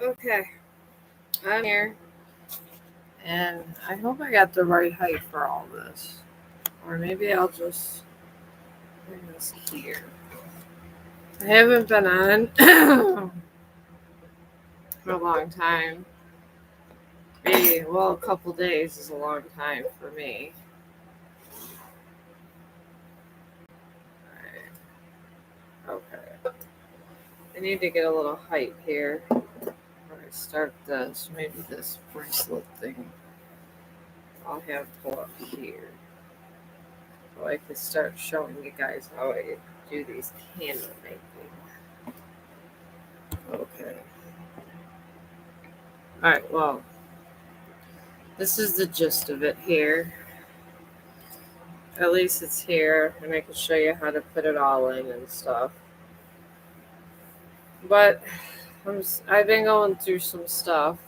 Okay, I'm here, and I hope I got the right height for all this. Or maybe I'll just bring this here. I haven't been on for a long time. Maybe, well, a couple days is a long time for me. Alright, okay. I need to get a little height here before I start this. Maybe this bracelet thing I'll have pull up here. So I can start showing you guys how I do these candle making. Okay. Alright, well, this is the gist of it here. At least it's here, and I can show you how to put it all in and stuff. But I've been going through some stuff,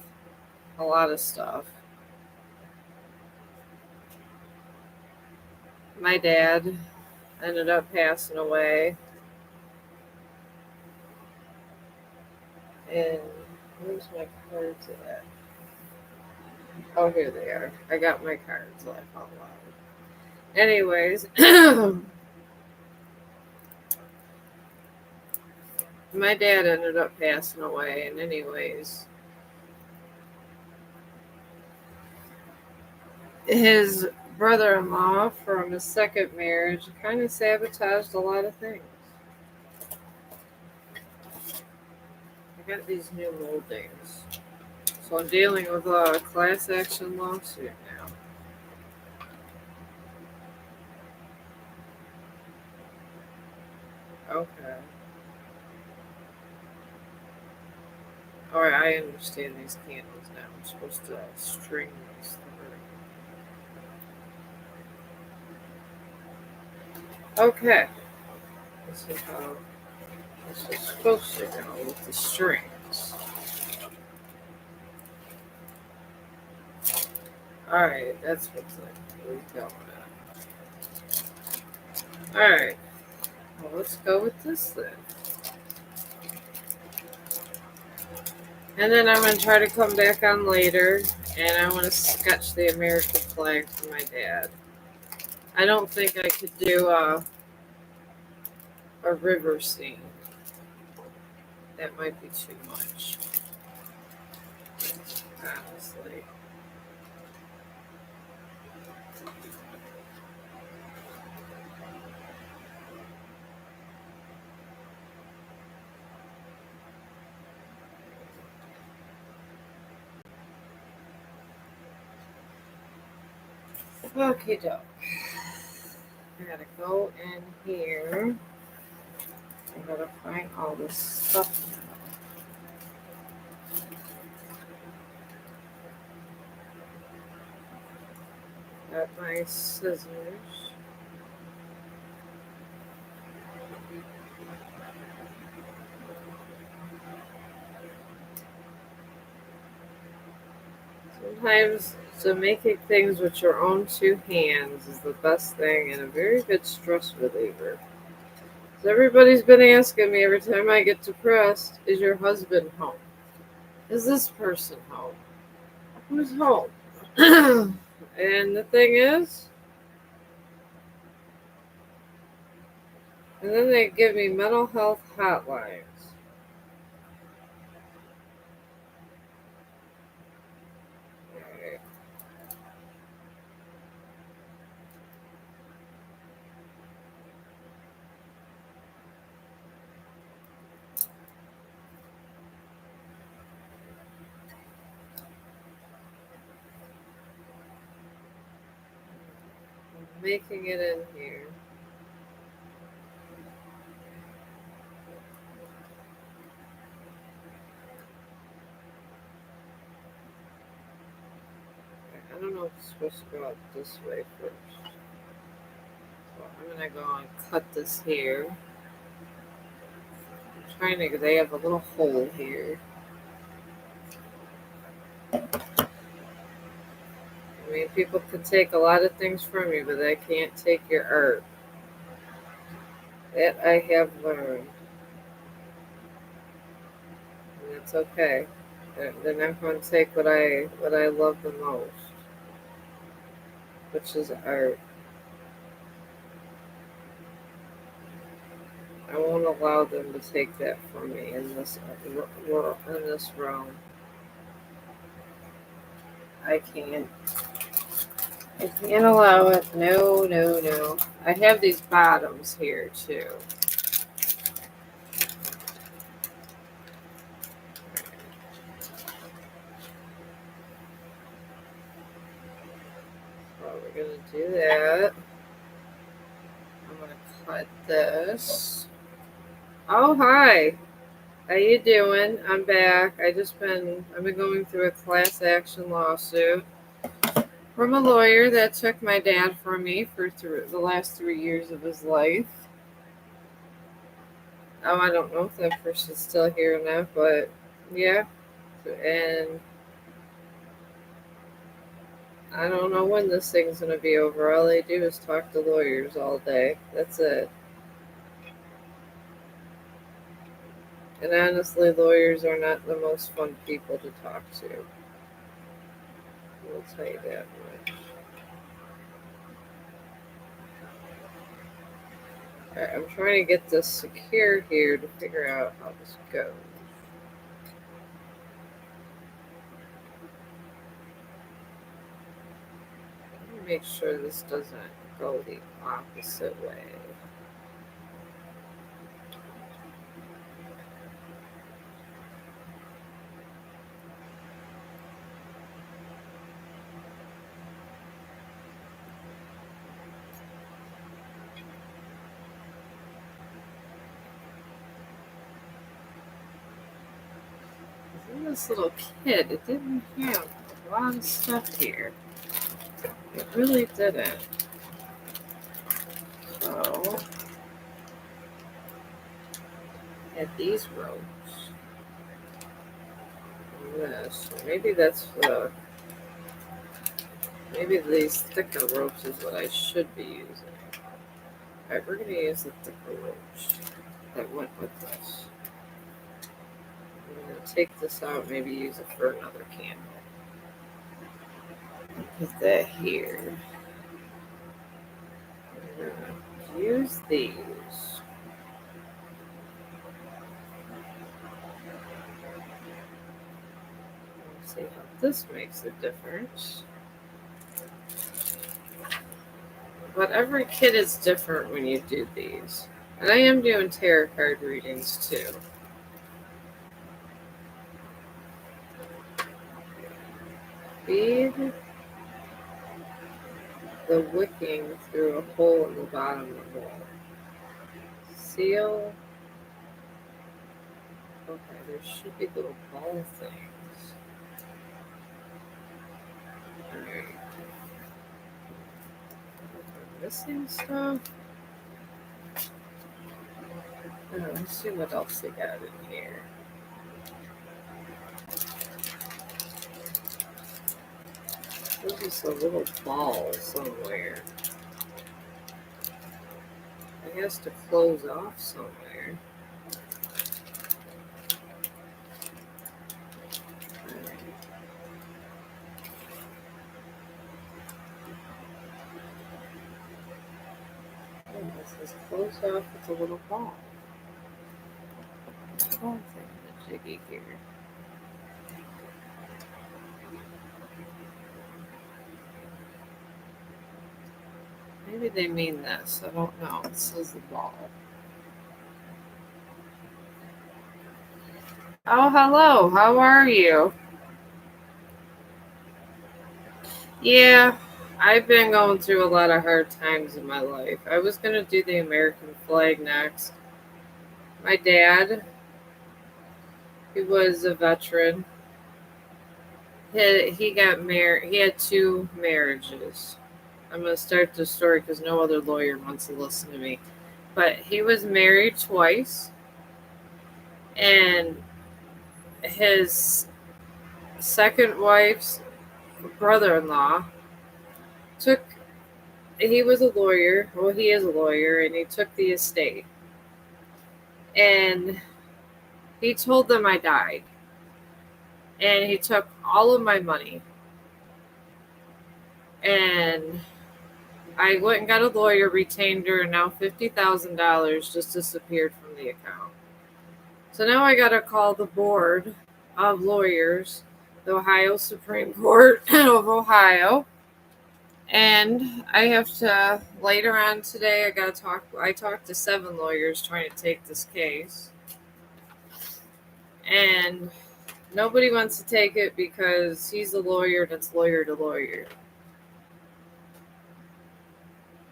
a lot of stuff. My dad ended up passing away, and where's my cards at? Oh, here they are. I got my cards laugh out loud. Anyways, my dad ended up passing away, and anyways, his brother-in-law from his second marriage kind of sabotaged a lot of things. I got these new moldings, so I'm dealing with a class action lawsuit now. Okay. Alright, I understand these candles now. I'm supposed to string these through. Okay. This is how this is supposed to go with the strings. Alright, that's what's like going on. Alright. Well, let's go with this then. And then I'm going to try to come back on later, and I want to sketch the American flag for my dad. I don't think I could do a river scene. That might be too much, honestly. Okay, doke. I gotta go in here. I gotta find all this stuff now. Got my scissors. Sometimes so making things with your own two hands is the best thing and a very good stress reliever. So everybody's been asking me every time I get depressed, is your husband home? Is this person home? Who's home? And the thing is, and then they give me mental health hotlines. Alright. I'm making it in here. I don't know if it's supposed to go out this way first. So I'm gonna go and cut this here. I'm trying to, they have a little hole here. I mean, people can take a lot of things from you, but they can't take your art. That I have learned. And that's okay. They're not going to take what I love the most, which is art. I won't allow them to take that from me in this world, in this realm. I can't. I can't allow it. No, no, no. I have these bottoms here too. So we're gonna do that. I'm gonna cut this. Oh, hi. How you doing? I'm back. I've been going through a class action lawsuit from a lawyer that took my dad from me for the last 3 years of his life. Oh, I don't know if that person's still here or not, but yeah. And I don't know when this thing's gonna be over. All they do is talk to lawyers all day. That's it. And honestly, lawyers are not the most fun people to talk to. We'll tell you that much. Alright, I'm trying to get this secure here to figure out how this goes. Let me make sure this doesn't go the opposite way. This little kid, it didn't have a lot of stuff here. It really didn't. So, at these ropes, this, maybe these thicker ropes is what I should be using. Alright, we're gonna use the thicker ropes that went with this. I'm gonna take this out, maybe use it for another candle. Put that here. I'm gonna use these. Let's see how this makes a difference. But every kit is different when you do these. And I am doing tarot card readings too. Feed the wicking through a hole in the bottom of the bowl. Seal. Okay, there should be little ball things. Alright. Missing stuff. Oh, let's see what else they got in here. There's just a little ball somewhere. It has to close off somewhere. Oh, this is closed off with a little ball. Ball thing, the jiggy here. Maybe they mean this. I don't know. It says the ball. Oh, hello. How are you? Yeah, I've been going through a lot of hard times in my life. I was going to do the American flag next. My dad, he was a veteran. He got married. He had 2 marriages. I'm going to start the story because no other lawyer wants to listen to me. But he was married twice, and his second wife's brother-in-law he was a lawyer. Well, he is a lawyer, and he took the estate. And he told them I died. and he took all of my money. And I went and got a lawyer, retained her, and now $50,000 just disappeared from the account. So now I got to call the board of lawyers, the Ohio Supreme Court of Ohio. And I have to, later on today, I talked to 7 lawyers trying to take this case. And nobody wants to take it because he's a lawyer and it's lawyer to lawyer.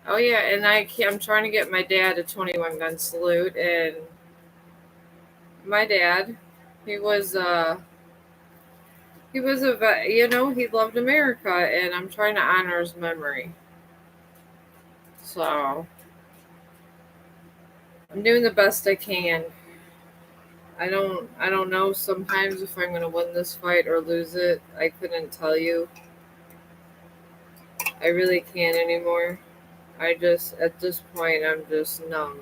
Oh yeah, and I'm trying to get my dad a 21 gun salute, and my dad, he was he was a vet, he loved America, and I'm trying to honor his memory. So I'm doing the best I can. I don't know sometimes if I'm gonna win this fight or lose it. I couldn't tell you. I really can't anymore. At this point I'm just numb.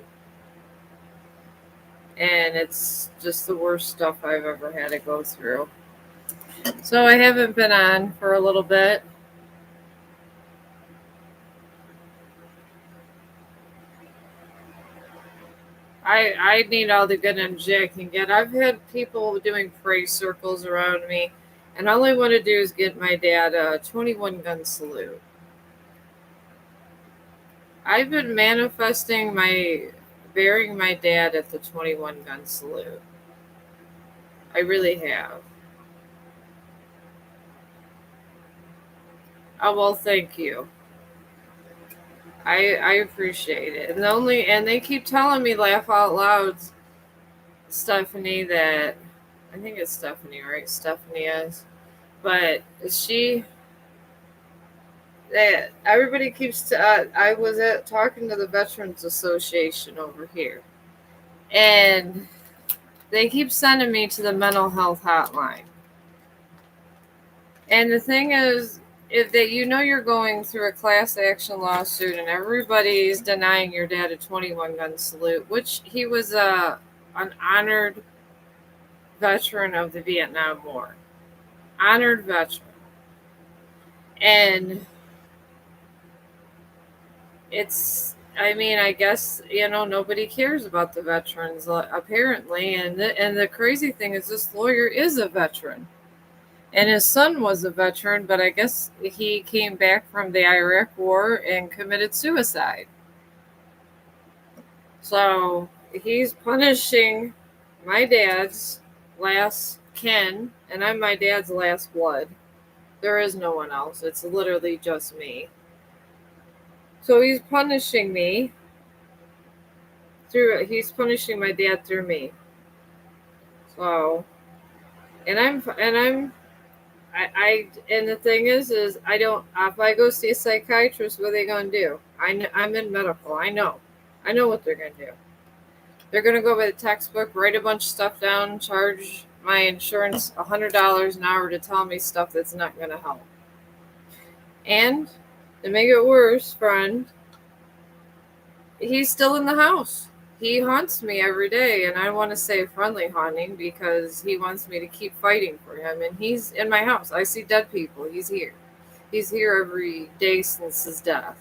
And it's just the worst stuff I've ever had to go through. So I haven't been on for a little bit. I need all the good energy I can get. I've had people doing praise circles around me, and all I want to do is get my dad a 21 gun salute. I've been manifesting burying my dad at the 21 gun salute. I really have. Oh well, thank you. I appreciate it. And they keep telling me laugh out loud, Stephanie, that I think it's Stephanie, right? Stephanie is. But she that everybody keeps I was talking to the Veterans Association over here, and they keep sending me to the mental health hotline. And the thing is, if that you're going through a class action lawsuit and everybody's denying your dad a 21 gun salute, which he was an honored veteran of the Vietnam War, honored veteran, and I guess nobody cares about the veterans apparently, and the crazy thing is this lawyer is a veteran, and his son was a veteran, but I guess he came back from the Iraq War and committed suicide. So he's punishing my dad's last kin, and I'm my dad's last blood. There is no one else. It's literally just me. So he's punishing my dad through me. So, and the thing is I don't, if I go see a psychiatrist, what are they going to do? I'm in medical. I know what they're going to do. They're going to go by the textbook, write a bunch of stuff down, charge my insurance $100 an hour to tell me stuff that's not going to help. And to make it worse, friend, he's still in the house. He haunts me every day, and I want to say friendly haunting because he wants me to keep fighting for him. And he's in my house. I see dead people. He's here. He's here every day since his death.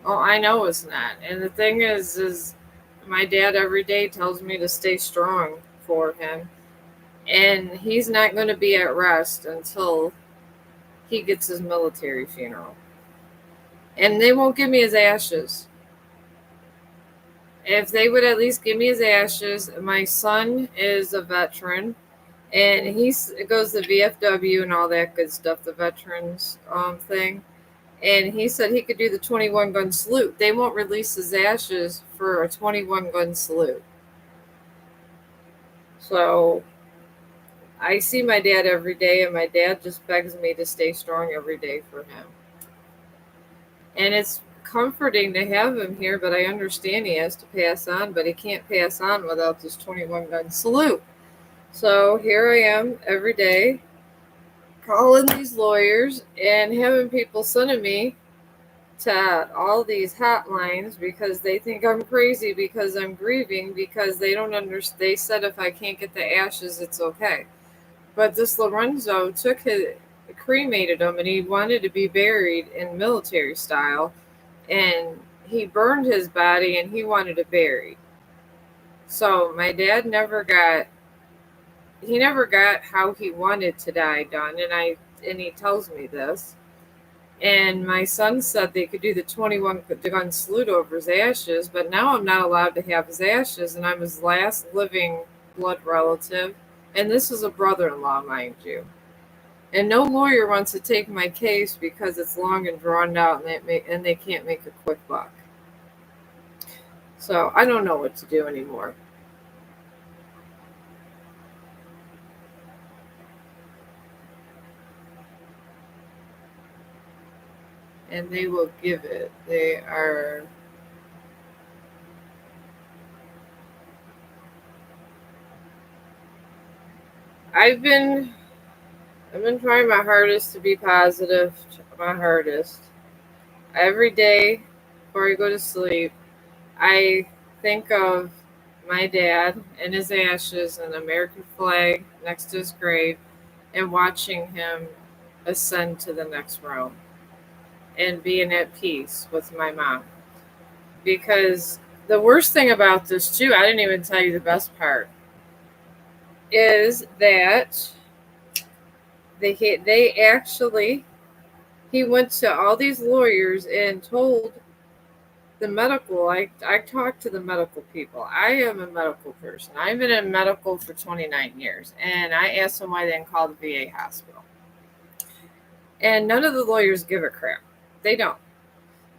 Oh, I know it's not. And the thing is my dad every day tells me to stay strong for him. And he's not going to be at rest until he gets his military funeral. And they won't give me his ashes. If they would at least give me his ashes, my son is a veteran, and he goes to VFW and all that good stuff, the veterans thing. And he said he could do the 21 gun salute. They won't release his ashes for a 21 gun salute. So I see my dad every day, and my dad just begs me to stay strong every day for him. And it's comforting to have him here, but I understand he has to pass on, but he can't pass on without this 21 gun salute. So here I am every day calling these lawyers and having people sending me to all these hotlines because they think I'm crazy because I'm grieving because they don't understand. They said if I can't get the ashes, it's okay. But this Lorenzo took his cremated him and he wanted to be buried in military style, and he burned his body and he wanted it buried. So my dad never got how he wanted to die done, and he tells me this. And my son said they could do the 21 gun salute over his ashes, but now I'm not allowed to have his ashes, and I'm his last living blood relative. And this is a brother in law, mind you. And no lawyer wants to take my case because it's long and drawn out, and they can't make a quick buck. So I don't know what to do anymore. And they will give it. They are. I've been I've been trying my hardest to be positive, my hardest. Every day before I go to sleep, I think of my dad and his ashes and the American flag next to his grave and watching him ascend to the next realm and being at peace with my mom. Because the worst thing about this, too, I didn't even tell you the best part, is that they actually he went to all these lawyers and told the medical. I talked to the medical people. I am a medical person. I've been in medical for 29 years, and I asked them why they didn't call the VA hospital. And none of the lawyers give a crap. They don't.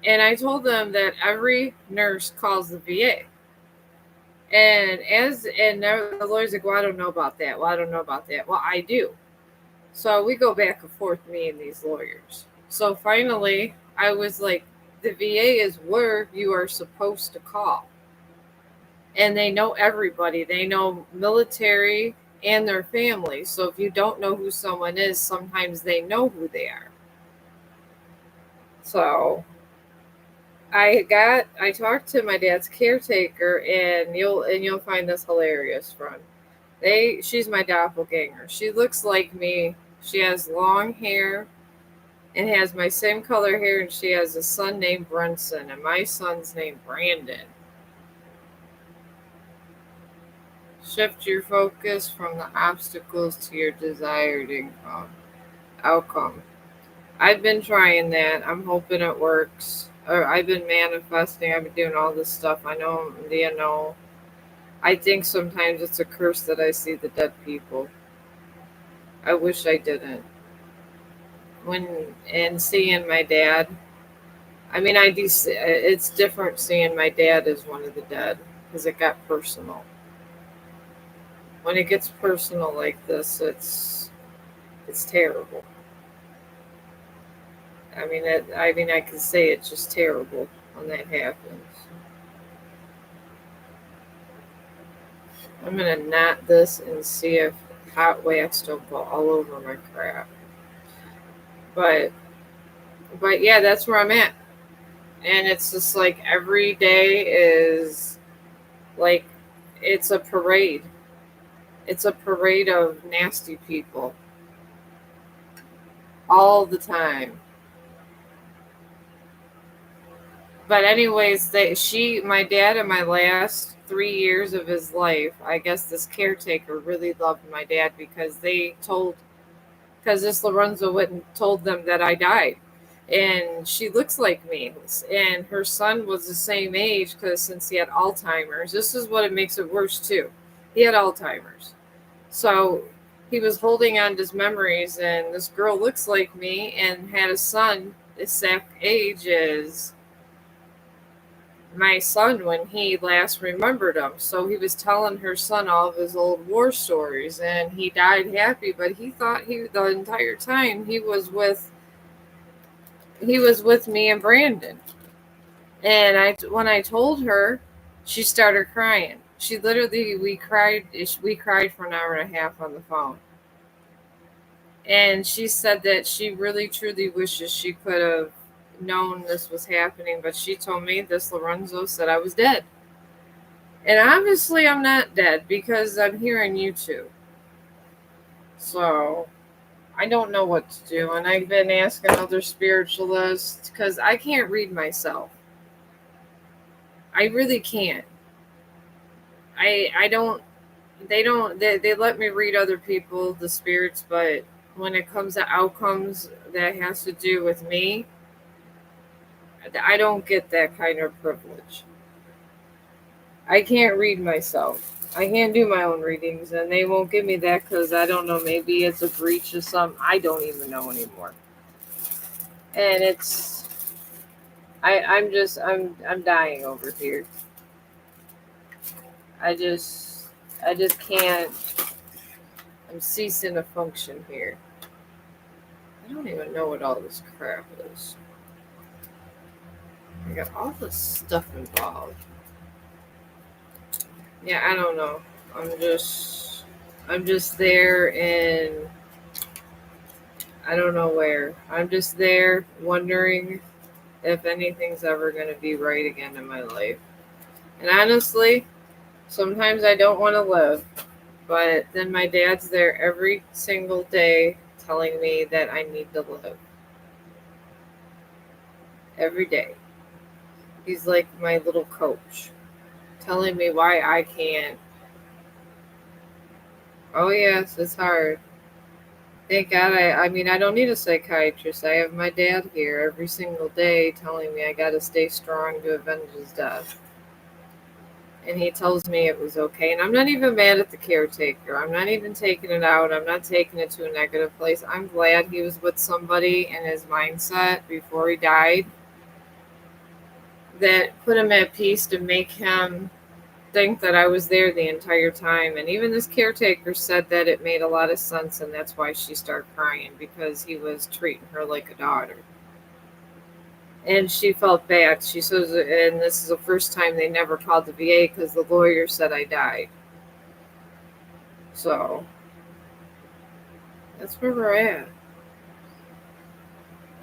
And I told them that every nurse calls the VA. And the lawyer's like, well, I don't know about that. Well, I don't know about that. Well, I do. So we go back and forth, me and these lawyers. So finally, I was like, the VA is where you are supposed to call. And they know everybody. They know military and their family. So if you don't know who someone is, sometimes they know who they are. So I talked to my dad's caretaker, and you'll find this hilarious, friend. She's my doppelganger. She looks like me. She has long hair and has my same color hair, and she has a son named Bronson, and my son's named Brandon. Shift your focus from the obstacles to your desired outcome. I've been trying that. I'm hoping it works. Or I've been manifesting. I've been doing all this stuff. I know, I think sometimes it's a curse that I see the dead people. I wish I didn't. And seeing my dad, it's different seeing my dad as one of the dead because it got personal. When it gets personal like this, it's terrible. I can say it's just terrible when that happens. I'm gonna knot this and see if hot wax don't go all over my crap. But but yeah, that's where I'm at. And it's just like every day is like it's a parade. It's a parade of nasty people all the time. But anyways, my dad in my last 3 years of his life, I guess this caretaker really loved my dad because this Lorenzo went and told them that I died. And she looks like me. And her son was the same age because since he had Alzheimer's, this is what it makes it worse too. He had Alzheimer's. So he was holding on to his memories, and this girl looks like me and had a son the exact age as my son when he last remembered him. So he was telling her son all of his old war stories, and he died happy, but he thought the entire time he was with me and Brandon. And when I told her, she started crying. She literally we cried for an hour and a half on the phone. And she said that she really truly wishes she could have known this was happening, but she told me this Lorenzo said I was dead. And obviously I'm not dead because I'm here on YouTube. So I don't know what to do. And I've been asking other spiritualists because I can't read myself. I really can't. I don't they let me read other people, the spirits, but when it comes to outcomes that has to do with me, I don't get that kind of privilege. I can't read myself. I can't do my own readings, and they won't give me that because I don't know. Maybe it's a breach of some. I don't even know anymore. And I'm dying over here. I just, I just can't. I'm ceasing to function here. I don't even know what all this crap is. I got all this stuff involved. Yeah, I don't know. I'm just there in I don't know where. I'm just there wondering if anything's ever going to be right again in my life. And honestly, sometimes I don't want to live, but then my dad's there every single day telling me that I need to live. Every day. He's like my little coach, telling me why I can't. Oh, yes, it's hard. Thank God I mean, I don't need a psychiatrist. I have my dad here every single day telling me I got to stay strong to avenge his death. And he tells me it was okay. And I'm not even mad at the caretaker. I'm not even taking it out. I'm not taking it to a negative place. I'm glad he was with somebody in his mindset before he died that put him at peace to make him think that I was there the entire time. And even this caretaker said that it made a lot of sense, and that's why she started crying because he was treating her like a daughter. And she felt bad. She says, and this is the first time they never called the VA because the lawyer said I died. So that's where we're at.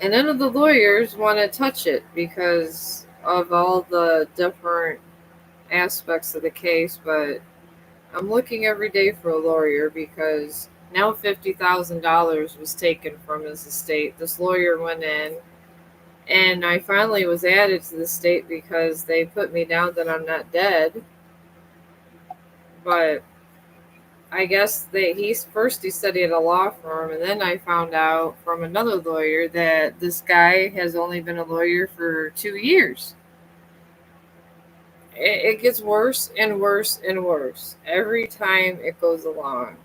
And none of the lawyers want to touch it because of all the different aspects of the case. But I'm looking every day for a lawyer because now $50,000 was taken from his estate. This lawyer went in, and I finally was added to the state because they put me down that I'm not dead. But I guess he studied a law firm, and then I found out from another lawyer that this guy has only been a lawyer for 2 years. It gets worse and worse and worse every time it goes along.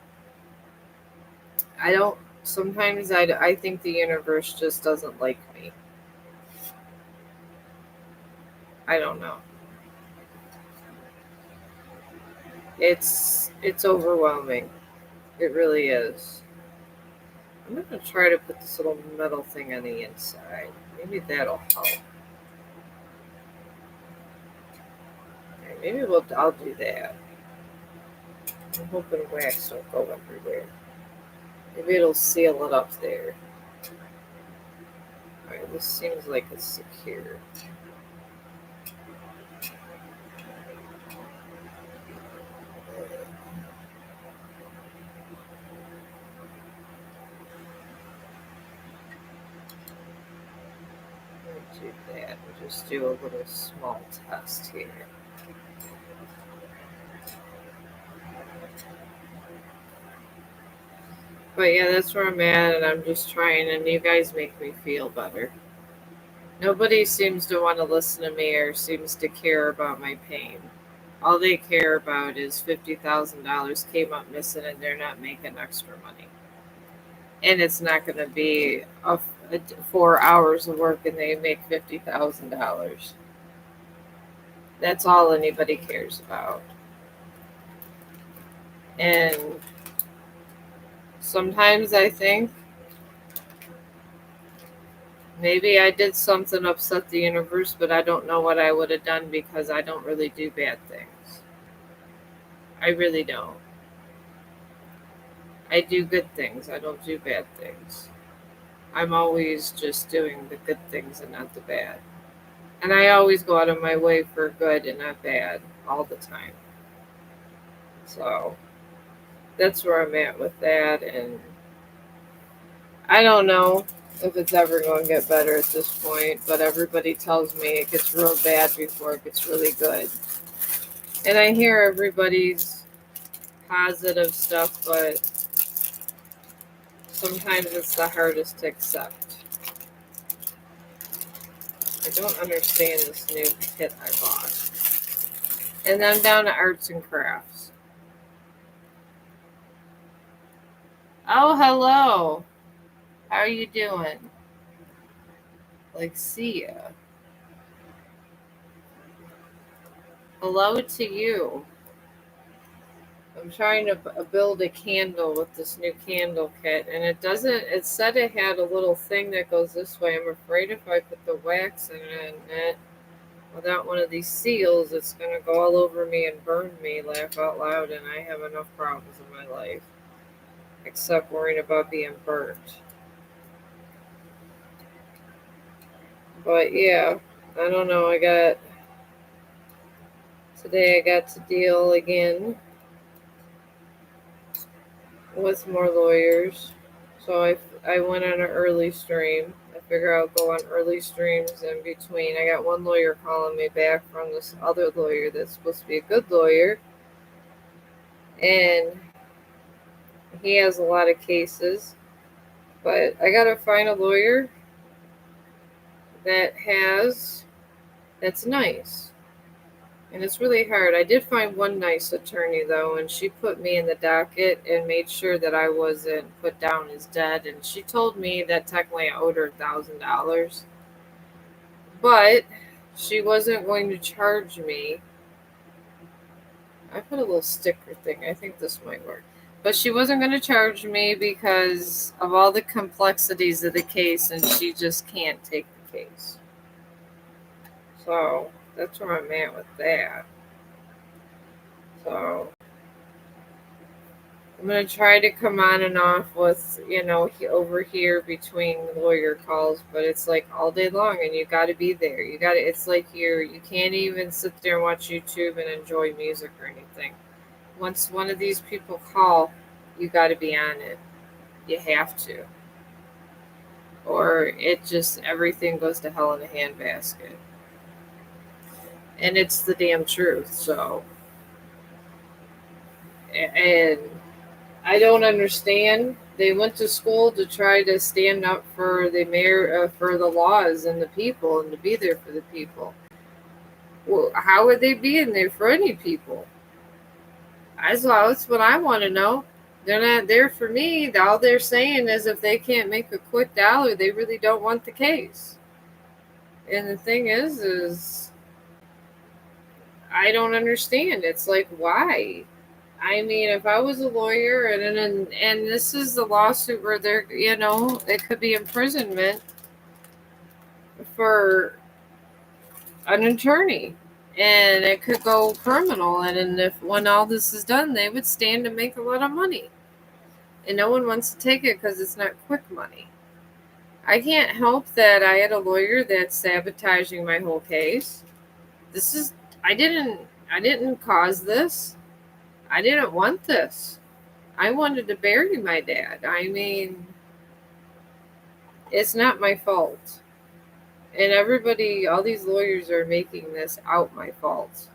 I don't. Sometimes I think the universe just doesn't like me. I don't know. It's overwhelming. It really is. I'm gonna try to put this little metal thing on the inside. Maybe that'll help. Maybe I'll do that. I'm hoping wax don't go everywhere. Maybe it'll seal it up there. Alright, this seems like it's secure. We'll do that. We'll just do a little small test here. But yeah, that's where I'm at, and I'm just trying, and you guys make me feel better. Nobody seems to want to listen to me or seems to care about my pain. All they care about is $50,000 came up missing and they're not making extra money. And it's not going to be 4 hours of work and they make $50,000. That's all anybody cares about. And sometimes I think maybe I did something upset the universe, but I don't know what I would have done because I don't really do bad things. I really don't. I do good things. I don't do bad things. I'm always just doing the good things and not the bad. And I always go out of my way for good and not bad all the time. So that's where I'm at with that. And I don't know if it's ever going to get better at this point, but everybody tells me it gets real bad before it gets really good. And I hear everybody's positive stuff, but sometimes it's the hardest to accept. I don't understand this new kit I bought. And then I'm down to arts and crafts. Oh, hello. How are you doing? Like, see ya. Hello to you. I'm trying to build a candle with this new candle kit, and it doesn't. It said it had a little thing that goes this way. I'm afraid if I put the wax in it without one of these seals, it's going to go all over me and burn me, laugh out loud, and I have enough problems in my life, except worrying about being burnt. But yeah, I don't know. Today I got to deal again with more lawyers. So I went on an early stream. I figure I'll go on early streams in between. I got one lawyer calling me back from this other lawyer that's supposed to be a good lawyer. And he has a lot of cases. But I gotta find a lawyer that's nice. And it's really hard. I did find one nice attorney though, and she put me in the docket and made sure that I wasn't put down as dead. And she told me that technically I owed her $1,000, but she wasn't going to charge me. I put a little sticker thing. I think this might work. But she wasn't going to charge me because of all the complexities of the case, and she just can't take the case. So that's where I'm at with that. So I'm going to try to come on and off with, over here between lawyer calls, but it's like all day long and you got to be there. It's like you can't even sit there and watch YouTube and enjoy music or anything. Once one of these people call, you got to be on it. You have to. Or everything goes to hell in a handbasket. And it's the damn truth, so. And I don't understand. They went to school to try to stand up for the mayor, for the laws and the people, and to be there for the people. Well, how would they be in there for any people? That's what I want to know. They're not there for me. All they're saying is if they can't make a quick dollar, they really don't want the case. And the thing is I don't understand. It's like, why? I mean, if I was a lawyer and this is the lawsuit where it could be imprisonment for an attorney, and it could go criminal. And if when all this is done, they would stand to make a lot of money, and no one wants to take it because it's not quick money. I can't help that I had a lawyer that's sabotaging my whole case. I didn't cause this. I didn't want this. I wanted to bury my dad. I mean, it's not my fault. And all these lawyers are making this out my fault.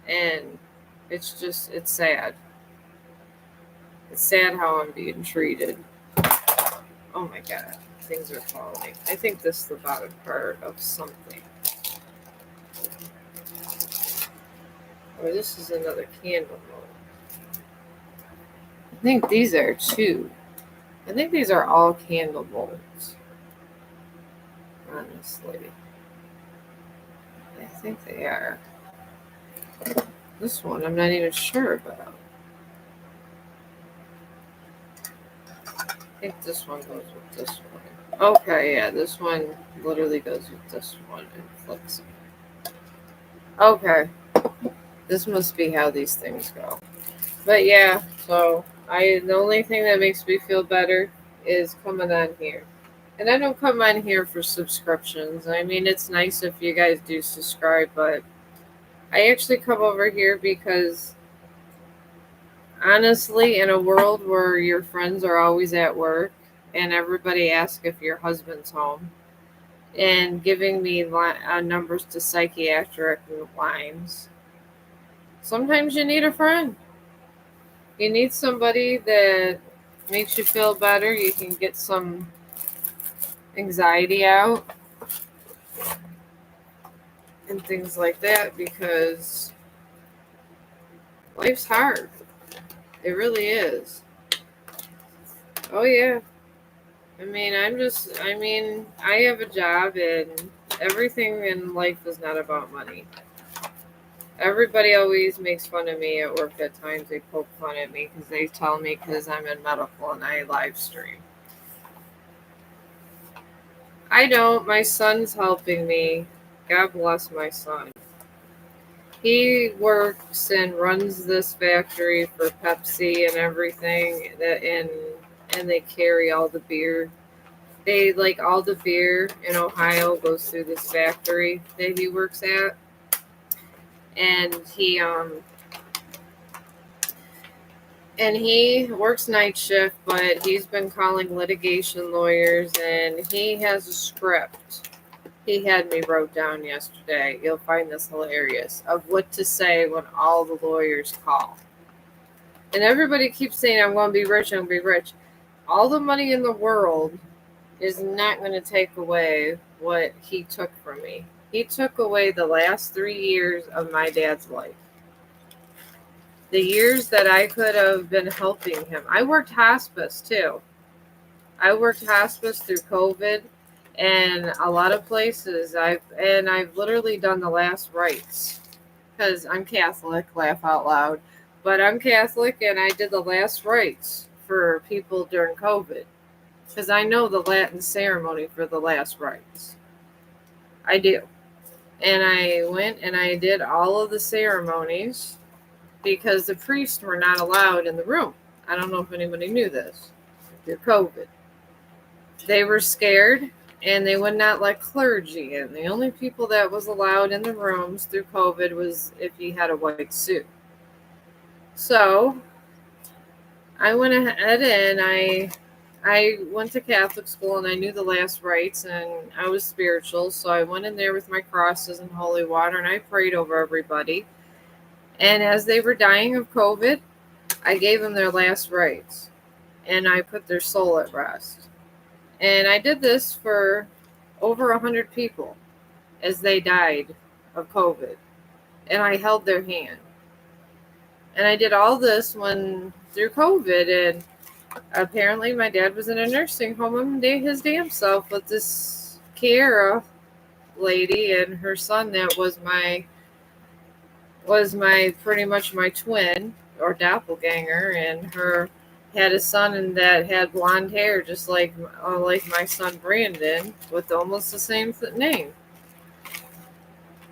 And it's sad. It's sad how I'm being treated. Oh my God, things are falling. I think this is the bottom part of something. Or this is another candle mold. I think these are two. I think these are all candle molds. Honestly. I think they are. This one I'm not even sure about. I think this one goes with this one. Okay, yeah, this one literally goes with this one and flips it. Okay. This must be how these things go. But yeah, so the only thing that makes me feel better is coming on here. And I don't come on here for subscriptions. I mean, it's nice if you guys do subscribe, but I actually come over here because honestly, in a world where your friends are always at work and everybody asks if your husband's home and giving me numbers to psychiatric lines, sometimes you need a friend. You need somebody that makes you feel better. You can get some anxiety out and things like that because life's hard. It really is. Oh, yeah. I have a job and everything in life is not about money. Everybody always makes fun of me at work at times. They poke fun at me because they tell me because I'm in medical and I live stream. I don't. My son's helping me. God bless my son. He works and runs this factory for Pepsi and everything and they carry all the beer. They like all the beer in Ohio goes through this factory that he works at. And he works night shift, but he's been calling litigation lawyers and he has a script he had me wrote down yesterday. You'll find this hilarious of what to say when all the lawyers call. And everybody keeps saying, I'm going to be rich, I'm going to be rich. All the money in the world is not going to take away what he took from me. He took away the last 3 years of my dad's life. The years that I could have been helping him. I worked hospice too. I worked hospice through COVID and a lot of places. I've literally done the last rites because I'm Catholic, laugh out loud. But I'm Catholic and I did the last rites for people during COVID because I know the Latin ceremony for the last rites. I do. And I went and I did all of the ceremonies because the priests were not allowed in the room. I don't know if anybody knew this. Through COVID. They were scared and they would not let clergy in. The only people that was allowed in the rooms through COVID was if you had a white suit. So I went ahead and I went to Catholic school and I knew the last rites and I was spiritual. So I went in there with my crosses and holy water and I prayed over everybody. And as they were dying of COVID, I gave them their last rites and I put their soul at rest. And I did this for over 100 people as they died of COVID. And I held their hand. And I did all this through COVID. And apparently my dad was in a nursing home his damn self with this Kiara lady and her son that was my pretty much my twin or doppelganger, and her had a son and that had blonde hair just like my son Brandon with almost the same name.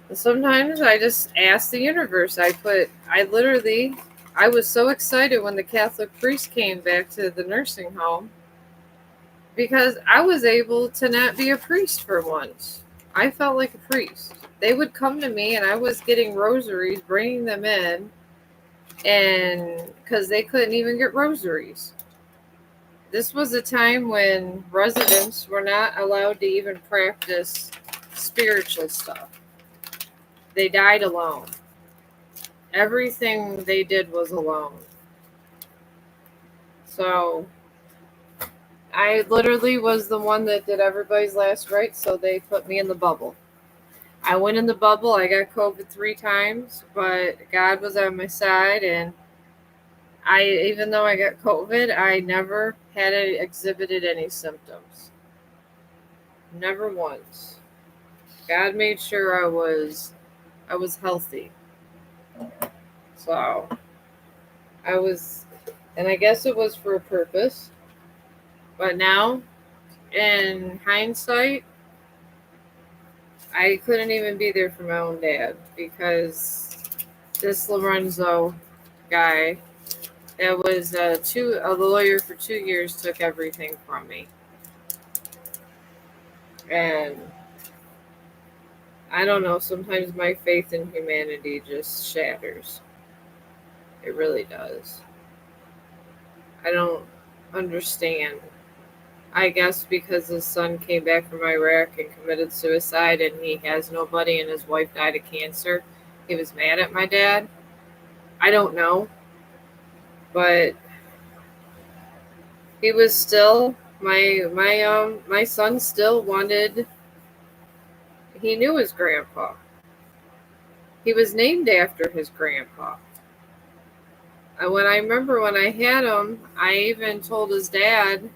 And sometimes I just ask the universe. I was so excited when the Catholic priest came back to the nursing home because I was able to not be a priest for once. I felt like a priest. They would come to me and I was getting rosaries, bringing them in, and because they couldn't even get rosaries. This was a time when residents were not allowed to even practice spiritual stuff. They died alone. Everything they did was alone. So I literally was the one that did everybody's last rites, so they put me in the bubble. I went in the bubble. I got COVID 3 times, but God was on my side, and even though I got COVID, I never had exhibited any symptoms. Never once. God made sure I was healthy. So and I guess it was for a purpose. But now, in hindsight, I couldn't even be there for my own dad because this Lorenzo guy It was a lawyer for 2 years took everything from me, and I don't know. Sometimes my faith in humanity just shatters. It really does. I don't understand. I guess because his son came back from Iraq and committed suicide, and he has nobody, and his wife died of cancer. He was mad at my dad. I don't know, but he was still my son still wanted. He knew his grandpa. He was named after his grandpa. When I remember when I had him, I even told his dad,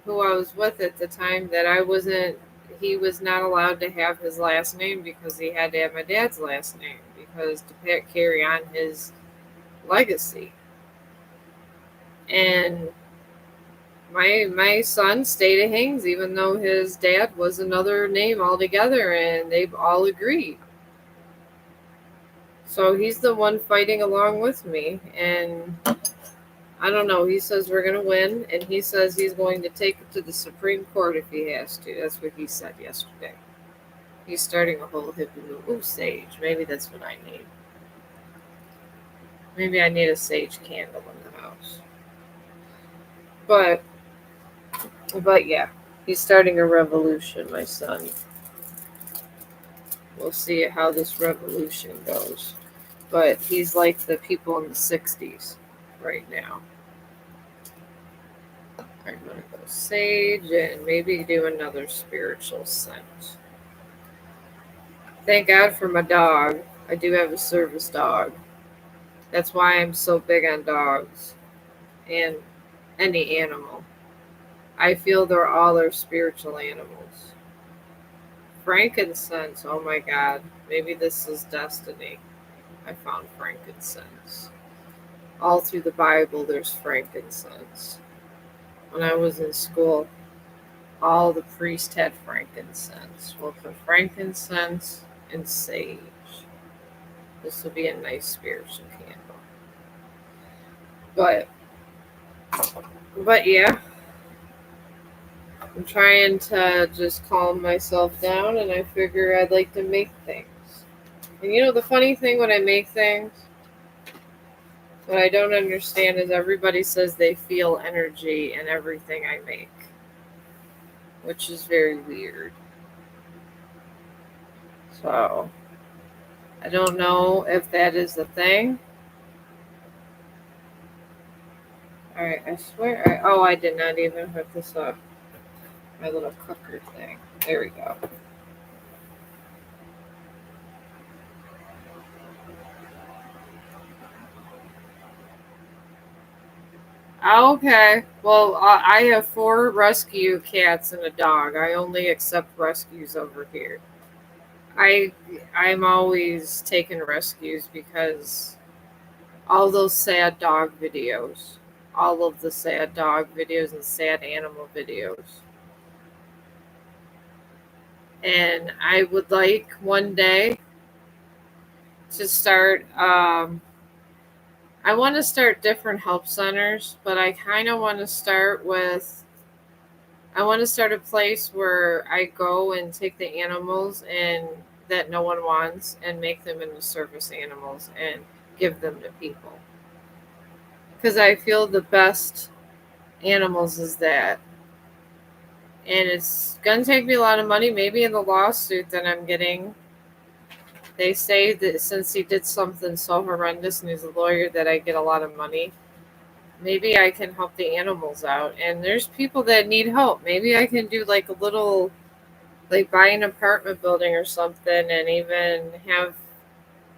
who I was with at the time, that I wasn't. He was not allowed to have his last name because he had to have my dad's last name because to carry on his legacy. And my son stayed at Hangs even though his dad was another name altogether, and they've all agreed. So he's the one fighting along with me, and I don't know. He says we're going to win, and he says he's going to take it to the Supreme Court if he has to. That's what he said yesterday. He's starting a whole hippie move. Ooh, sage. Maybe that's what I need. Maybe I need a sage candle in the house. But yeah, he's starting a revolution, my son. We'll see how this revolution goes. But he's like the people in the 60s right now. I'm going to go sage and maybe do another spiritual scent. Thank God for my dog. I do have a service dog. That's why I'm so big on dogs and any animal. I feel they're all our spiritual animals. Frankincense, oh my God. Maybe this is destiny. I found frankincense. All through the Bible, there's frankincense. When I was in school, all the priests had frankincense. We'll put frankincense and sage. This will be a nice spiritual candle. But yeah, I'm trying to just calm myself down, and I figure I'd like to make things. And you know, the funny thing when I make things, what I don't understand is everybody says they feel energy in everything I make, which is very weird. So, I don't know if that is the thing. Alright, I swear. I did not even hook this up. My little cooker thing. There we go. Okay. Well, I have 4 rescue cats and a dog. I only accept rescues over here. I I'm always taking rescues because all those sad dog videos, all of the sad dog videos and sad animal videos. And I would like one day to start. I want to start different help centers, but I kind of want to start with. I want to start a place where I go and take the animals and that no one wants and make them into service animals and give them to people. Because I feel the best animals is that. And it's going to take me a lot of money. Maybe in the lawsuit that I'm getting, they say that since he did something so horrendous and he's a lawyer, that I get a lot of money. Maybe I can help the animals out. And there's people that need help. Maybe I can do like a little, like buy an apartment building or something and even have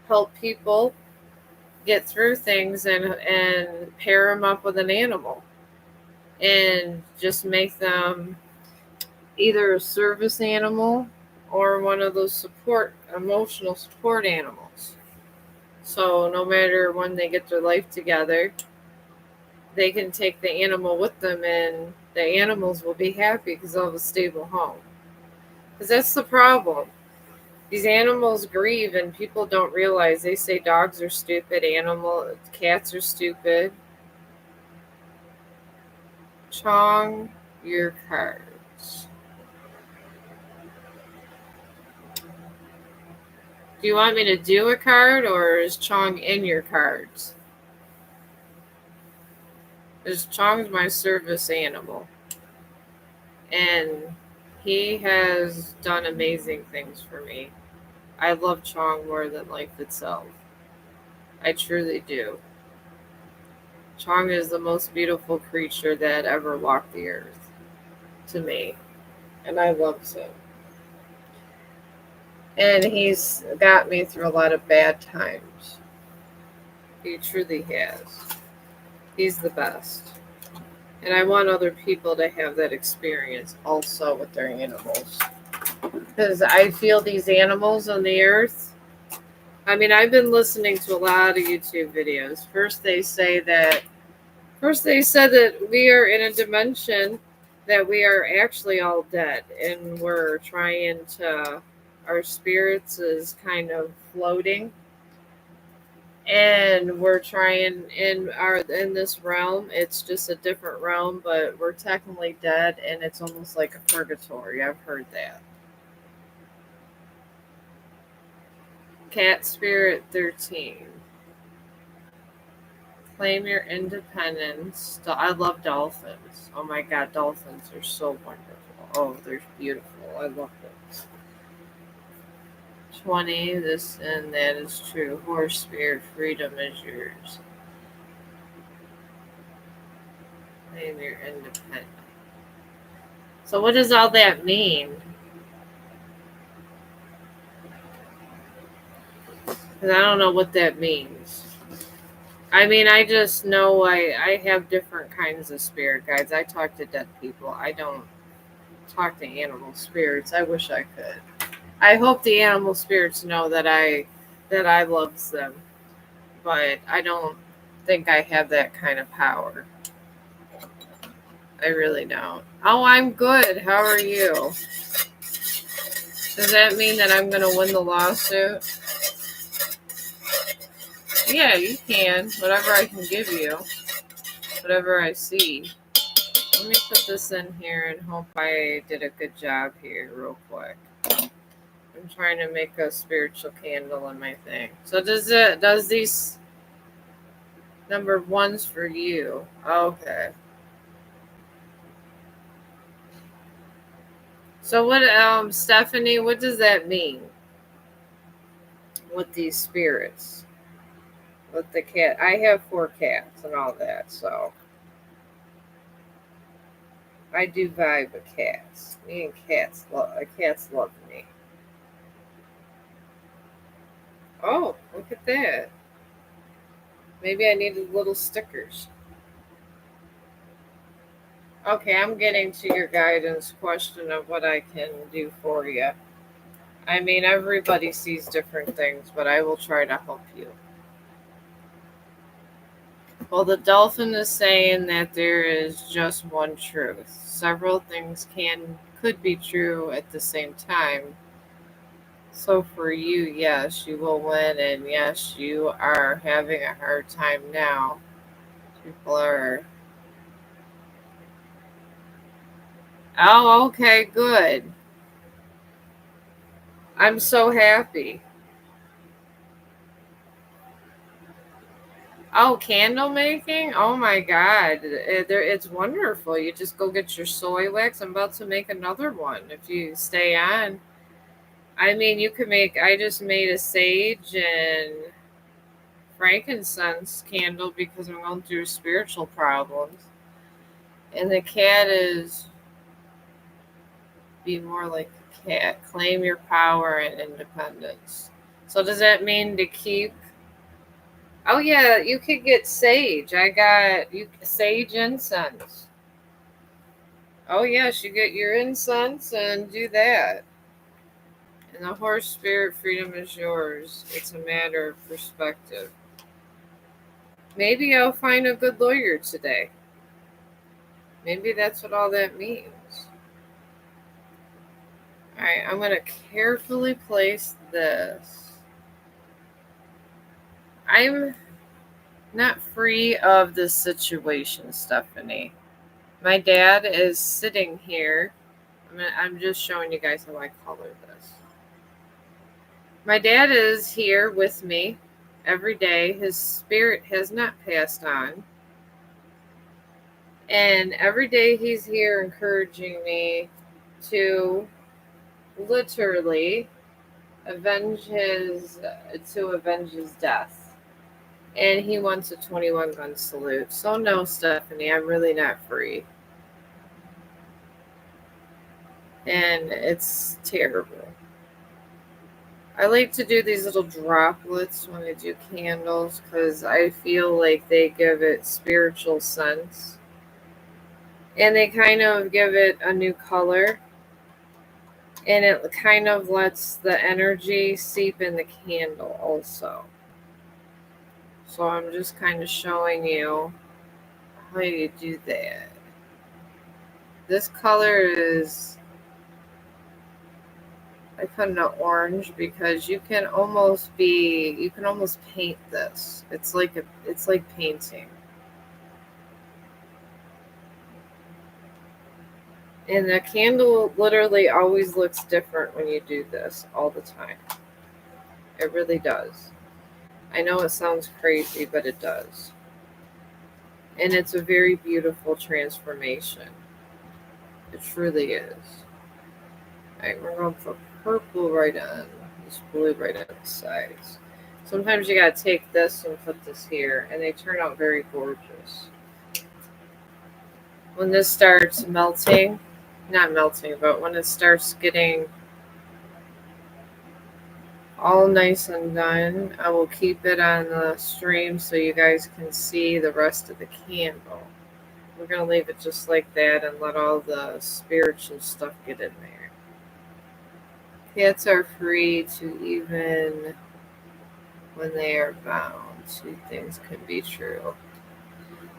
help people get through things and pair them up with an animal and just make them either a service animal or one of those emotional support animals. So no matter when they get their life together, they can take the animal with them and the animals will be happy because they'll have a stable home. Because that's the problem. These animals grieve, and people don't realize. They say dogs are stupid, cats are stupid. Chong your cards. Do you want me to do a card, or is Chong in your cards? Because Chong's my service animal, and he has done amazing things for me. I love Chong more than life itself. I truly do. Chong is the most beautiful creature that ever walked the earth to me, and I love him. And he's got me through a lot of bad times. He truly has. He's the best. And I want other people to have that experience also with their animals. Because I feel these animals on the earth. I mean, I've been listening to a lot of YouTube videos. First they said that we are in a dimension that we are actually all dead, and we're trying to, our spirits is kind of floating, and we're trying in this realm. It's just a different realm, but we're technically dead, and it's almost like a purgatory. I've heard that. Cat Spirit 13. Claim your independence. I love dolphins. Oh my god, dolphins are so wonderful. Oh, they're beautiful. I love them. 20. This and that is true. Horse Spirit, freedom is yours. Claim your independence. So, what does all that mean? Because I don't know what that means. I mean, I just know I have different kinds of spirit guides. I talk to dead people. I don't talk to animal spirits. I wish I could. I hope the animal spirits know that I love them, but I don't think I have that kind of power. I really don't. Oh, I'm good. How are you? Does that mean that I'm going to win the lawsuit? Yeah, you can. Whatever I can give you. Whatever I see. Let me put this in here and hope I did a good job here real quick. I'm trying to make a spiritual candle in my thing. So does these number ones for you? Okay. So what Stephanie, what does that mean with these spirits? With the cat. I have 4 cats and all that, so I do vibe with cats. Me and cats love me. Oh, look at that. Maybe I needed little stickers. Okay, I'm getting to your guidance question of what I can do for you. I mean, everybody sees different things, but I will try to help you. Well, the dolphin is saying that there is just one truth. Several things could be true at the same time. So for you, yes, you will win, and yes, you are having a hard time now. People are. Oh, okay, good. I'm so happy. Oh, candle making? Oh my God. It's wonderful. You just go get your soy wax. I'm about to make another one if you stay on. I mean, you could make, I just made a sage and frankincense candle because I'm going through spiritual problems. And the cat is be more like a cat. Claim your power and independence. So does that mean to keep? Oh yeah, you could get sage. I got you sage incense. Oh yes, you get your incense and do that. And the horse spirit freedom is yours. It's a matter of perspective. Maybe I'll find a good lawyer today. Maybe that's what all that means. Alright, I'm going to carefully place this. I'm not free of this situation, Stephanie. My dad is sitting here. I'm just showing you guys how I color this. My dad is here with me every day. His spirit has not passed on. And every day he's here encouraging me to literally avenge his death. And he wants a 21 gun salute. So no, Stephanie, I'm really not free. And it's terrible. I like to do these little droplets when I do candles because I feel like they give it spiritual sense. And they kind of give it a new color. And it kind of lets the energy seep in the candle also. So I'm just kind of showing you how you do that. This color is, I put in an orange because you can almost paint this. It's like painting. And the candle literally always looks different when you do this all the time. It really does. I know it sounds crazy, but it does. And it's a very beautiful transformation. It truly is. Alright, we're going for purple right on. This blue right on the sides. Sometimes you gotta take this and put this here, and they turn out very gorgeous. When this starts melting, not melting, but when it starts getting all nice and done, I will keep it on the stream so you guys can see the rest of the candle. We're going to leave it just like that and let all the spiritual stuff get in there. Cats are free to even when they are bound. Two things can be true.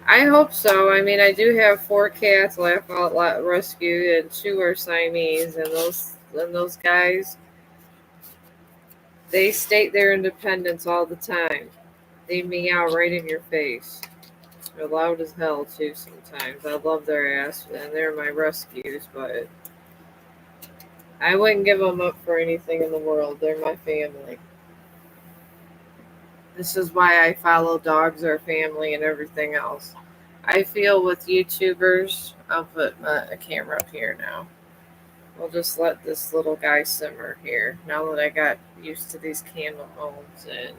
I hope so. I mean, I do have 4 cats, Laugh Out Loud Rescue, and 2 are Siamese, and those guys, they state their independence all the time. They meow right in your face. They're loud as hell too sometimes. I love their ass, and they're my rescues, but I wouldn't give them up for anything in the world. They're my family. This is why I follow dogs or family and everything else. I feel with YouTubers, I'll put a camera up here now. We'll just let this little guy simmer here. Now that I got used to these candle molds, and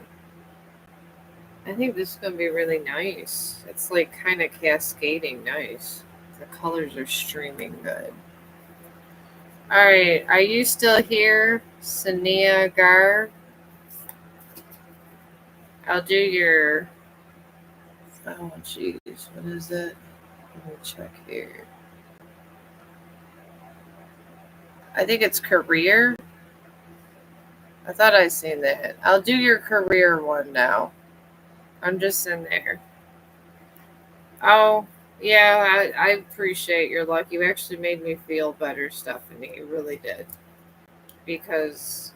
I think this is going to be really nice. It's like kind of cascading nice. The colors are streaming good. Alright, are you still here, Sania Gar? I'll do your... Oh, jeez. What is it? Let me check here. I think it's career. I thought I seen that. I'll do your career one now. I'm just in there. Oh, yeah, I appreciate your luck. You actually made me feel better, Stephanie. You really did. Because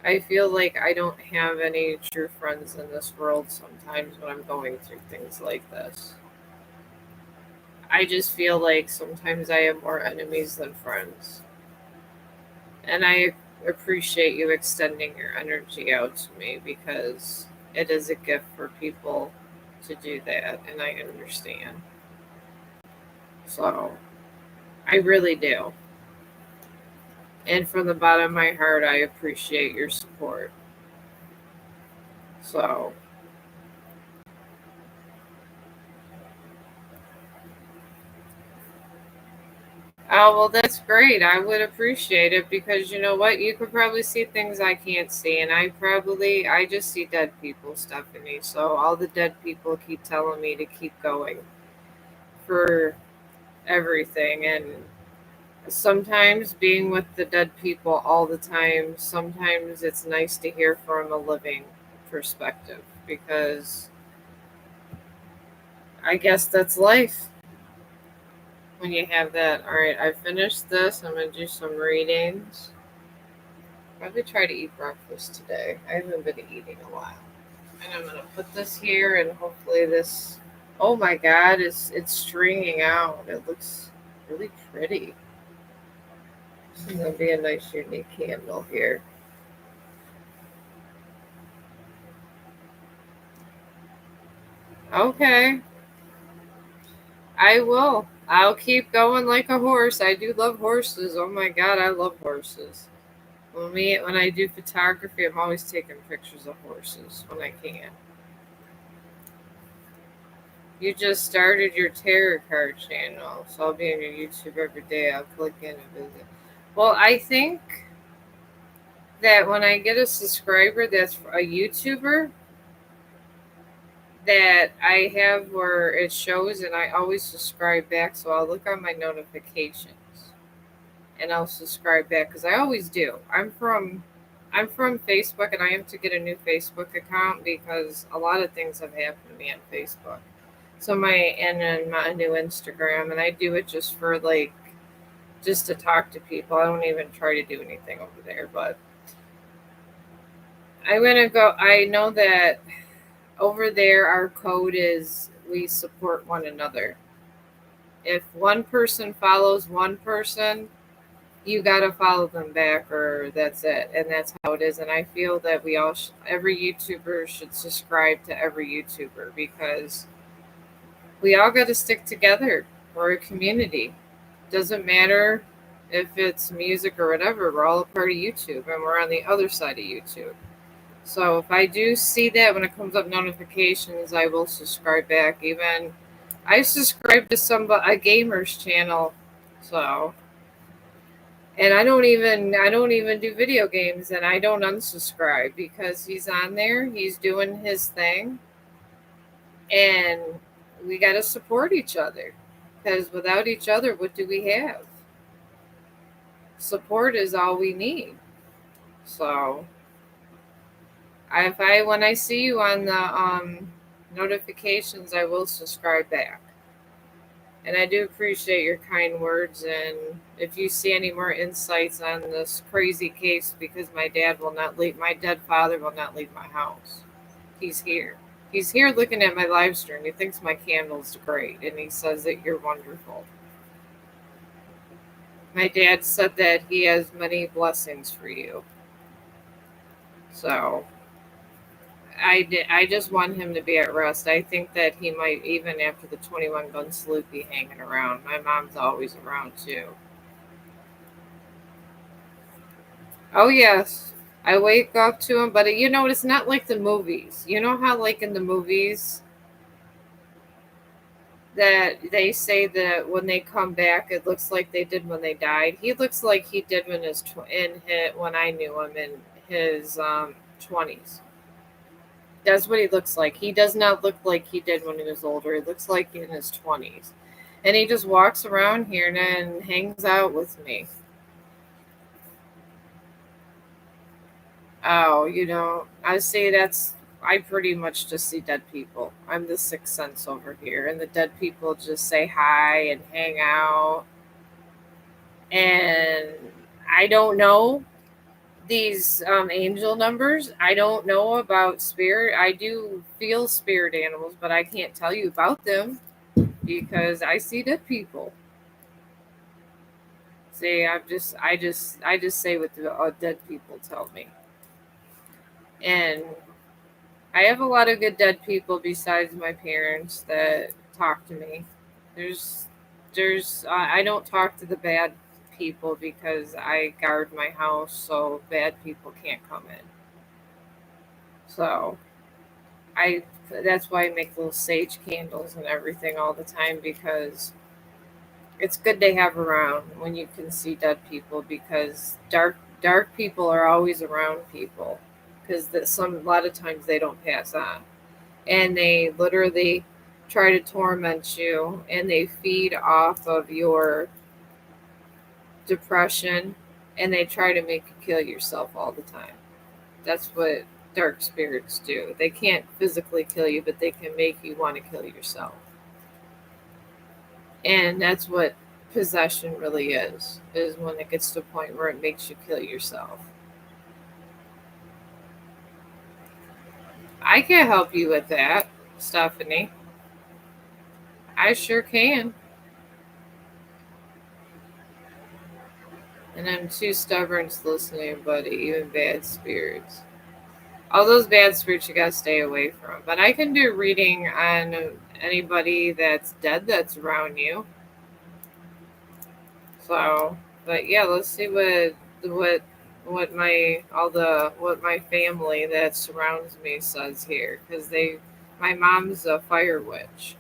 I feel like I don't have any true friends in this world sometimes when I'm going through things like this. I just feel like sometimes I have more enemies than friends. And I appreciate you extending your energy out to me because it is a gift for people to do that, and I understand. So, I really do. And from the bottom of my heart, I appreciate your support. So, oh, well, that's great. I would appreciate it because you know what? You could probably see things I can't see. And I just see dead people, Stephanie. So all the dead people keep telling me to keep going for everything. And sometimes being with the dead people all the time, sometimes it's nice to hear from a living perspective because I guess that's life. When you have that. All right, I finished this. I'm going to do some readings. probably try to eat breakfast today. I haven't been eating a while. And I'm gonna put this here, and hopefully this. Oh my God, it's stringing out. It looks really pretty. This is gonna be a nice, unique candle here. Okay, I will. I'll keep going like a horse. I do love horses. Oh my God, I love horses. When I do photography, I'm always taking pictures of horses when I can. You just started your tarot card channel, so I'll be on your YouTube every day. I'll click in and visit. Well, I think that when I get a subscriber that's a YouTuber, that I have where it shows and I always subscribe back, so I'll look on my notifications and I'll subscribe back because I always do. I'm from Facebook and I have to get a new Facebook account because a lot of things have happened to me on Facebook. So and then my new Instagram, and I do it just for like just to talk to people. I don't even try to do anything over there, but I'm gonna go. I know that over there our code is we support one another. If one person follows one person, you gotta follow them back, or that's it, and that's how it is. And I feel that every YouTuber should subscribe to every YouTuber because we all got to stick together. We're a community. Doesn't matter if it's music or whatever. We're all a part of YouTube, and we're on the other side of YouTube. So if I do see that when it comes up notifications, I will subscribe back. Even I subscribe to a gamer's channel, so and I don't even do video games, and I don't unsubscribe because he's on there. He's doing his thing, and we got to support each other because without each other, what do we have? Support is all we need. So if I when I see you on the notifications, I will subscribe back. And I do appreciate your kind words. And if you see any more insights on this crazy case, because my dead father will not leave my house. He's here. He's here looking at my live stream. He thinks my candle's great, and he says that you're wonderful. My dad said that he has many blessings for you. So I just want him to be at rest. I think that he might, even after the 21 gun salute, be hanging around. My mom's always around too. Oh yes, I wake up to him, but it's not like the movies. You know how like in the movies that they say that when they come back, it looks like they did when they died. He looks like he did when I knew him in his 20s. That's what he looks like. He does not look like he did when he was older. He looks like in his 20s. And he just walks around here and then hangs out with me. Oh, I pretty much just see dead people. I'm the sixth sense over here. And the dead people just say hi and hang out. And I don't know these angel numbers. I don't know about spirit. I do feel spirit animals, but I can't tell you about them because I see dead people. See, I just say what the dead people tell me, and I have a lot of good dead people besides my parents that talk to me. There's, I don't talk to the bad people because I guard my house, so bad people can't come in. So I that's why I make little sage candles and everything all the time because it's good to have around when you can see dead people because dark people are always around people because a lot of times they don't pass on and they literally try to torment you and they feed off of your depression and they try to make you kill yourself all the time. That's what dark spirits do. They can't physically kill you, but they can make you want to kill yourself. And that's what possession really is when it gets to a point where it makes you kill yourself. I can help you with that, Stephanie. I sure can. And I'm too stubborn to listen to anybody, even bad spirits. All those bad spirits you gotta stay away from. But I can do reading on anybody that's dead that's around you. So, but yeah, let's see what what my family that surrounds me says here, because my mom's a fire witch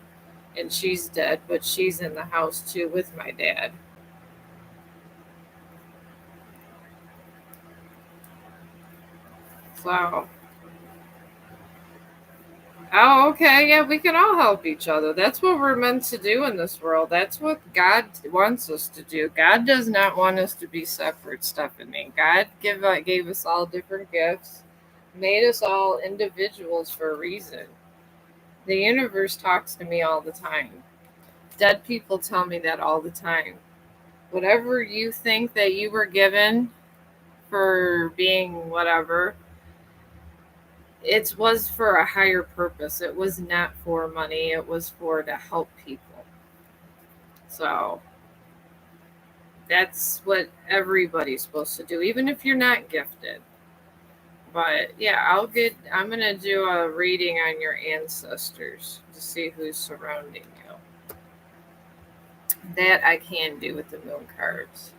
and she's dead, but she's in the house too with my dad. So, oh, okay, yeah, we can all help each other. That's what we're meant to do in this world. That's what God wants us to do. God does not want us to be separate, Stephanie. God gave us all different gifts, made us all individuals for a reason. The universe talks to me all the time. Dead people tell me that all the time. Whatever you think that you were given for being whatever, it was for a higher purpose. It was not for money. It was for to help people. So that's what everybody's supposed to do, even if you're not gifted. But yeah, I'm gonna do a reading on your ancestors to see who's surrounding you. That I can do with the moon cards.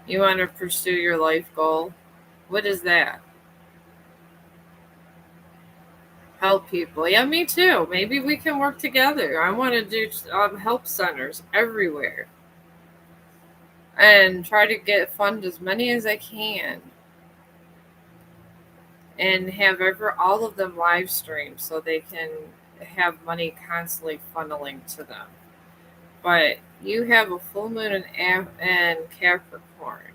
You want to pursue your life goal? What is that? Help people. Yeah, me too. Maybe we can work together. I want to do help centers everywhere and try to fund as many as I can and have all of them live streamed so they can have money constantly funneling to them. But you have a full moon in Capricorn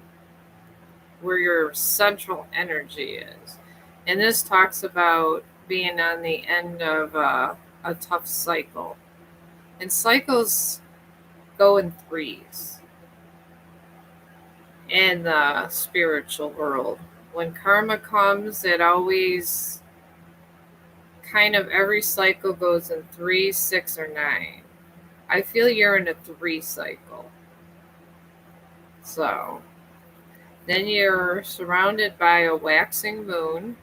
where your central energy is. And this talks about being on the end of a tough cycle. And cycles go in threes in the spiritual world. When karma comes, it always kind of every cycle goes in 3, 6, or 9. I feel you're in a 3 cycle. So then you're surrounded by a waxing moon.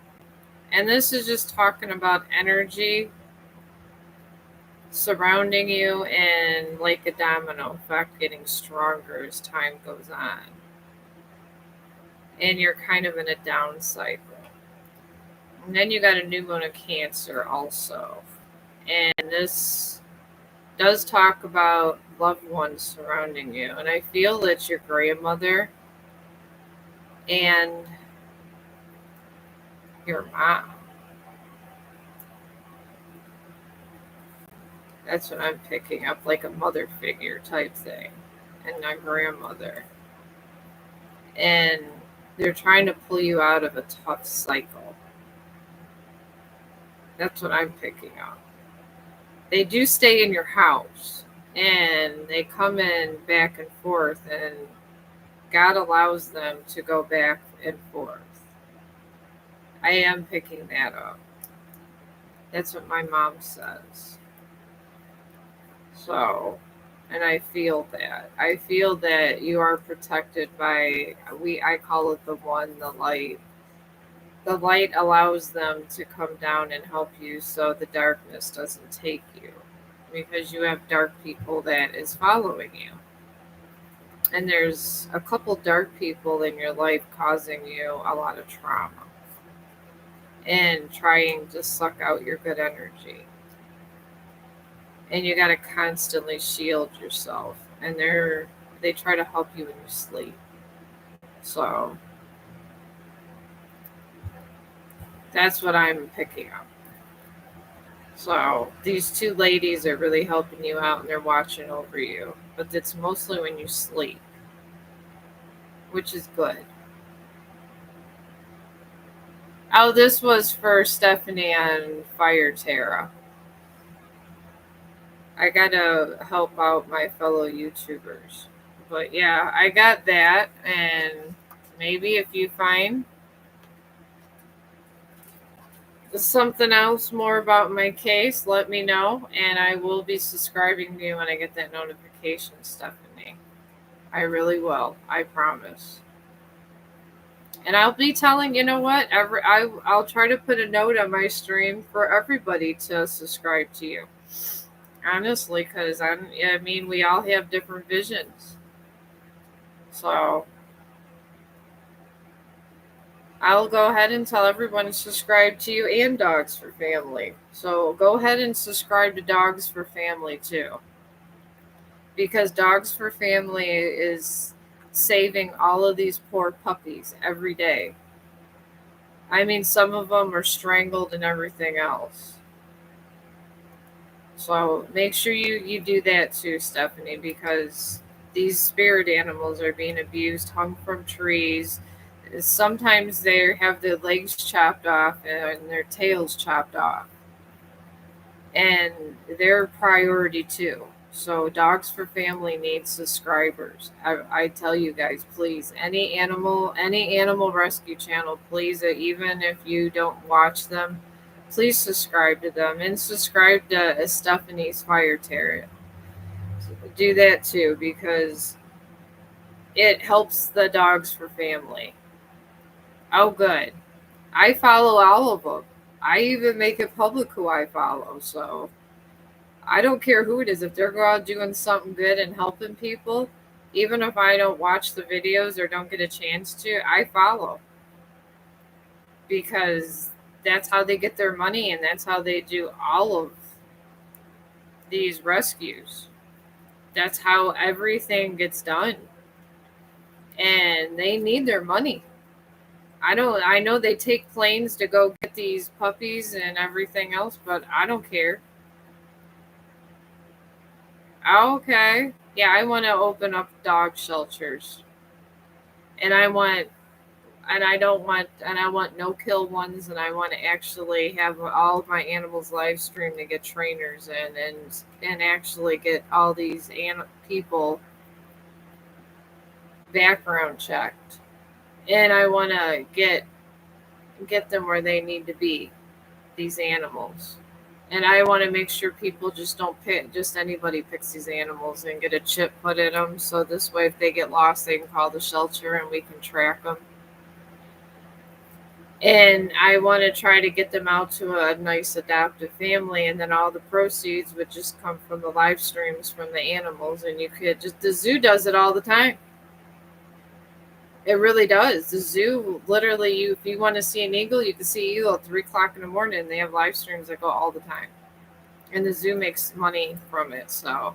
And this is just talking about energy surrounding you and like a domino effect getting stronger as time goes on. And you're kind of in a down cycle. And then you got a new moon of Cancer also. And this does talk about loved ones surrounding you. And I feel it's your grandmother and your mom. That's what I'm picking up, like a mother figure type thing. And a grandmother. And they're trying to pull you out of a tough cycle. That's what I'm picking up. They do stay in your house and they come in back and forth, and God allows them to go back and forth. I am picking that up. That's what my mom says. So, and I feel that. I feel that you are protected by I call it the one, the light. The light allows them to come down and help you so the darkness doesn't take you. Because you have dark people that is following you. And there's a couple dark people in your life causing you a lot of trauma and trying to suck out your good energy. And you got to constantly shield yourself. And they try to help you when you sleep. So that's what I'm picking up. So these two ladies are really helping you out and they're watching over you. But it's mostly when you sleep, which is good. Oh, this was for Stephanie on Fire Terra. I gotta help out my fellow YouTubers. But yeah, I got that. And maybe if you find something else more about my case, let me know, and I will be subscribing to you when I get that notification, Stephanie. I really will. I promise. And I'll be telling, you know what? I'll try to put a note on my stream for everybody to subscribe to you. Honestly, because I mean, we all have different visions. So I'll go ahead and tell everyone to subscribe to you and Dogs for Family. So go ahead and subscribe to Dogs for Family too. Because Dogs for Family is saving all of these poor puppies every day. I mean, some of them are strangled and everything else. So make sure you do that too, Stephanie, because these spirit animals are being abused, hung from trees. Sometimes they have their legs chopped off and their tails chopped off. And they're a priority too. So Dogs for Family needs subscribers. I tell you guys, please, any animal rescue channel, please, even if you don't watch them, please subscribe to them and subscribe to Stephanie's Fire Terrier. Do that too because it helps the Dogs for Family. Oh, good. I follow all of them. I even make it public who I follow. So I don't care who it is. If they're out doing something good and helping people, even if I don't watch the videos or don't get a chance to, I follow because that's how they get their money and that's how they do all of these rescues. That's how everything gets done. And they need their money. I know they take planes to go get these puppies and everything else, but I don't care. Okay. Yeah, I want to open up dog shelters. And I want and I want no kill ones, and I want to actually have all of my animals live stream to get trainers in and actually get all these people background checked. And I want to get them where they need to be, these animals. And I want to make sure people just don't pick, just anybody picks these animals and get a chip put in them. So this way, if they get lost, they can call the shelter and we can track them. And I want to try to get them out to a nice adoptive family, and then all the proceeds would just come from the live streams from the animals. And you could just, the zoo does it all the time. It really does. The zoo, literally, if you want to see an eagle, you can see eagle at 3 o'clock in the morning. And they have live streams that go all the time, and the zoo makes money from it. So,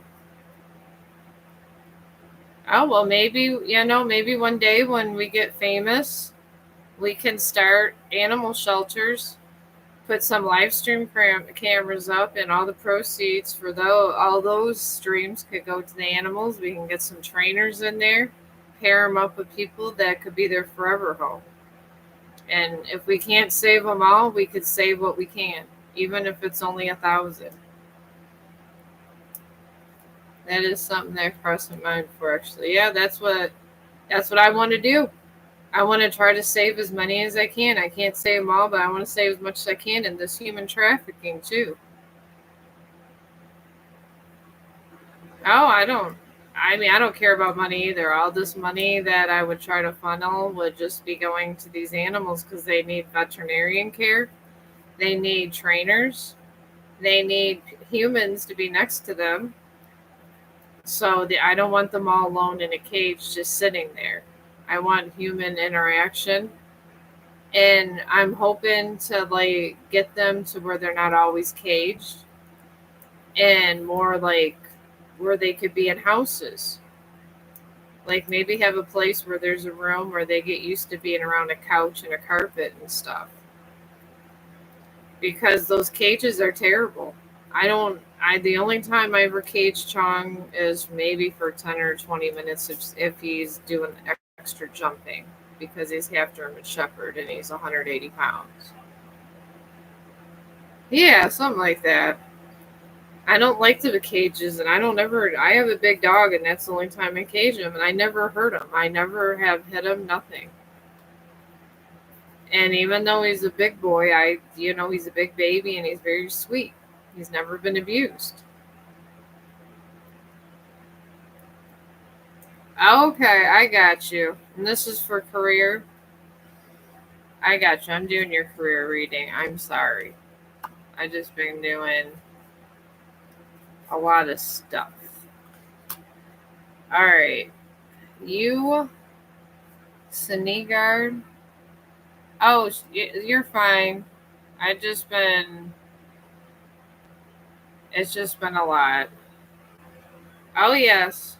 oh well, maybe one day when we get famous, we can start animal shelters, put some live stream cameras up, and all the proceeds for all those streams could go to the animals. We can get some trainers in there, pair them up with people that could be their forever home. And if we can't save them all, we could save what we can, even if it's only 1,000. That is something that crossed my mind for actually. Yeah, that's what I want to do. I want to try to save as many as I can. I can't save them all, but I want to save as much as I can in this human trafficking too. Oh, I don't care about money either. All this money that I would try to funnel would just be going to these animals because they need veterinarian care. They need trainers. They need humans to be next to them. So I don't want them all alone in a cage just sitting there. I want human interaction. And I'm hoping to get them to where they're not always caged and more like where they could be in houses. Like maybe have a place where there's a room where they get used to being around a couch and a carpet and stuff. Because those cages are terrible. The only time I ever cage Chong is maybe for 10 or 20 minutes if he's doing extra jumping because he's half German Shepherd and he's 180 pounds. Yeah, something like that. I don't like the cages, and I have a big dog, and that's the only time I cage him, and I never hurt him. I never have hit him, nothing. And even though he's a big boy, he's a big baby and he's very sweet. He's never been abused. Okay, I got you. And this is for career. I got you. I'm doing your career reading. I'm sorry. I just been doing a lot of stuff. All right. You, Senegard. Oh, you're fine. I just been. It's just been a lot. Oh yes.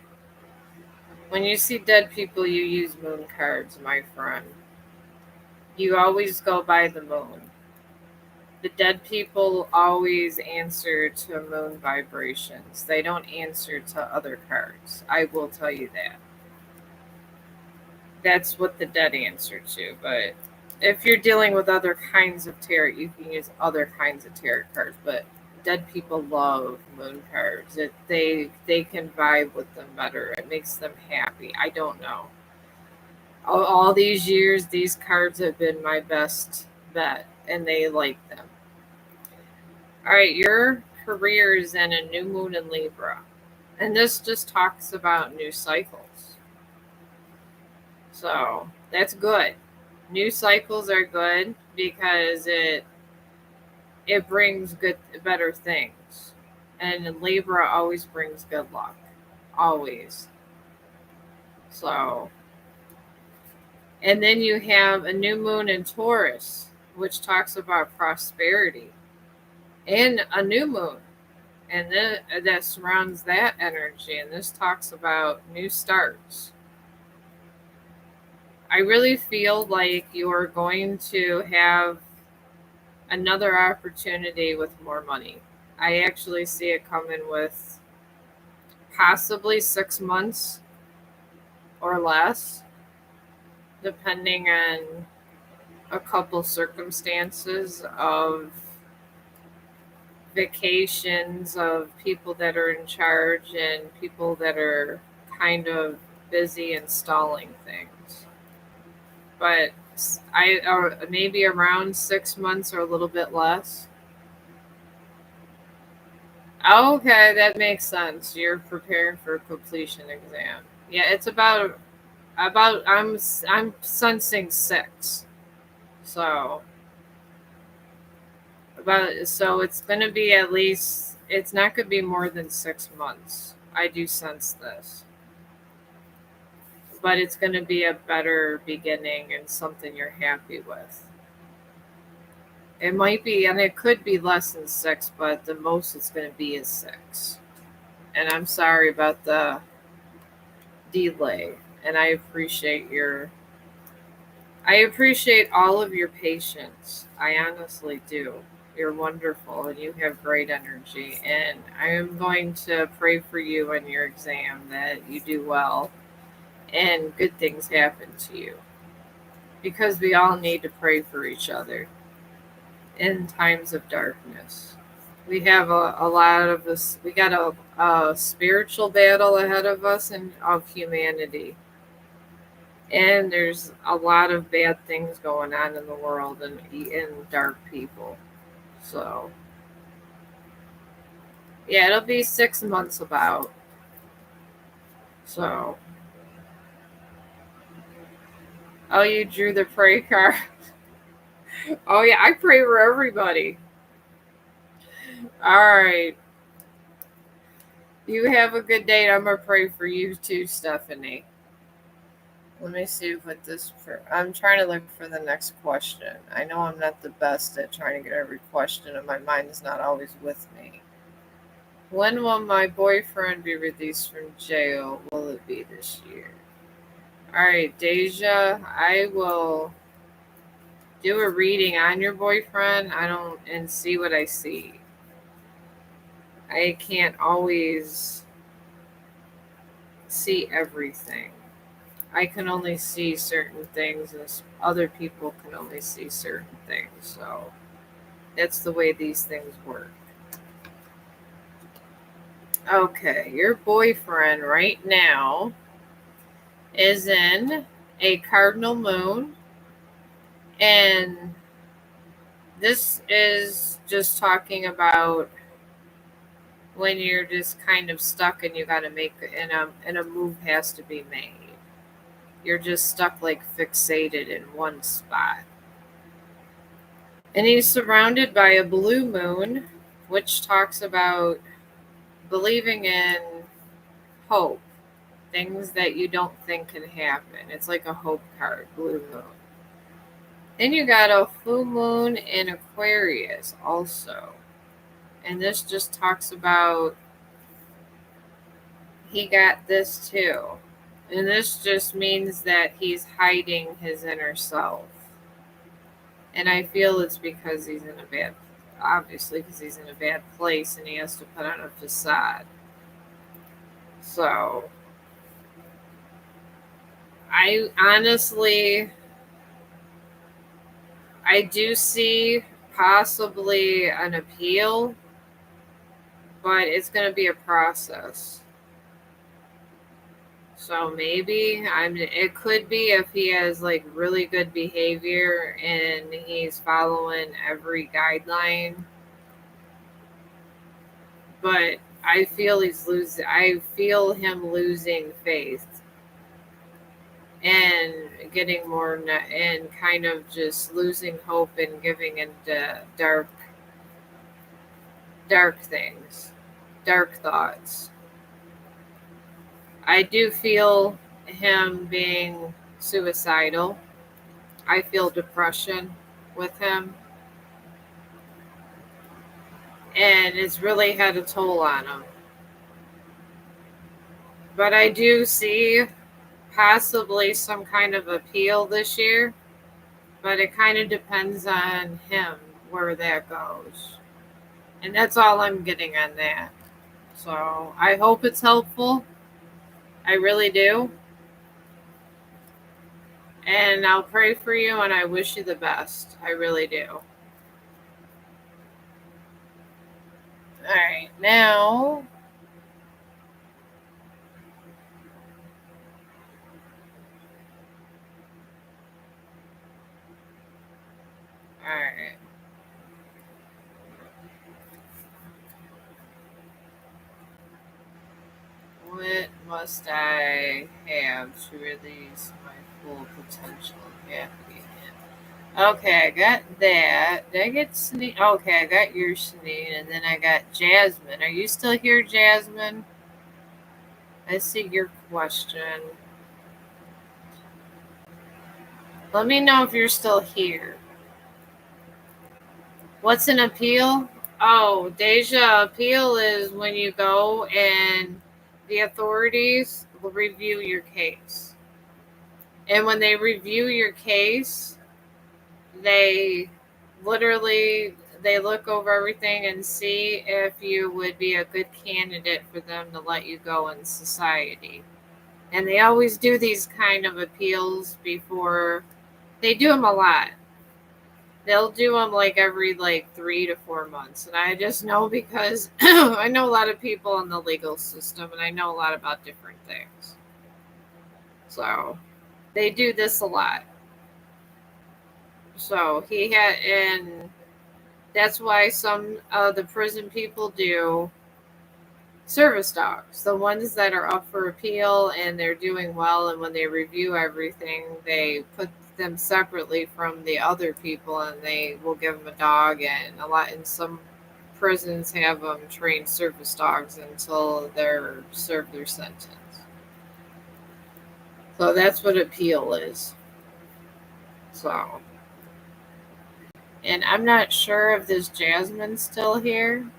When you see dead people, you use moon cards, my friend. You always go by the moon. The dead people always answer to moon vibrations. They don't answer to other cards. I will tell you that. That's what the dead answer to. But if you're dealing with other kinds of tarot, you can use other kinds of tarot cards. But dead people love moon cards. They can vibe with them better. It makes them happy. I don't know. All these years, these cards have been my best bet, and they like them. All right, your career is in a new moon in Libra, and this just talks about new cycles. So that's good. New cycles are good because it brings better things, and Libra always brings good luck, always. So, and then you have a new moon in Taurus, which talks about prosperity, and a new moon and that surrounds that energy, and this talks about new starts. I really feel like you're going to have another opportunity with more money. I actually see it coming with possibly 6 months or less, depending on a couple circumstances of vacations of people that are in charge and people that are kind of busy installing things. But I or maybe around 6 months or a little bit less. Okay, that makes sense. You're preparing for a completion exam. Yeah, it's about I'm sensing 6. So it's going to be at least, it's not going to be more than 6 months. I do sense this. But it's going to be a better beginning and something you're happy with. It might be, and it could be less than 6, but the most it's going to be is 6. And I'm sorry about the delay. And I appreciate all of your patience. I honestly do. You're wonderful and you have great energy. And I am going to pray for you in your exam that you do well and good things happen to you. Because we all need to pray for each other in times of darkness. We have a lot of this, we got a spiritual battle ahead of us and of humanity. And there's a lot of bad things going on in the world and dark people. So, yeah, it'll be 6 months about. So, oh, you drew the pray card. Oh, yeah, I pray for everybody. All right. You have a good day. I'm going to pray for you too, Stephanie. Let me see what this. I'm trying to look for the next question. I know I'm not the best at trying to get every question, and my mind is not always with me. When will my boyfriend be released from jail? Will it be this year? All right, Deja, I will do a reading on your boyfriend. And see what I see. I can't always see everything. I can only see certain things, and other people can only see certain things. So that's the way these things work. Okay, your boyfriend right now is in a cardinal moon And this is just talking about when you're just kind of stuck and you got to make and a move has to be made. You're just stuck, like fixated in one spot. And he's surrounded by a blue moon, which talks about believing in hope, things that you don't think can happen. It's like a hope card, blue moon. Then you got a full moon in Aquarius also. And this just talks about he got this too. And this just means that he's hiding his inner self. And I feel it's because he's in a bad, obviously, because he's in a bad place and he has to put on a facade. So, I honestly, I do see possibly an appeal, but it's going to be a process. So maybe it could be if he has like really good behavior and he's following every guideline. But I feel I feel him losing faith and getting more and kind of just losing hope and giving into dark things, dark thoughts. I do feel him being suicidal. I feel depression with him. And it's really had a toll on him. But I do see possibly some kind of appeal this year, but it kind of depends on him where that goes. And that's all I'm getting on that. So I hope it's helpful. I really do. And I'll pray for you and I wish you the best. I really do. All right, now. All right. What must I have to release my full potential and happy? Okay, I got that. Did I get Sneed? Okay, I got your Sneed, and then I got Jasmine. Are you still here, Jasmine? I see your question. Let me know if you're still here. What's an appeal? Oh, Deja, appeal is when you go and the authorities will review your case. And when they review your case, they literally they look over everything and see if you would be a good candidate for them to let you go in society. And they always do these kind of appeals before they do them a lot. They'll do them like every like 3 to 4 months. And I just know because I know a lot of people in the legal system and I know a lot about different things. So they do this a lot. So he had, and that's why some of the prison people do service dogs, the ones that are up for appeal and they're doing well. And when they review everything, they put them separately from the other people and they will give them a dog. And a lot in some prisons have them trained service dogs until they're served their sentence. So that's what appeal is. So, and I'm not sure if this Jasmine's still here.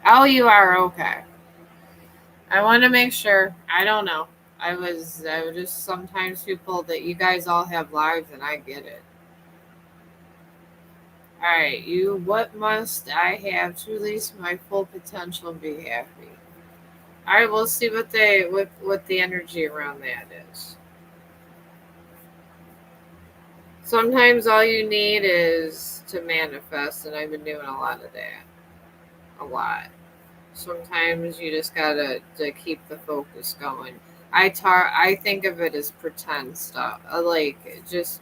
Oh, you are okay. I want to make sure. I don't know. I was just sometimes people that you guys all have lives and I get it. All right, you. What must I have to release my full potential and be happy? All right, we'll see what the energy around that is. Sometimes all you need is to manifest, and I've been doing a lot of that. A lot. Sometimes you just gotta to keep the focus going. I think of it as pretend stuff, like just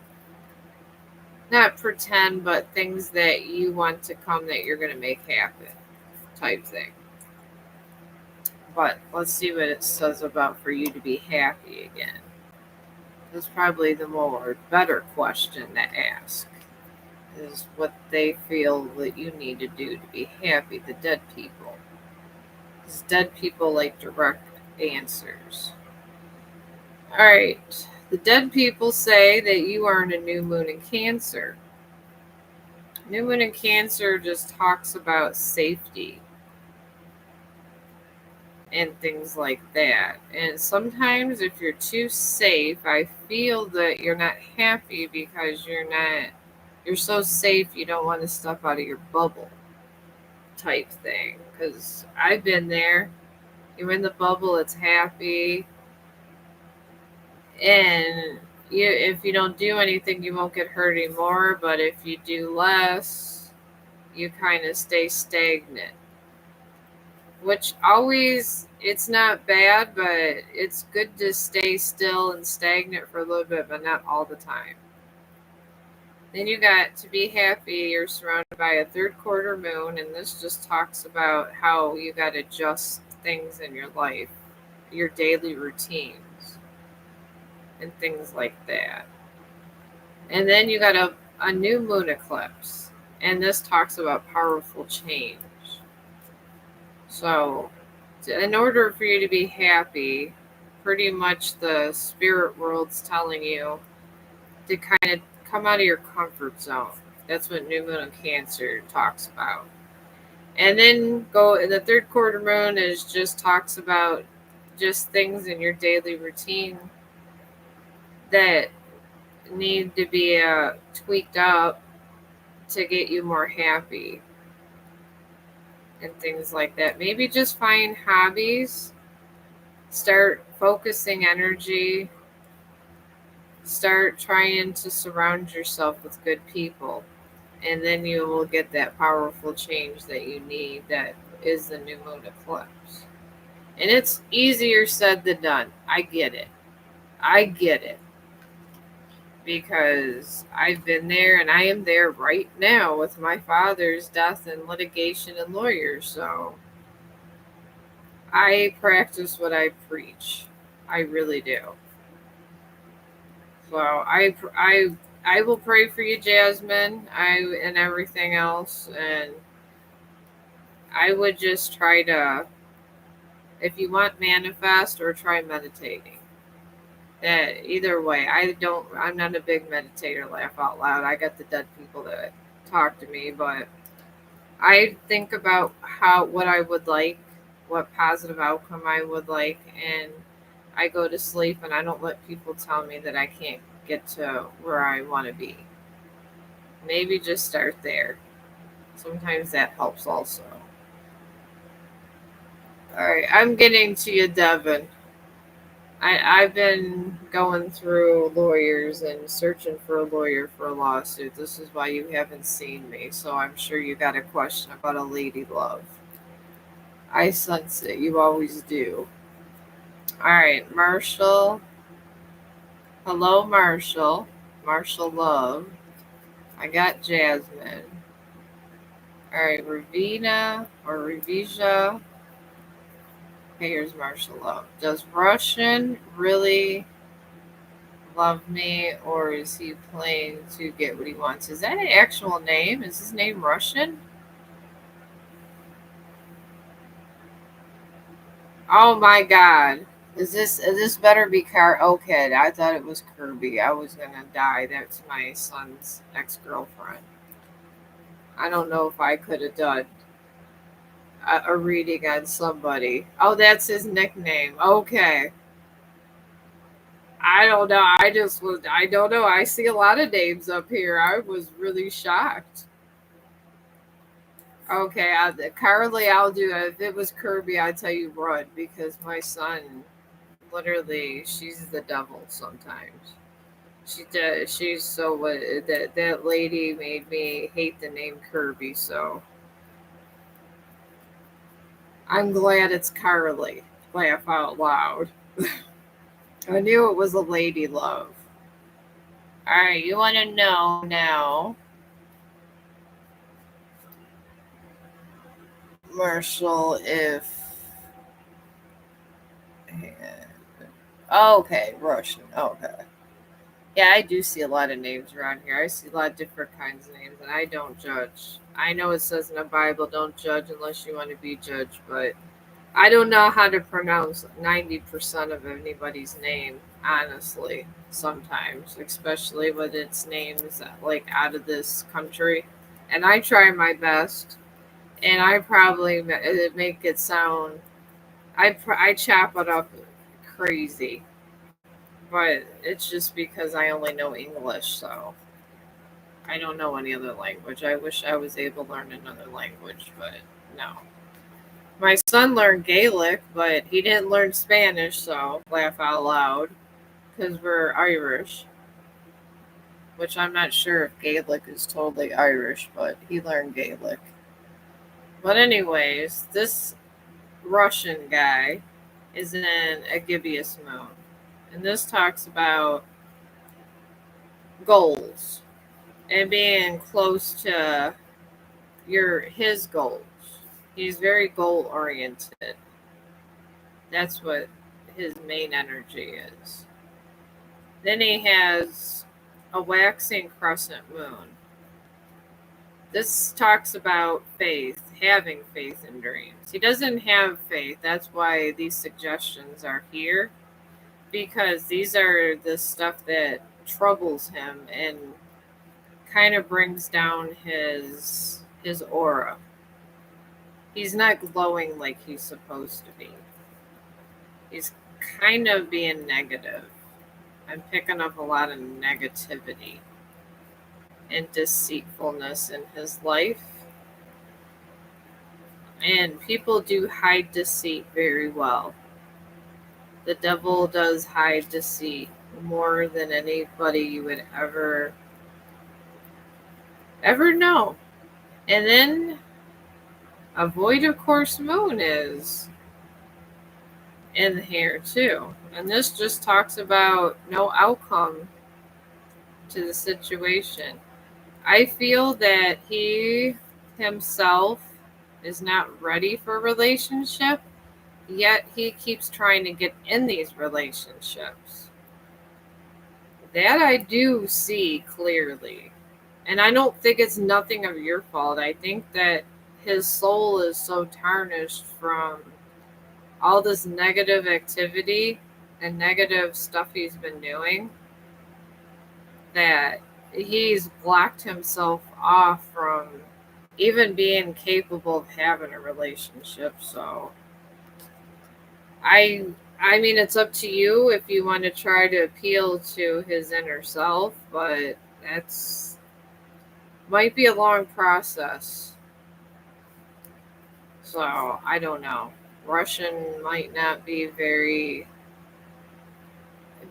not pretend, but things that you want to come that you're going to make happen, type thing. But let's see what it says about for you to be happy again. That's probably the more better question to ask. Is what they feel that you need to do to be happy. The dead people, because dead people like direct answers. All right. The dead people say that you are in a new moon in Cancer. New moon in Cancer just talks about safety and things like that. And sometimes, if you're too safe, I feel that you're not happy because you're so safe you don't want to step out of your bubble, type thing. Because I've been there. You're in the bubble, it's happy, and if you don't do anything, you won't get hurt anymore. But if you do less, you kind of stay stagnant. Which always, it's not bad, but it's good to stay still and stagnant for a little bit, but not all the time. Then you got to be happy, you're surrounded by a third quarter moon, and this just talks about how you got to adjust things in your life, your daily routines, and things like that. And then you got a new moon eclipse, and this talks about powerful change. So, in order for you to be happy, pretty much the spirit world's telling you to kind of come out of your comfort zone. That's what new moon in Cancer talks about. And then go in the third quarter moon is just talks about just things in your daily routine that need to be tweaked up to get you more happy and things like that. Maybe just find hobbies, start focusing energy, start trying to surround yourself with good people, and then you will get that powerful change that you need that is the new moon eclipse. And it's easier said than done. I get it. I get it. Because I've been there and I am there right now with my father's death and litigation and lawyers. So I practice what I preach. I really do. So I will pray for you, Jasmine. And everything else, and I would just try to, if you want, manifest or try meditating. That either way, I'm not a big meditator. Laugh out loud. I got the dead people that talk to me, but I think about what I would like, what positive outcome I would like, and I go to sleep and I don't let people tell me that I can't get to where I want to be. Maybe just start there. Sometimes that helps also. All right, I'm getting to you, Devin. I've been going through lawyers and searching for a lawyer for a lawsuit. This is why you haven't seen me, so I'm sure you got a question about a lady love. I sense it. You always do. All right, Marshall. Hello, Marshall. Marshall Love. I got Jasmine. All right, Ravina or Revisha. Okay, here's Marshall Love. Does Russian really love me, or is he playing to get what he wants? Is that an actual name? Is his name Russian? Oh my god. Is this better be okay, I thought it was Kirby. I was gonna die. That's my son's ex-girlfriend. I don't know if I could have done a reading on somebody. Oh, that's his nickname. Okay. I don't know. I don't know. I see a lot of names up here. I was really shocked. Okay, Carly, I'll do it. If it was Kirby, I'd tell you run because my son, literally, she's the devil sometimes. She does. She's so what that lady made me hate the name Kirby. So I'm glad it's Carly. Laugh out loud. I knew it was a lady love. Alright, you want to know now, Marshall, if. Okay, Russian. Okay. Yeah, I do see a lot of names around here. I see a lot of different kinds of names, and I don't judge. I know it says in the Bible, don't judge unless you want to be judged, but I don't know how to pronounce 90% of anybody's name, honestly, sometimes, especially when it's names like out of this country. And I try my best, and I probably make it sound, I chop it up crazy, but it's just because I only know English, so I don't know any other language. I wish I was able to learn another language, but no. My son learned Gaelic, but he didn't learn Spanish, so laugh out loud, because we're Irish, which I'm not sure if Gaelic is totally Irish, but he learned Gaelic. But, anyways, this Russian guy is in a gibbous moon, and this talks about goals and being close to his goals. He's very goal oriented. That's what his main energy is. Then he has a waxing crescent moon. This talks about faith, having faith in dreams. He doesn't have faith. That's why these suggestions are here, because these are the stuff that troubles him and kind of brings down his aura. He's not glowing like he's supposed to be. He's kind of being negative. I'm picking up a lot of negativity and deceitfulness in his life. And people do hide deceit very well. The devil does hide deceit more than anybody you would ever know. And then a void of course moon is in here too. And this just talks about no outcome to the situation. I feel that he himself is not ready for a relationship, yet he keeps trying to get in these relationships. That I do see clearly. And I don't think it's nothing of your fault. I think that his soul is so tarnished from all this negative activity and negative stuff he's been doing that he's blocked himself off from even being capable of having a relationship. So I I mean it's up to you if you want to try to appeal to his inner self, but that's might be a long process. So I don't know. Russian might not be very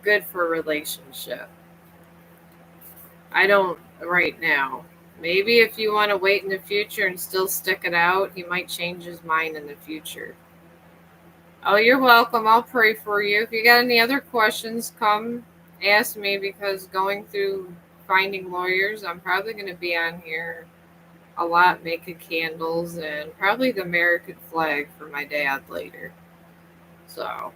good for a relationship. I don't right now. Maybe if you want to wait in the future and still stick it out, he might change his mind in the future. Oh, you're welcome. I'll pray for you. If you got any other questions, come ask me, because going through finding lawyers, I'm probably going to be on here a lot making candles and probably the American flag for my dad later. So,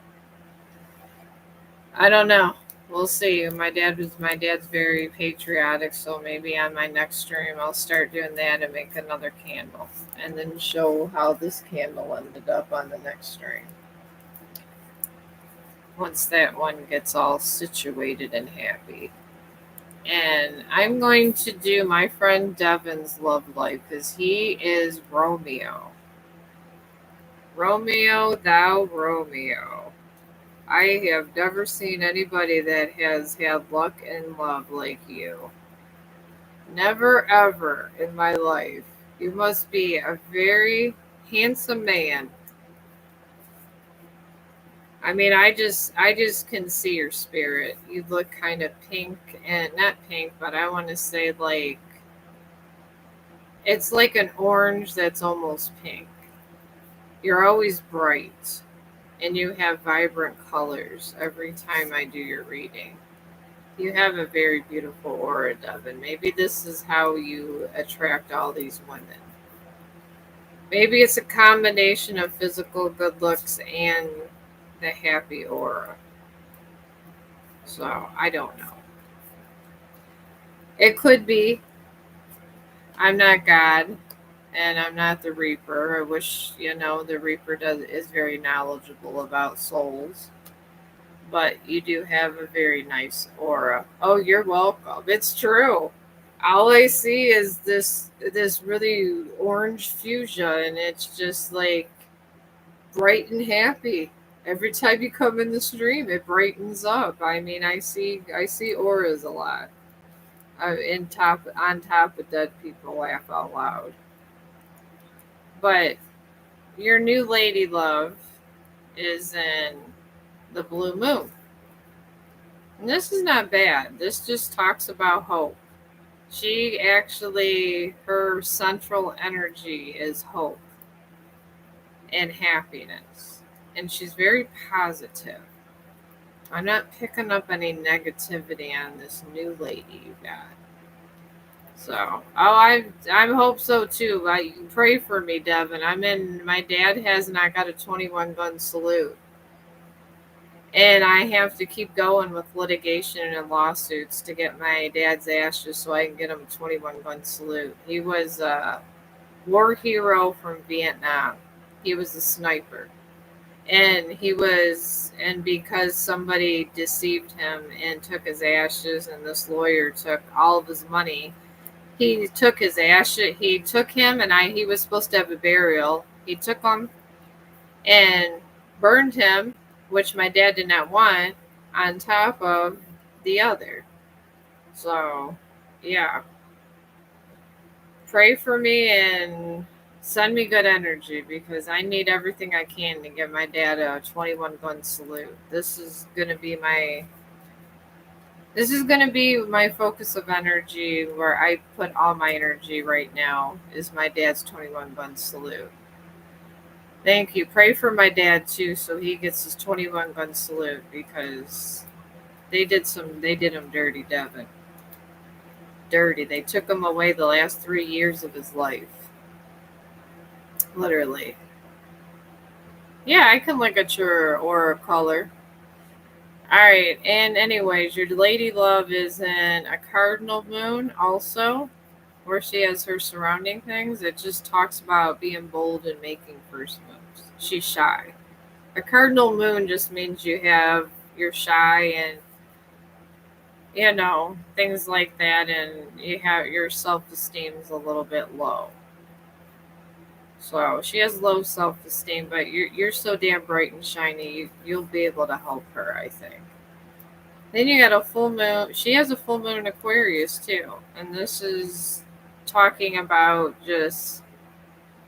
I don't know. We'll see. My dad's very patriotic, so maybe on my next stream I'll start doing that and make another candle and then show how this candle ended up on the next stream. Once that one gets all situated and happy. And I'm going to do my friend Devin's love life because he is Romeo. Romeo, thou Romeo. I have never seen anybody that has had luck in love like you. Never ever in my life. You must be a very handsome man. I mean, I just can see your spirit. You look kind of pink, and not pink, but I want to say like it's like an orange that's almost pink. You're always bright. and you have vibrant colors every time I do your reading. You have a very beautiful aura, Devin. Maybe this is how you attract all these women. Maybe it's a combination of physical good looks and the happy aura. So, I don't know. It could be. I'm not God and I'm not the Reaper. I wish, the Reaper is very knowledgeable about souls. But you do have a very nice aura. Oh, you're welcome. It's true. All I see is this really orange fuchsia, and it's just like bright and happy. Every time you come in the stream, it brightens up. I mean, I see auras a lot. In top on top of dead people laugh out loud. But your new lady love is in the blue moon. And this is not bad. This just talks about hope. She actually, her central energy is hope and happiness. And she's very positive. I'm not picking up any negativity on this new lady you got. So, I hope so too. You pray for me, Devin. My dad has not got a 21 gun salute. And I have to keep going with litigation and lawsuits to get my dad's ashes so I can get him a 21 gun salute. He was a war hero from Vietnam. He was a sniper. And because somebody deceived him and took his ashes, and this lawyer took all of his money, he took his ashes, he took him, and he was supposed to have a burial. He took him and burned him, which my dad did not want, on top of the other. So, yeah. Pray for me and send me good energy because I need everything I can to get my dad a 21 gun salute. This is going to be my focus of energy where I put all my energy right now is my dad's 21 gun salute. Thank you. Pray for my dad too so he gets his 21 gun salute because they did him dirty, Devin. Dirty. They took him away the last 3 years of his life. Literally. Yeah, I can look at your aura color. Alright, and anyways, your lady love is in a cardinal moon also, where she has her surrounding things. It just talks about being bold and making first moves. She's shy. A cardinal moon just means you're shy and things like that, and your self-esteem is a little bit low. So she has low self-esteem, but you're so damn bright and shiny. You'll be able to help her, I think. Then you got a full moon. She has a full moon in Aquarius too, and this is talking about just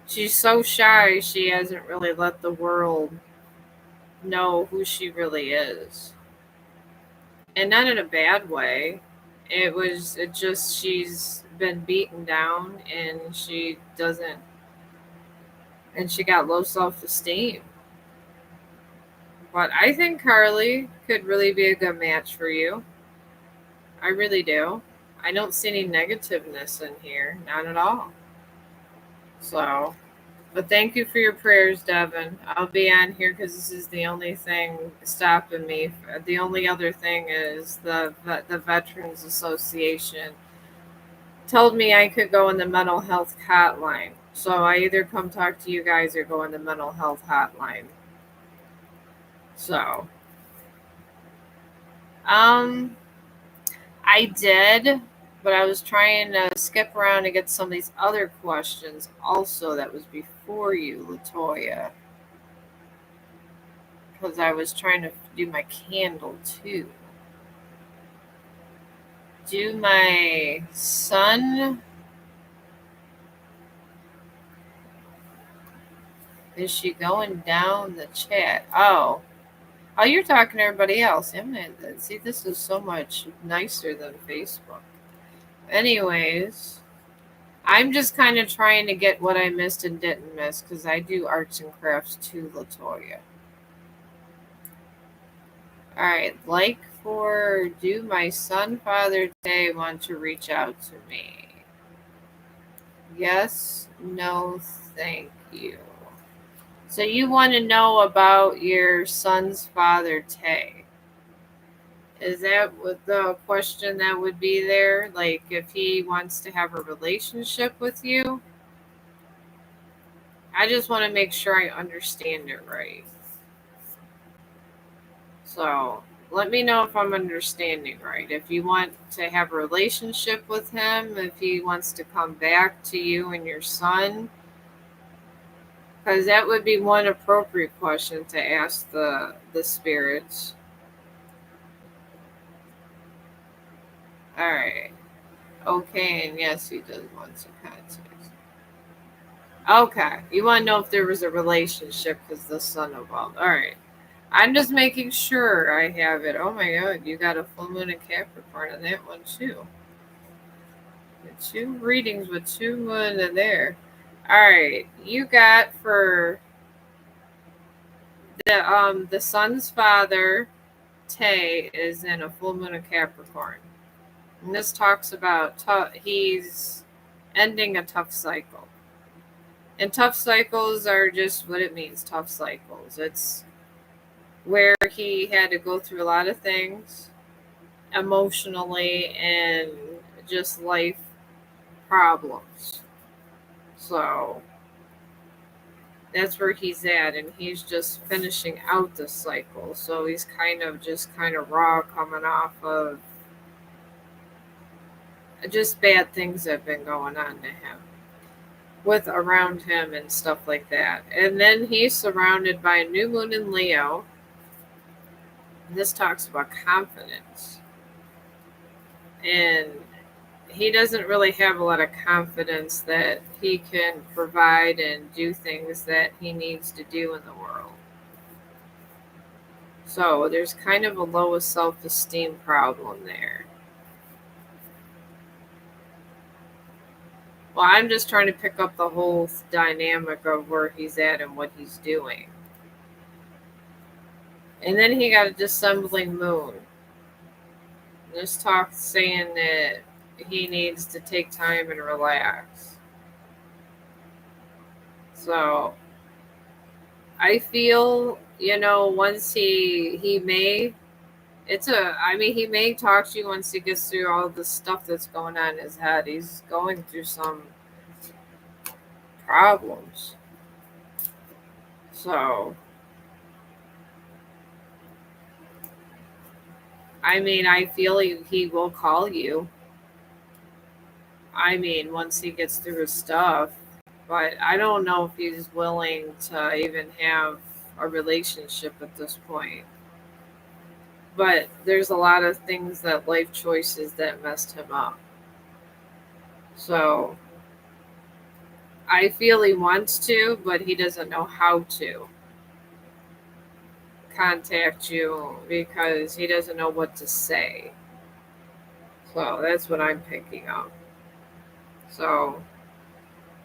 she's so shy. She hasn't really let the world know who she really is, and not in a bad way. It just she's been beaten down, and she got low self-esteem. But I think Carly could really be a good match for you. I really do. I don't see any negativeness in here, not at all. So, but thank you for your prayers, Devin. I'll be on here because this is the only thing stopping me. The only other thing is the Veterans Association told me I could go in the mental health hotline. So I either come talk to you guys or go in the mental health hotline. So, um, I did, but I was trying to skip around to get some of these other questions also that was before you, Latoya, because I was trying to do my candle too. Do my sun. Is she going down the chat? Oh, you're talking to everybody else. See, this is so much nicer than Facebook. Anyways, I'm just kind of trying to get what I missed and didn't miss because I do arts and crafts too, Latoya. All right, like for do my son, father today want to reach out to me? Yes, no, thank you. So you want to know about your son's father, Tay. Is that what the question that would be there? Like if he wants to have a relationship with you? I just want to make sure I understand it right. So let me know if I'm understanding right. If you want to have a relationship with him, if he wants to come back to you and your son, because that would be one appropriate question to ask the spirits. All right. Okay, and yes, he does want to contact. Okay, you want to know if there was a relationship because the sun evolved. All right. I'm just making sure I have it. Oh my god, you got a full moon and Capricorn on that one too. The two readings with two moon in there. Alright, you got for the sun's father, Tay, is in a full moon of Capricorn. And this talks about he's ending a tough cycle. And tough cycles are just what it means, tough cycles. It's where he had to go through a lot of things emotionally and just life problems. So that's where he's at, and he's just finishing out the cycle. So he's kind of raw coming off of just bad things that have been going on to him with around him and stuff like that. And then he's surrounded by a new moon in Leo. This talks about confidence. And he doesn't really have a lot of confidence that he can provide and do things that he needs to do in the world. So there's kind of a low self-esteem problem there. Well, I'm just trying to pick up the whole dynamic of where he's at and what he's doing. And then he got a dissembling moon. This talk saying that he needs to take time and relax. So I feel, once he may he may talk to you once he gets through all the stuff that's going on in his head. He's going through some problems. So I feel he will call you. Once he gets through his stuff. But I don't know if he's willing to even have a relationship at this point. But there's a lot of things that life choices that messed him up. So I feel he wants to, but he doesn't know how to contact you because he doesn't know what to say. So that's what I'm picking up. So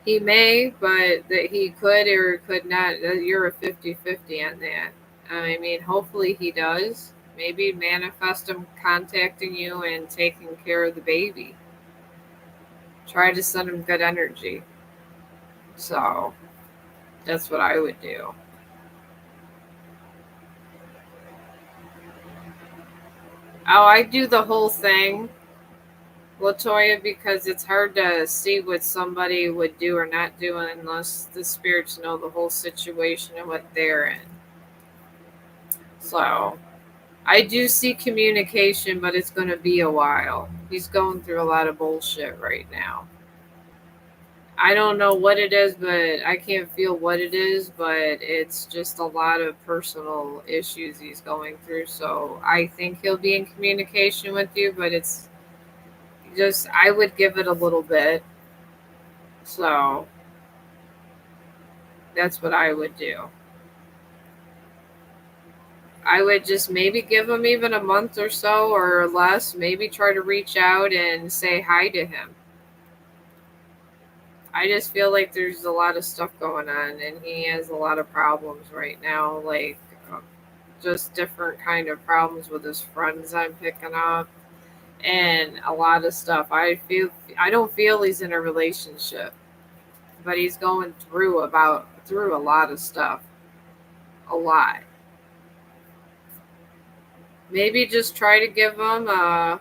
he may, but that he could or could not. You're a 50-50 on that. Hopefully he does. Maybe manifest him contacting you and taking care of the baby. Try to send him good energy. So that's what I would do. Oh, I do the whole thing, Latoya, because it's hard to see what somebody would do or not do unless the spirits know the whole situation and what they're in. So I do see communication, but it's going to be a while. He's going through a lot of bullshit right now. I don't know what it is, but I can't feel what it is, but it's just a lot of personal issues he's going through. So I think he'll be in communication with you, but it's just, I would give it a little bit. So that's what I would do. I would just maybe give him even a month or so or less, maybe try to reach out and say hi to him. I just feel like there's a lot of stuff going on and he has a lot of problems right now. Like, just different kind of problems with his friends I'm picking up, and a lot of stuff. I don't feel he's in a relationship, but he's going through a lot of stuff, a lot. Maybe just try to give him a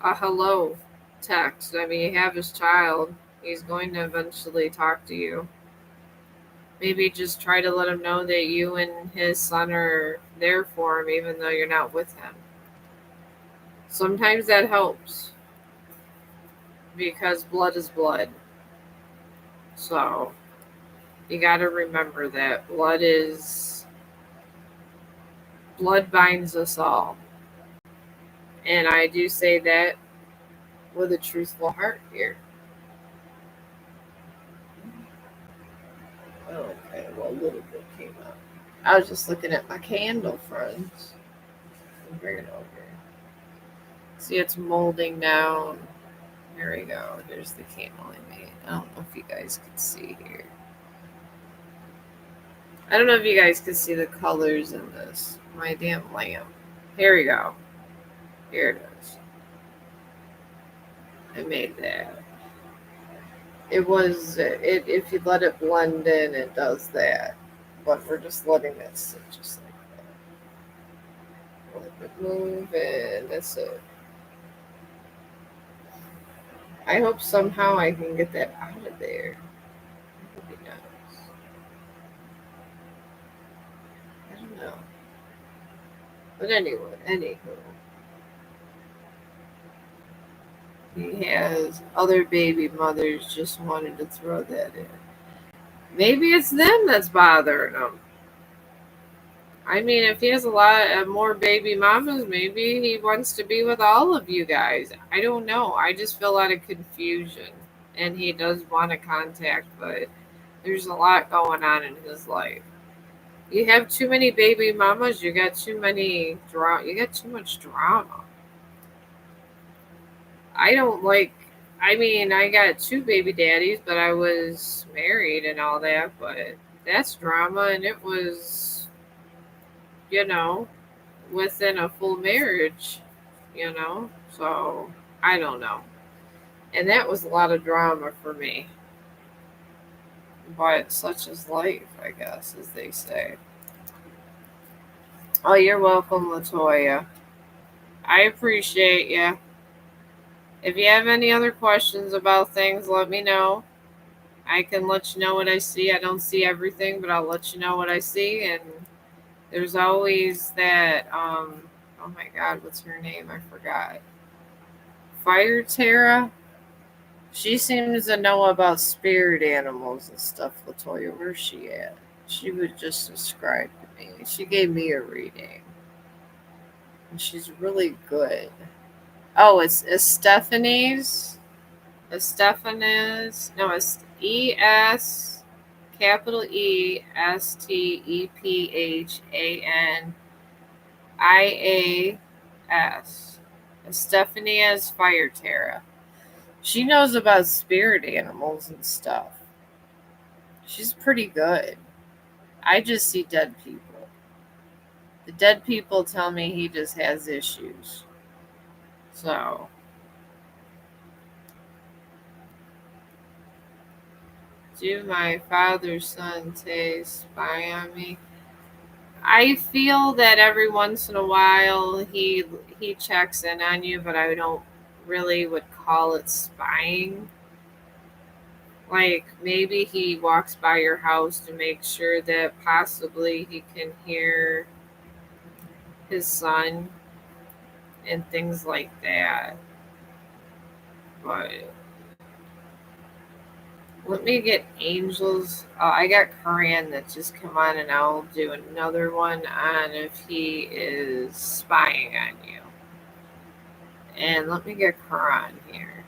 hello text. I mean, you have his child. He's going to eventually talk to you. Maybe just try to let him know that you and his son are there for him, even though you're not with him. Sometimes that helps because blood is blood. So you got to remember that blood binds us all. And I do say that with a truthful heart here. Okay, well, a little bit came up. I was just looking at my candle, friends. Bring it over. See, it's molding down. Here we go. There's the candle I made. I don't know if you guys can see here. I don't know if you guys can see the colors in this. My damn lamp. Here we go. Here it is. I made that. If you let it blend in, it does that. But we're just letting it sit just like that. Let it move, and that's it. I hope somehow I can get that out of there. That would be nice. I don't know. But anyway, anywho. He has other baby mothers just wanted to throw that in. Maybe it's them that's bothering him. I mean, if he has a lot of more baby mamas, maybe he wants to be with all of you guys. I don't know. I just feel a lot of confusion. And he does want to contact, but there's a lot going on in his life. You have too many baby mamas, you got too many drama, you got too much drama. I don't like. I mean, I got two baby daddies, but I was married and all that. But that's drama, and it was, you know, within a full marriage, you know. So I don't know, and that was a lot of drama for me. But such is life, I guess, as they say. Oh, you're welcome, Latoya. I appreciate you. If you have any other questions about things, let me know. I can let you know what I see. I don't see everything, but I'll let you know what I see. And there's always that. Oh my God, what's her name? I forgot. Fire Terra. She seems to know about spirit animals and stuff. Latoya, where's she at? She would just subscribe to me. She gave me a reading, and she's really good. Oh, it's Stephanie's. Estephanes. No, it's ES capital Estephanias. Stephania's Fire Terra. She knows about spirit animals and stuff. She's pretty good. I just see dead people. The dead people tell me he just has issues. So, do my father's son taste spy on me? I feel that every once in a while he checks in on you, but I don't really would call it spying. Like maybe he walks by your house to make sure that possibly he can hear his son and things like that. But let me get angels. I got Koran that just come on, and I'll do another one on if he is spying on you. And let me get Quran here.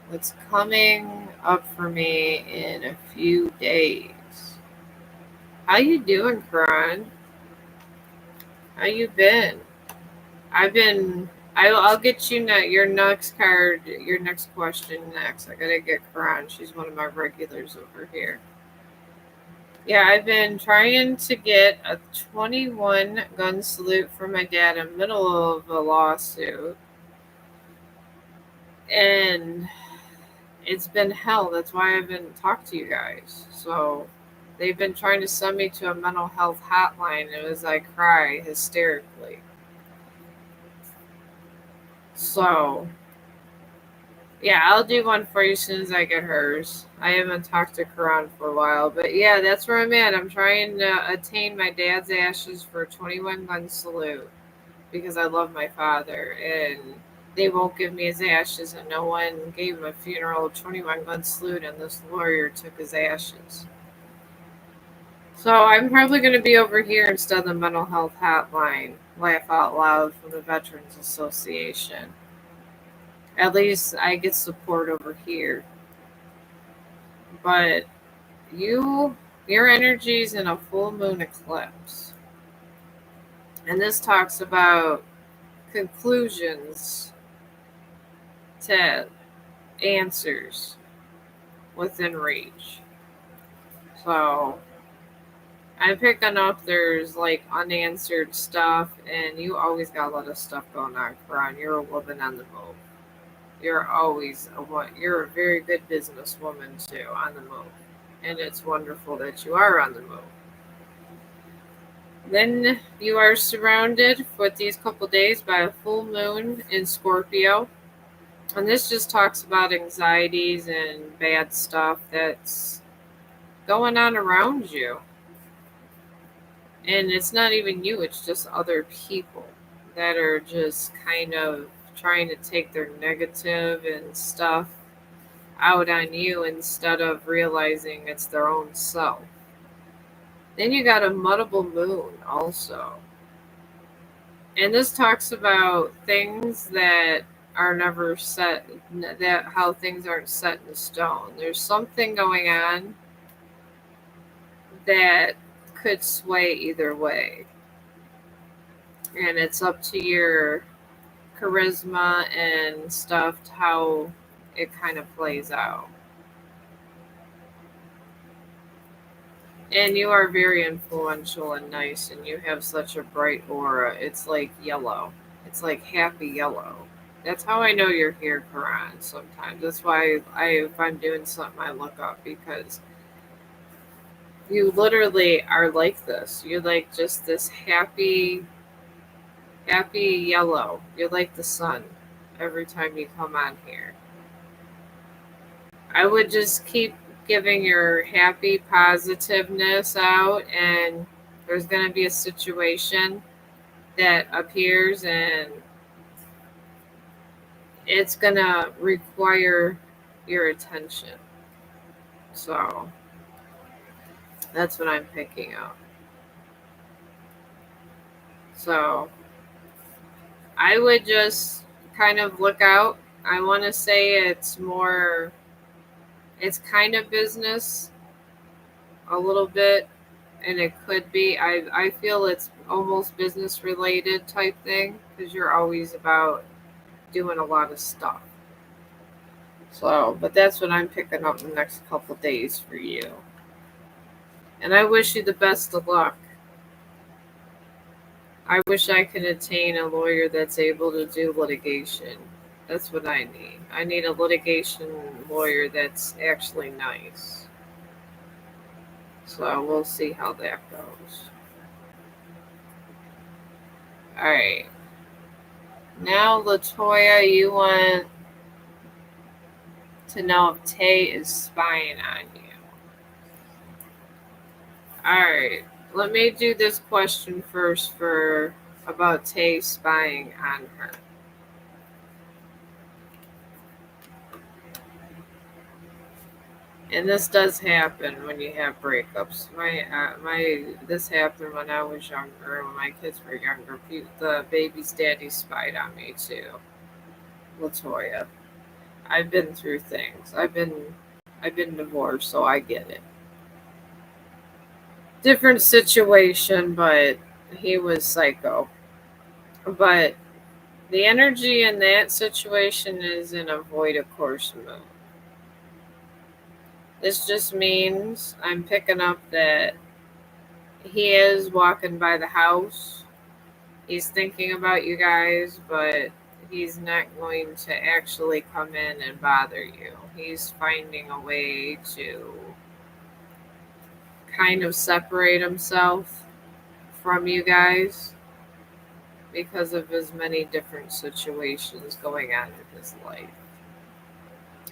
What's coming up for me in a few days? How you doing, Quran? How you been? I've been. I'll get you your next card, your next question next. I gotta get Quran. She's one of my regulars over here. Yeah, I've been trying to get a 21 gun salute for my dad in the middle of a lawsuit. And it's been hell. That's why I haven't talked to you guys. So they've been trying to send me to a mental health hotline. It was I cry hysterically. So yeah, I'll do one for you as soon as I get hers. I haven't talked to Karan for a while, but yeah, that's where I'm at. I'm trying to attain my dad's ashes for a 21 gun salute because I love my father, and they won't give me his ashes, and no one gave him a funeral 21 gun salute, and this lawyer took his ashes. So I'm probably going to be over here instead of the mental health hotline. Laugh out loud from the Veterans Association. At least I get support over here. But you, your energy's in a full moon eclipse, and this talks about conclusions to answers within reach. So I'm picking up there's like unanswered stuff, and you always got a lot of stuff going on, Karan. You're a woman on the move. You're always a one. You're a very good businesswoman too, on the move, and it's wonderful that you are on the move. Then you are surrounded for these couple days by a full moon in Scorpio, and this just talks about anxieties and bad stuff that's going on around you. And it's not even you, it's just other people that are just kind of trying to take their negative and stuff out on you instead of realizing it's their own self. Then you got a muttable moon also. And this talks about things that are never set, that how things aren't set in stone. There's something going on that could sway either way. And it's up to your charisma and stuff how it kind of plays out. And you are very influential and nice, and you have such a bright aura. It's like yellow. It's like happy yellow. That's how I know you're here, Karan. Sometimes that's why if I'm doing something, I look up because you literally are like this. You're like just this happy yellow. You're like the sun every time you come on here. I would just keep giving your happy positiveness out, and there's going to be a situation that appears, and it's going to require your attention. So that's what I'm picking up. So I would just kind of look out. I want to say it's kind of business a little bit, and it could be. I feel it's almost business related type thing because you're always about doing a lot of stuff. So, but that's what I'm picking up in the next couple days for you. And I wish you the best of luck. I wish I could attain a lawyer that's able to do litigation. That's what I need. I need a litigation lawyer that's actually nice. So we'll see how that goes. All right. Now, Latoya, you want to know if Tay is spying on you. Alright, let me do this question first for about Tay spying on her. And this does happen when you have breakups. This happened when I was younger, when my kids were younger. The baby's daddy spied on me too, Latoya. I've been through things. I've been divorced, so I get it. Different situation, but he was psycho. But the energy in that situation is in a void of course mode. This just means I'm picking up that he is walking by the house. He's thinking about you guys, but he's not going to actually come in and bother you. He's finding a way to kind of separate himself from you guys because of his many different situations going on in his life.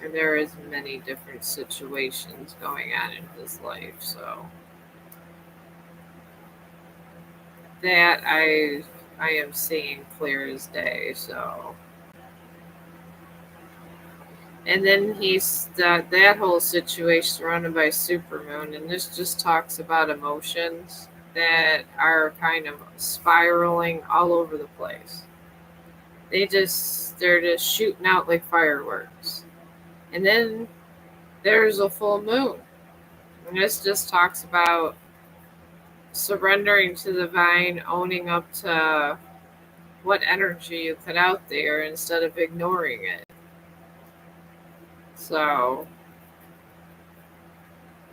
And there is many different situations going on in his life, so that I am seeing clear as day. So, and then he's that whole situation surrounded by supermoon, and this just talks about emotions that are kind of spiraling all over the place. They're just shooting out like fireworks. And then there's a full moon. And this just talks about surrendering to the divine, owning up to what energy you put out there instead of ignoring it. So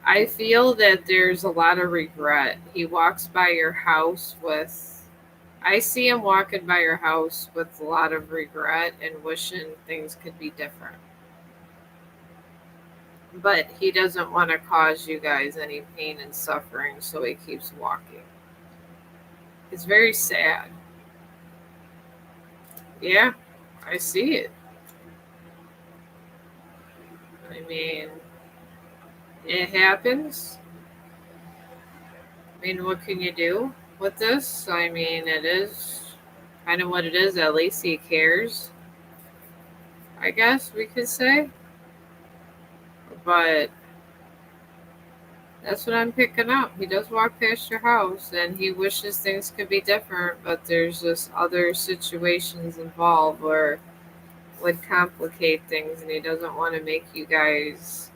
I feel that there's a lot of regret. He walks by your house with, I see him walking by your house with a lot of regret and wishing things could be different. But he doesn't want to cause you guys any pain and suffering, so he keeps walking. It's very sad. Yeah, I see it. I mean, it happens. I mean, what can you do with this? I mean, it is kind of what it is. At least he cares, I guess we could say. But that's what I'm picking up. He does walk past your house and he wishes things could be different, but there's just other situations involved where would complicate things and he doesn't want to make you guys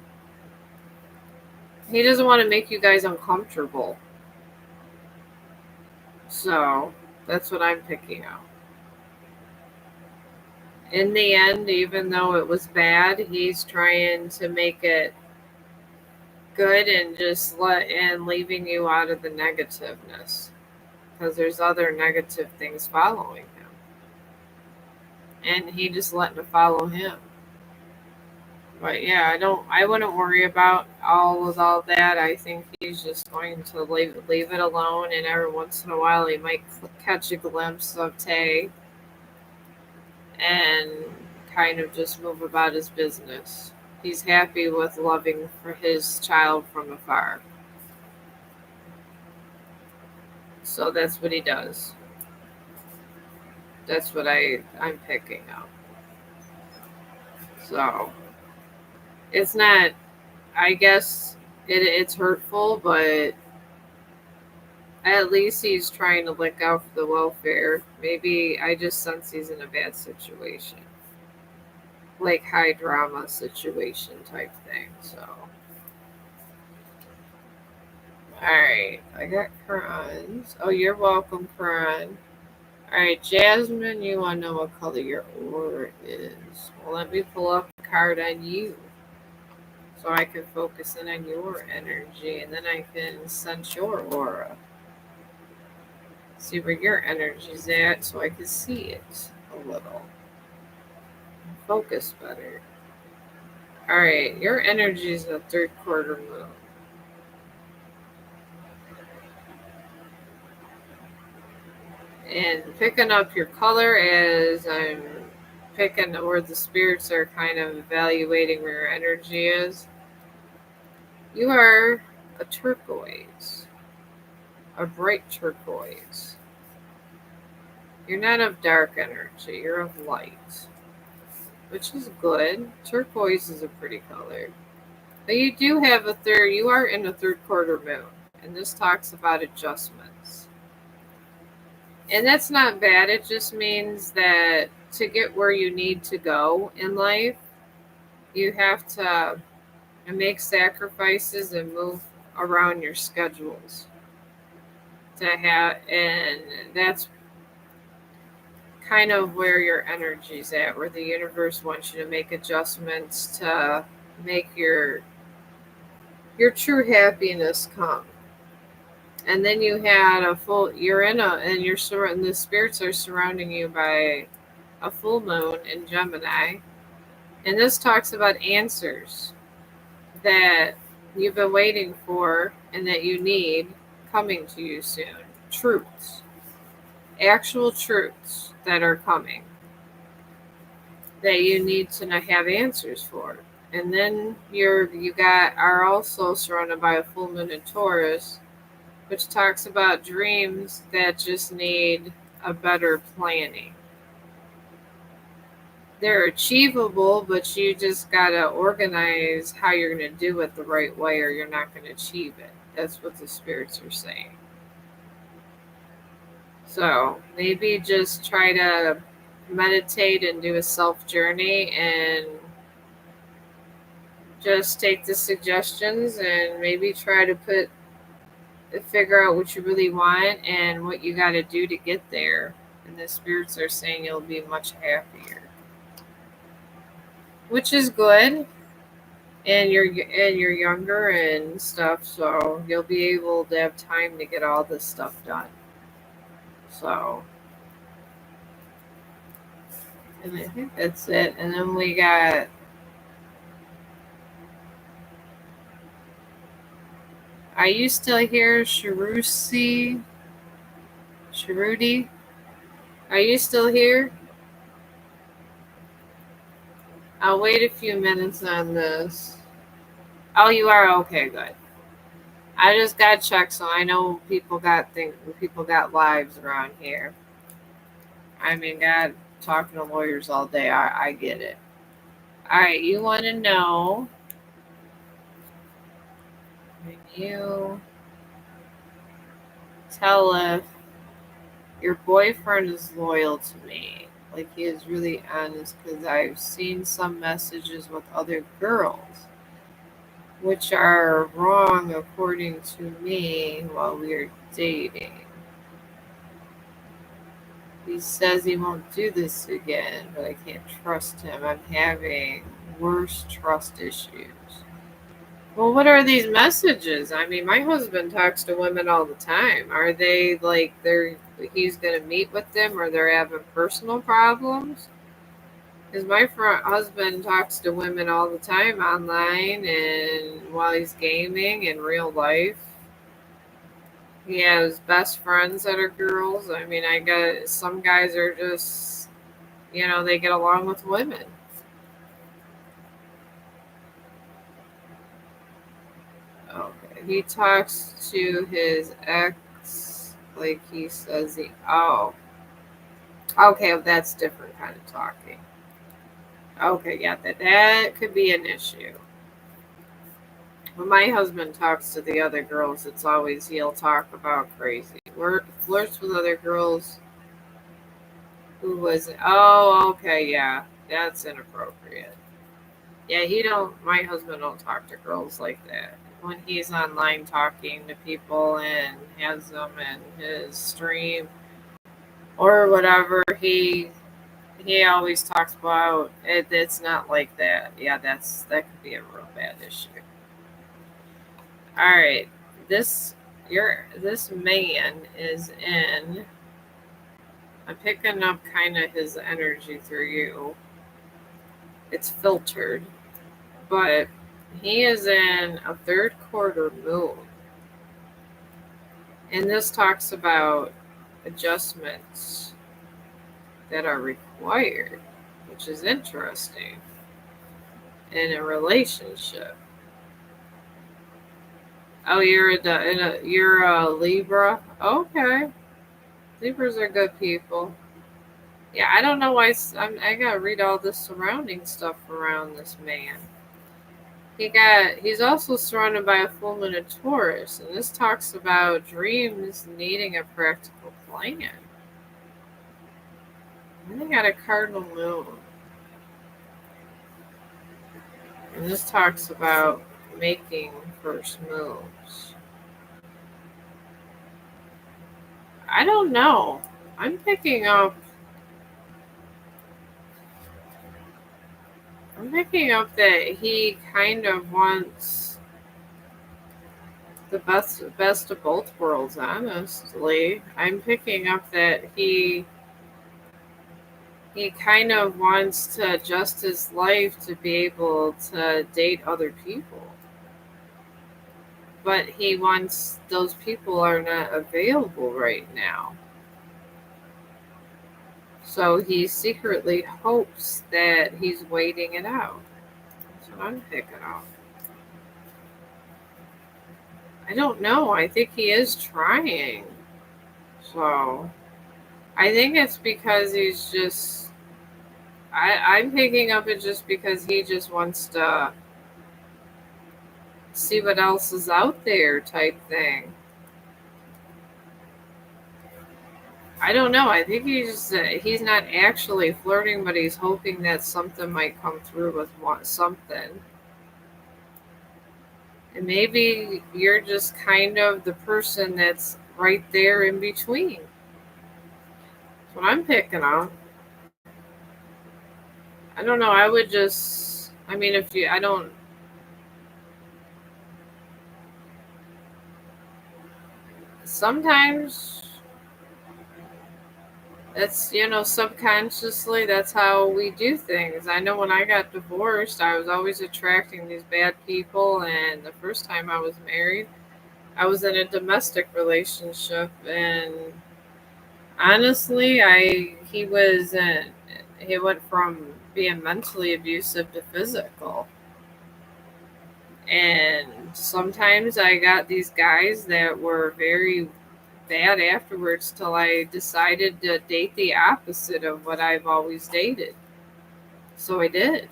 uncomfortable. So that's what I'm picking up. In the end, even though it was bad, he's trying to make it good and leaving you out of the negativeness because there's other negative things following him, and he just letting it follow him. But yeah, I wouldn't worry about all that. I think he's just going to leave it alone, and every once in a while he might catch a glimpse of Tay and kind of just move about his business. He's happy with loving for his child from afar. So that's what he does. That's what I'm picking up. So it's not, I guess it's hurtful, but at least he's trying to look out for the welfare. Maybe I just sense he's in a bad situation. Like high drama situation type thing. So alright. I got crayons. Oh, you're welcome, crayon. Alright, Jasmine, you want to know what color your aura is. Well, let me pull up a card on you so I can focus in on your energy and then I can sense your aura. See where your energy's at so I can see it a little. Focus better. Alright, your energy is the third quarter moon. And picking up your color as I'm picking where the spirits are kind of evaluating where your energy is. You are a turquoise, a bright turquoise. You're not of dark energy, you're of light, which is good. Turquoise is a pretty color. But you are in a third quarter moon, and this talks about adjustments. And that's not bad. It just means that to get where you need to go in life, you have to make sacrifices and move around your schedules and that's kind of where your energy's at, where the universe wants you to make adjustments to make your your true happiness come. And then you had you're in and the spirits are surrounding you by a full moon in Gemini. And this talks about answers that you've been waiting for and that you need coming to you soon. Truths, actual truths that are coming that you need to have answers for. And then are also surrounded by a full moon in Taurus, which talks about dreams that just need a better planning. They're achievable, but you just gotta organize how you're gonna do it the right way, or you're not gonna achieve it. That's what the spirits are saying. So maybe just try to meditate and do a self journey and just take the suggestions and maybe try to figure out what you really want and what you got to do to get there. And the spirits are saying you'll be much happier, which is good. And you're younger and stuff, so you'll be able to have time to get all this stuff done. So, and I think that's it. And then we got Are you still here, Sharusi? Sharudi? Are you still here? I'll wait a few minutes on this. Oh, you are? Okay, good. I just got checked, so I know people got lives around here. I mean, God, talking to lawyers all day, I get it. All right, you want to know when you tell if your boyfriend is loyal to me, like he is really honest, because I've seen some messages with other girls which are wrong according to me while we're dating. He says he won't do this again, but I can't trust him. I'm having worse trust issues. Well, what are these messages? I mean, my husband talks to women all the time. Are they like he's going to meet with them, or they're having personal problems? Because my husband talks to women all the time online and while he's gaming in real life. He has best friends that are girls. I mean, I guess some guys are just, they get along with women. Okay. He talks to his ex like he says oh. Okay, well, that's different kind of talking. Okay, yeah, that could be an issue. When my husband talks to the other girls, it's always he'll talk about crazy. Flirts with other girls. Who was it? Oh, okay, yeah, that's inappropriate. Yeah, my husband don't talk to girls like that. When he's online talking to people and has them in his stream or whatever, he always talks about it. It's not like that. Yeah, that could be a real bad issue. All right, this man is in. I'm picking up kind of his energy through you. It's filtered, but he is in a third quarter moon. And this talks about adjustments that are required, which is interesting in a relationship. Oh, you're a Libra? Okay. Libras are good people. Yeah, I don't know why I gotta read all this surrounding stuff around this man. He's also surrounded by a full moon of Taurus, and this talks about dreams needing a practical plan. And they got a cardinal moon. And this talks about making first moves. I don't know. I'm picking up that he kind of wants the best of both worlds, honestly. I'm picking up that he kind of wants to adjust his life to be able to date other people. But he wants those people are not available right now. So he secretly hopes that he's waiting it out. That's what I'm picking up. I don't know. I think he is trying. So I think it's because he's just. I'm picking up it just because he just wants to see what else is out there, type thing. I don't know. I think he's not actually flirting, but he's hoping that something might come through with something. And maybe you're just kind of the person that's right there in between. That's what I'm picking up. I don't know. I would just. I mean, if you. I don't. Sometimes that's, subconsciously, that's how we do things. I know when I got divorced, I was always attracting these bad people. And the first time I was married, I was in a domestic relationship. And honestly, he went from being mentally abusive to physical. And sometimes I got these guys that were very bad afterwards till I decided to date the opposite of what I've always dated. So I did.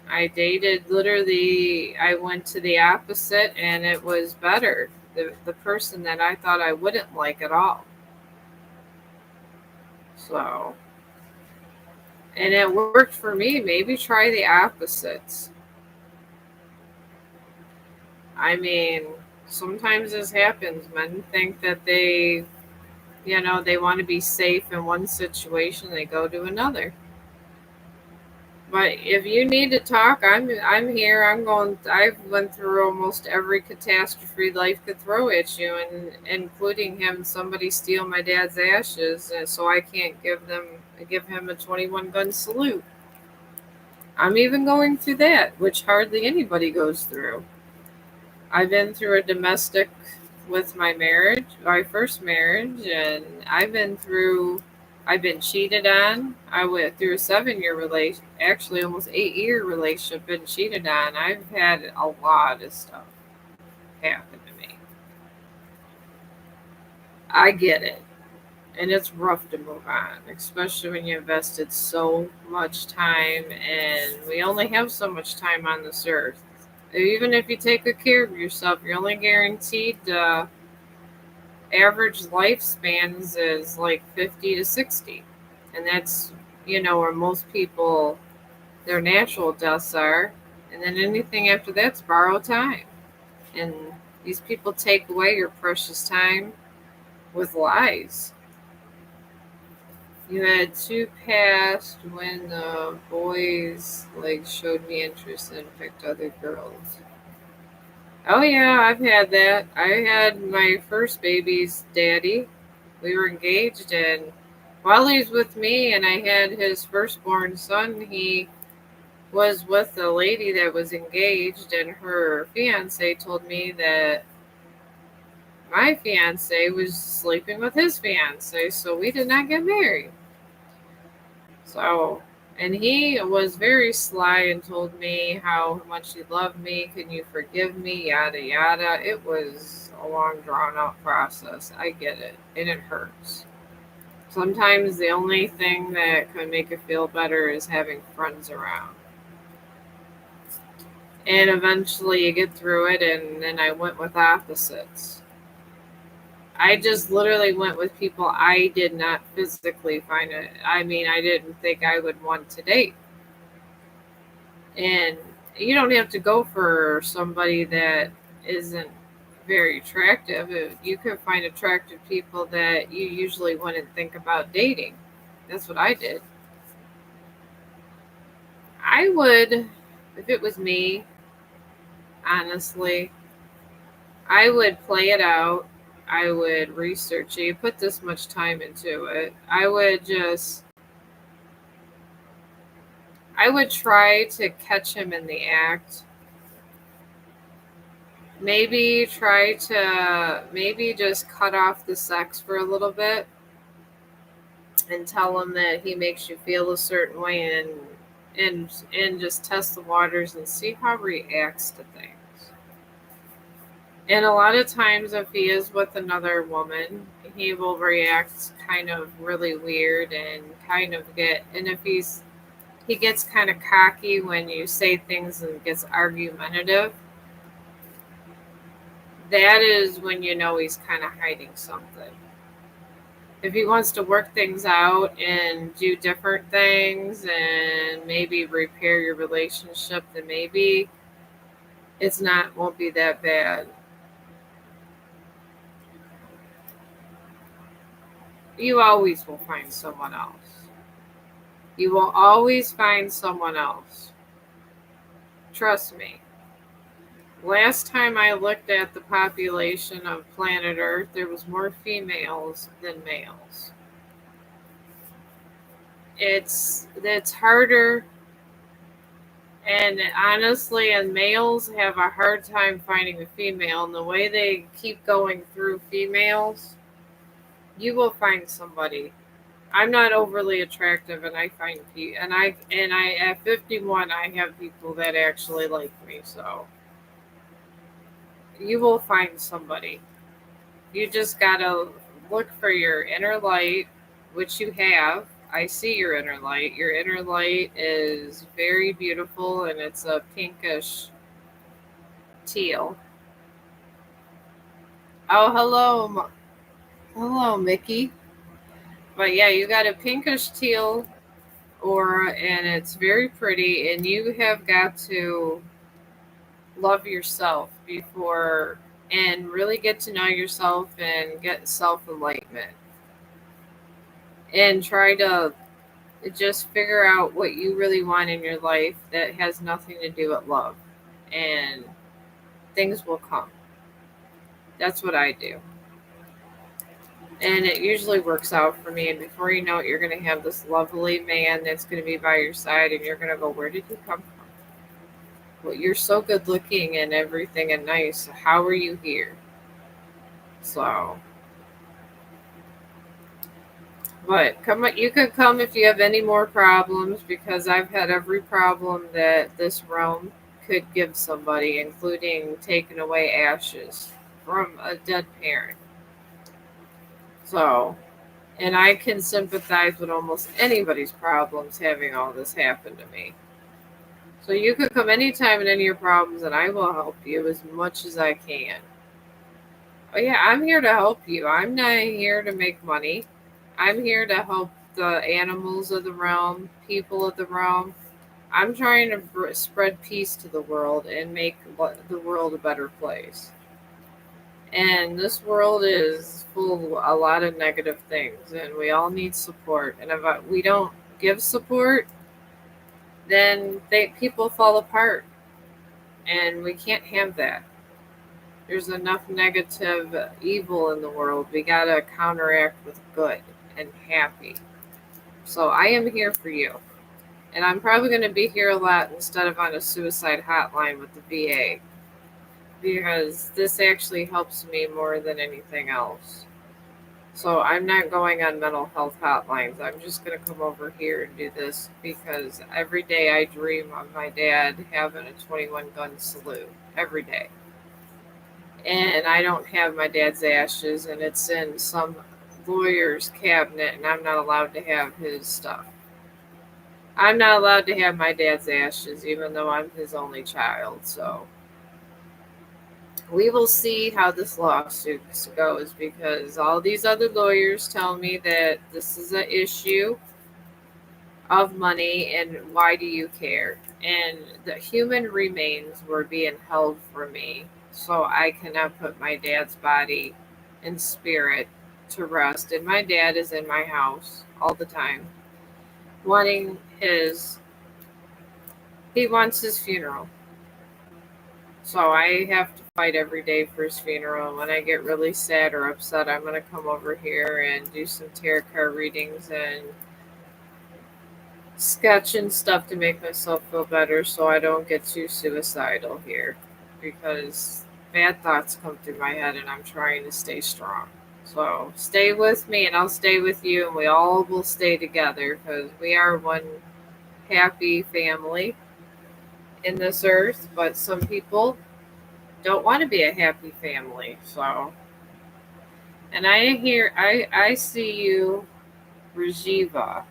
I dated literally, I went to the opposite and it was better. The person that I thought I wouldn't like at all. So, and it worked for me. Maybe try the opposites. I mean, sometimes this happens. Men think that they want to be safe in one situation, they go to another. But if you need to talk, I'm here. I'm going. I've went through almost every catastrophe life could throw at you, and including him somebody steal my dad's ashes, so I can't give him a 21 gun salute. I'm even going through that, which hardly anybody goes through. I've been through a domestic with my first marriage, and I've been cheated on. I went through a 7 year relation, actually almost 8 year relationship, been cheated on. I've had a lot of stuff happen to me. I get it. And it's rough to move on, especially when you invested so much time, and we only have so much time on this earth. Even if you take good care of yourself, you're only guaranteed average lifespans is like 50 to 60. And that's, where most people, their natural deaths are. And then anything after that's borrowed time. And these people take away your precious time with lies. You had two passed when the boys like showed me interest and picked other girls. Oh yeah, I've had that. I had my first baby's daddy. We were engaged, and while he's with me and I had his firstborn son, he was with a lady that was engaged, and her fiance told me that my fiance was sleeping with his fiance, so we did not get married. So, and he was very sly and told me how much he loved me. Can you forgive me? Yada yada. It was a long, drawn out process. I get it, and it hurts. Sometimes the only thing that can make it feel better is having friends around. And eventually you get through it, and then I went with opposites. I just literally went with people I did not physically find it. I mean, I didn't think I would want to date. And you don't have to go for somebody that isn't very attractive. You can find attractive people that you usually wouldn't think about dating. That's what I did. I would, if it was me, honestly, I would play it out. I would research it. You put this much time into it. I would try to catch him in the act. Maybe just cut off the sex for a little bit and tell him that he makes you feel a certain way, and just test the waters and see how he reacts to things. And a lot of times, if he is with another woman, he will react kind of really weird and kind of and if he gets kind of cocky when you say things and gets argumentative, that is when you know he's kind of hiding something. If he wants to work things out and do different things and maybe repair your relationship, then maybe won't be that bad. You always will find someone else. You will always find someone else. Trust me. Last time I looked at the population of planet Earth, there was more females than males. It's harder, and honestly, and males have a hard time finding a female, and the way they keep going through females, you will find somebody. I'm not overly attractive, and I find I at 51 I have people that actually like me, so you will find somebody. You just gotta look for your inner light, which you have. I see your inner light. Your inner light is very beautiful, and it's a pinkish teal. Oh, hello, Mickey. But yeah, you got a pinkish teal aura, and it's very pretty. And you have got to love yourself before and really get to know yourself and get self enlightenment and try to just figure out what you really want in your life that has nothing to do with love, and things will come. That's what I do, and it usually works out for me. And before you know it, you're going to have this lovely man that's going to be by your side, and you're going to go, where did he come from? Well, you're so good looking and everything and nice, how are you here? So, but you could come if you have any more problems, because I've had every problem that this realm could give somebody, including taking away ashes from a dead parent. So, and I can sympathize with almost anybody's problems having all this happen to me. So you could come anytime in any of your problems, and I will help you as much as I can. Oh yeah, I'm here to help you. I'm not here to make money. I'm here to help the animals of the realm, people of the realm. I'm trying to spread peace to the world and make the world a better place. And this world is full of a lot of negative things, and we all need support. And if we don't give support, then people fall apart, and we can't have that. There's enough negative evil in the world. We gotta counteract with good and happy. So I am here for you. And I'm probably going to be here a lot instead of on a suicide hotline with the VA, because this actually helps me more than anything else. So I'm not going on mental health hotlines. I'm just going to come over here and do this because every day I dream of my dad having a 21 gun salute. Every day. And I don't have my dad's ashes, and it's in some lawyer's cabinet, and I'm not allowed to have his stuff. I'm not allowed to have my dad's ashes, even though I'm his only child. So we will see how this lawsuit goes, because all these other lawyers tell me that this is an issue of money, and why do you care? And the human remains were being held for me, so I cannot put my dad's body and spirit to rest. And my dad is in my house all the time, wanting he wants his funeral. So I have to fight every day for his funeral. When I get really sad or upset, I'm going to come over here and do some tarot card readings and sketch and stuff to make myself feel better so I don't get too suicidal here, because bad thoughts come through my head and I'm trying to stay strong. So stay with me and I'll stay with you, and we all will stay together because we are one happy family in this earth. But some people don't want to be a happy family. So, and I see you, Rajiva.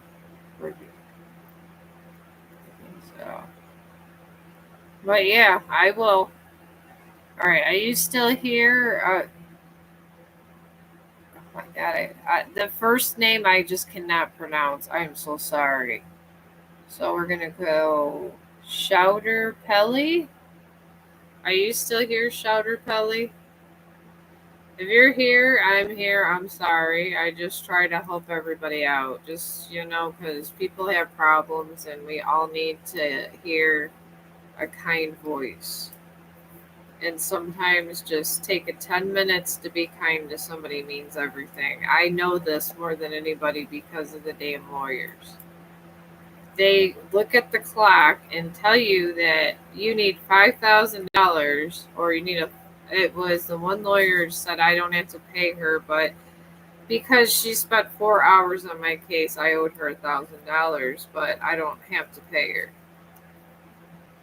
So, but yeah, I will. All right, are you still here? Oh my God, the first name I just cannot pronounce. I am so sorry. So we're gonna go Shouter Pelly. Are you still here, Shouter Pelly? If you're here, I'm here. I'm sorry. I just try to help everybody out. Just, because people have problems and we all need to hear a kind voice. And sometimes just take 10 minutes to be kind to somebody means everything. I know this more than anybody because of the damn lawyers. They look at the clock and tell you that you need $5,000, or you need it was the one lawyer said I don't have to pay her, but because she spent 4 hours on my case, I owed her $1,000, but I don't have to pay her.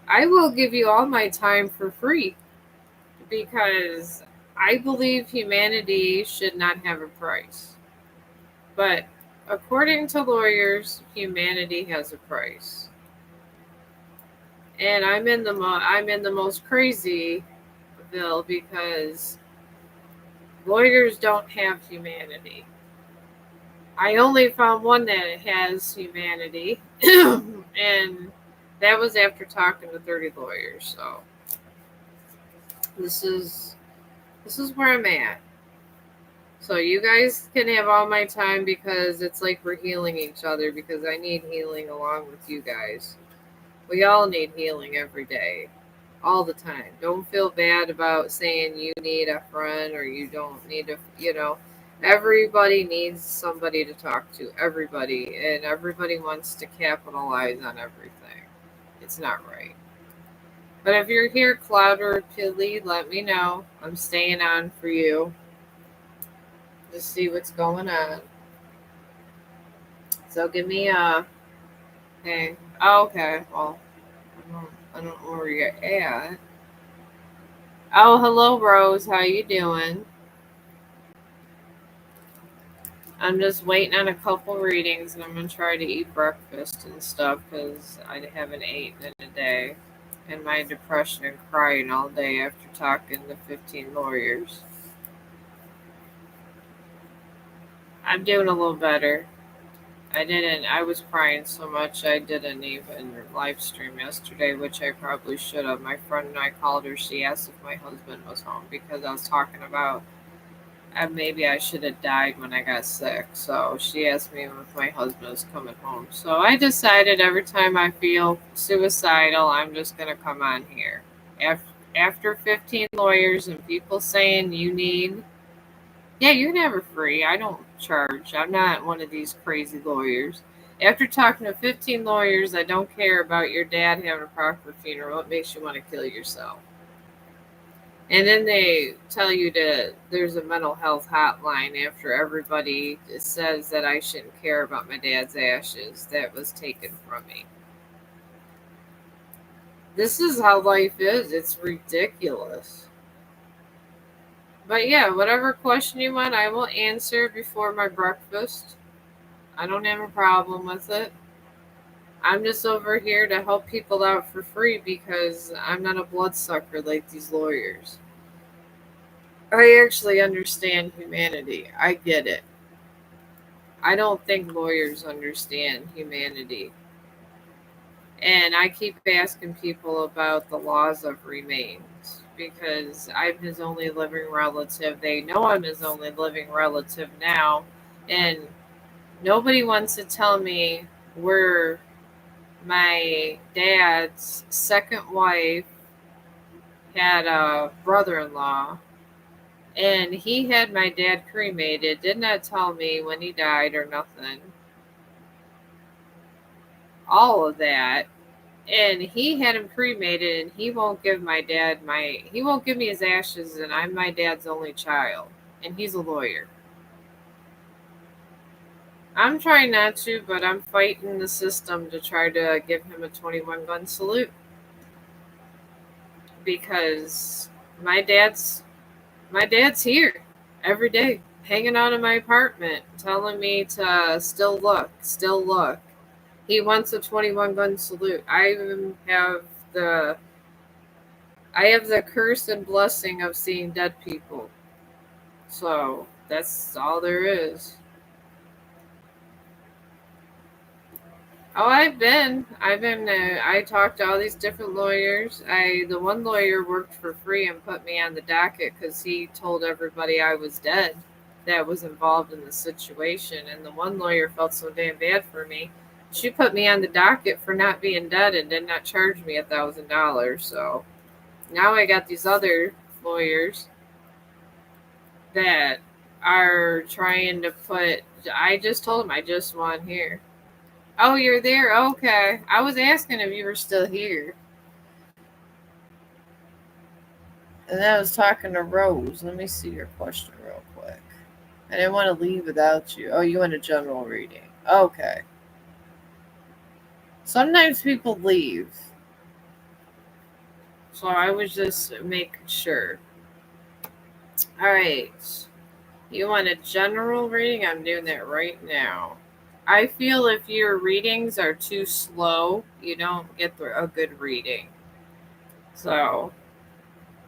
I will give you all my time for free, because I believe humanity should not have a price. But according to lawyers, humanity has a price. And I'm in the most crazy bill because lawyers don't have humanity. I only found one that has humanity, and that was after talking to 30 lawyers. So this is where I'm at. So you guys can have all my time because it's like we're healing each other, because I need healing along with you guys. We all need healing every day, all the time. Don't feel bad about saying you need a friend or you don't need everybody needs somebody to talk to, everybody, and everybody wants to capitalize on everything. It's not right. But if you're here, Cloud or Tilly, let me know. I'm staying on for you to see what's going on. So give me a hey. Oh, okay. Well, I don't know where you're at. Oh, hello, Rose. How you doing? I'm just waiting on a couple readings, and I'm gonna try to eat breakfast and stuff because I haven't eaten in a day, and my depression and crying all day after talking to 15 lawyers. I'm doing a little better. I was crying so much I didn't even live stream yesterday, which I probably should have. My friend and I called her. She asked if my husband was home because I was talking about maybe I should have died when I got sick. So she asked me if my husband was coming home. So I decided every time I feel suicidal, I'm just going to come on here. After 15 lawyers and people saying you need, yeah, you can have her free. I don't charge. I'm not one of these crazy lawyers. After talking to 15 lawyers that don't care about your dad having a proper funeral, it makes you want to kill yourself. And then they tell you there's a mental health hotline after everybody says that I shouldn't care about my dad's ashes that was taken from me. This is how life is. It's ridiculous. But yeah, whatever question you want, I will answer before my breakfast. I don't have a problem with it. I'm just over here to help people out for free because I'm not a bloodsucker like these lawyers. I actually understand humanity. I get it. I don't think lawyers understand humanity. And I keep asking people about the laws of remains because I'm his only living relative. They know I'm his only living relative now. And nobody wants to tell me where my dad's second wife, had a brother-in-law, and he had my dad cremated, did not tell me when he died or nothing. All of that. And he had him cremated, and he won't give he won't give me his ashes, and I'm my dad's only child, and he's a lawyer. I'm trying not to, but I'm fighting the system to try to give him a 21 gun salute, because my dad's here every day, hanging out in my apartment, telling me to still look. He wants a 21 gun salute. The I have the curse and blessing of seeing dead people. So that's all there is. Oh, I talked to all these different lawyers. The one lawyer worked for free and put me on the docket because he told everybody I was dead that was involved in the situation. And the one lawyer felt so damn bad for me. She put me on the docket for not being dead and did not charge me $1,000. So now I got these other lawyers that are trying to put. I just told them I just want here. Oh, you're there? Okay. I was asking if you were still here. And I was talking to Rose. Let me see your question real quick. I didn't want to leave without you. Oh, you want a general reading. Okay. Sometimes people leave. So I was just making sure. Alright. You want a general reading? I'm doing that right now. I feel if your readings are too slow, you don't get a good reading. So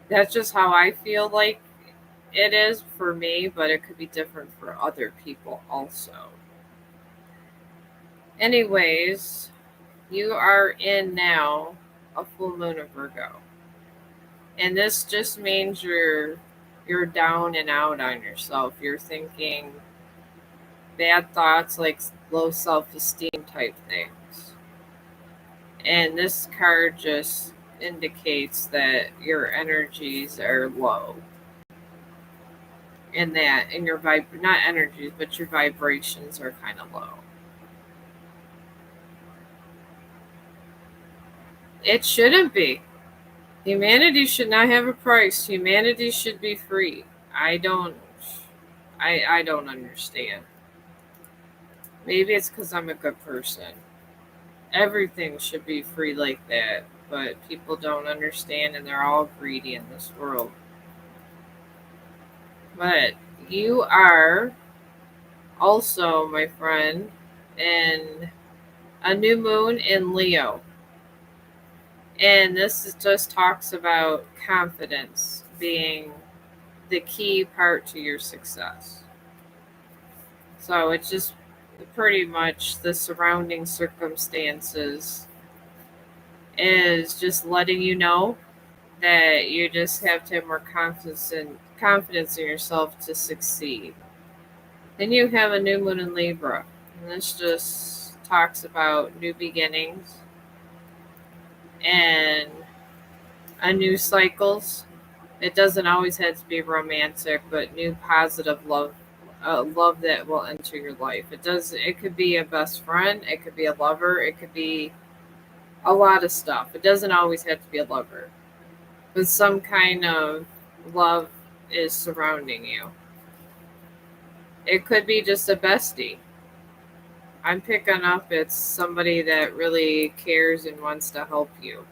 that's just how I feel like it is for me, but it could be different for other people also. Anyways, you are in now a full moon of Virgo. And this just means you're down and out on yourself. You're thinking bad thoughts like low self-esteem type things. And this card just indicates that your energies are low. And your not energies, but your vibrations are kind of low. It shouldn't be. Humanity should not have a price. Humanity should be free. I don't understand. Maybe it's because I'm a good person. Everything should be free like that, but people don't understand, and they're all greedy in this world. But you are also, my friend, in a new moon in Leo. And just talks about confidence being the key part to your success. So it's just pretty much the surrounding circumstances is just letting you know that you just have to have more confidence in yourself to succeed. Then you have a new moon in Libra, and this just talks about new beginnings and a new cycles. It doesn't always have to be romantic, but new positive love, love that will enter your life. It could be a best friend, it could be a lover, it could be a lot of stuff. It doesn't always have to be a lover, but some kind of love is surrounding you. It could be just a bestie. I'm picking up it's somebody that really cares and wants to help you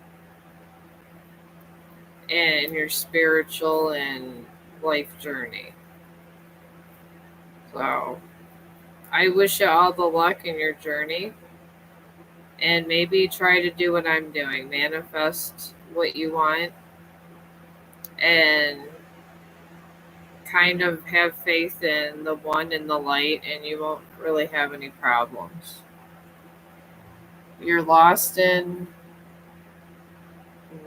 in your spiritual and life journey. So I wish you all the luck in your journey, and maybe try to do what I'm doing. Manifest what you want and kind of have faith in the one in the light, and you won't really have any problems. You're lost in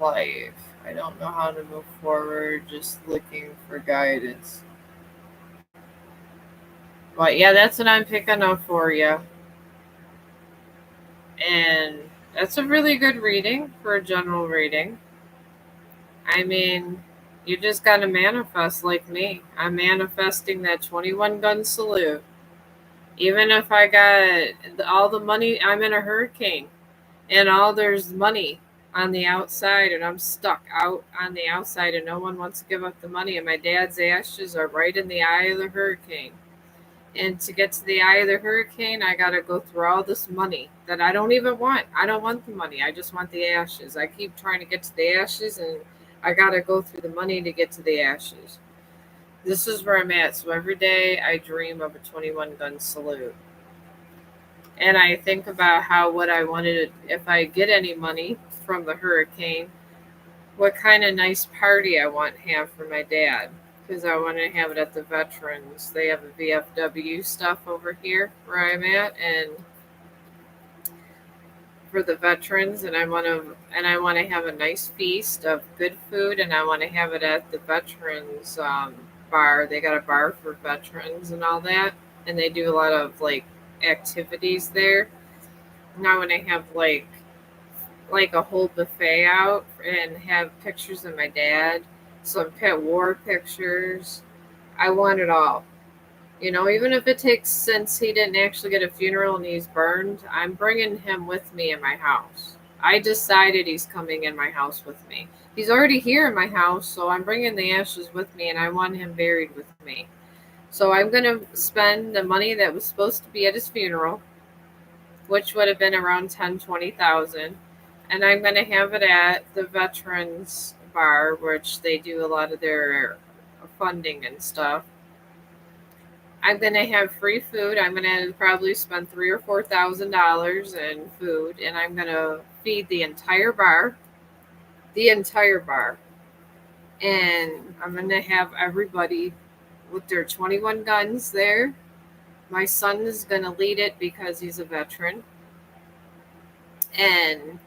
life. I don't know how to move forward, just looking for guidance. But yeah, that's what I'm picking up for you. And that's a really good reading for a general reading. I mean, you just got to manifest like me. I'm manifesting that 21 gun salute. Even if I got all the money, I'm in a hurricane and all there's money on the outside and I'm stuck out on the outside and no one wants to give up the money and my dad's ashes are right in the eye of the hurricane. And to get to the eye of the hurricane, I got to go through all this money that I don't even want. I don't want the money. I just want the ashes. I keep trying to get to the ashes and I got to go through the money to get to the ashes. This is where I'm at. So every day I dream of a 21 gun salute. And I think about how what I wanted if I get any money from the hurricane, what kind of nice party I want to have for my dad. Because I want to have it at the veterans. They have a VFW stuff over here where I'm at, and for the veterans, and I want to have a nice feast of good food, and I want to have it at the veterans bar. They got a bar for veterans and all that, and they do a lot of like activities there. And I want to have like a whole buffet out and have pictures of my dad, some pet war pictures. I want it all. Even if it takes, since he didn't actually get a funeral and he's burned, I'm bringing him with me in my house. I decided he's coming in my house with me. He's already here in my house, so I'm bringing the ashes with me and I want him buried with me. So I'm going to spend the money that was supposed to be at his funeral, which would have been around 10,000-20,000, and I'm going to have it at the veterans bar, which they do a lot of their funding and stuff. I'm gonna have free food. I'm gonna probably spend $3,000 or $4,000 in food, and I'm gonna feed the entire bar, and I'm gonna have everybody with their 21 guns there. My son is gonna lead it because he's a veteran, and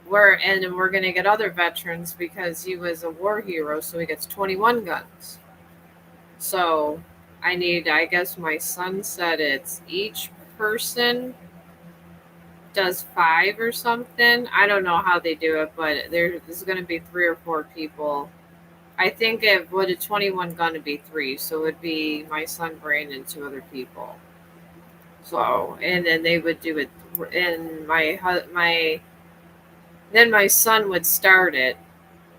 we're gonna get other veterans because he was a war hero, so he gets 21 guns. So I guess my son said it's each person does 5 or something. I don't know how they do it, but there's going to be 3 or 4 people. I think it would a 21 going to be 3, so it would be my son Brandon and 2 other people. So and then they would do it, and my son would start it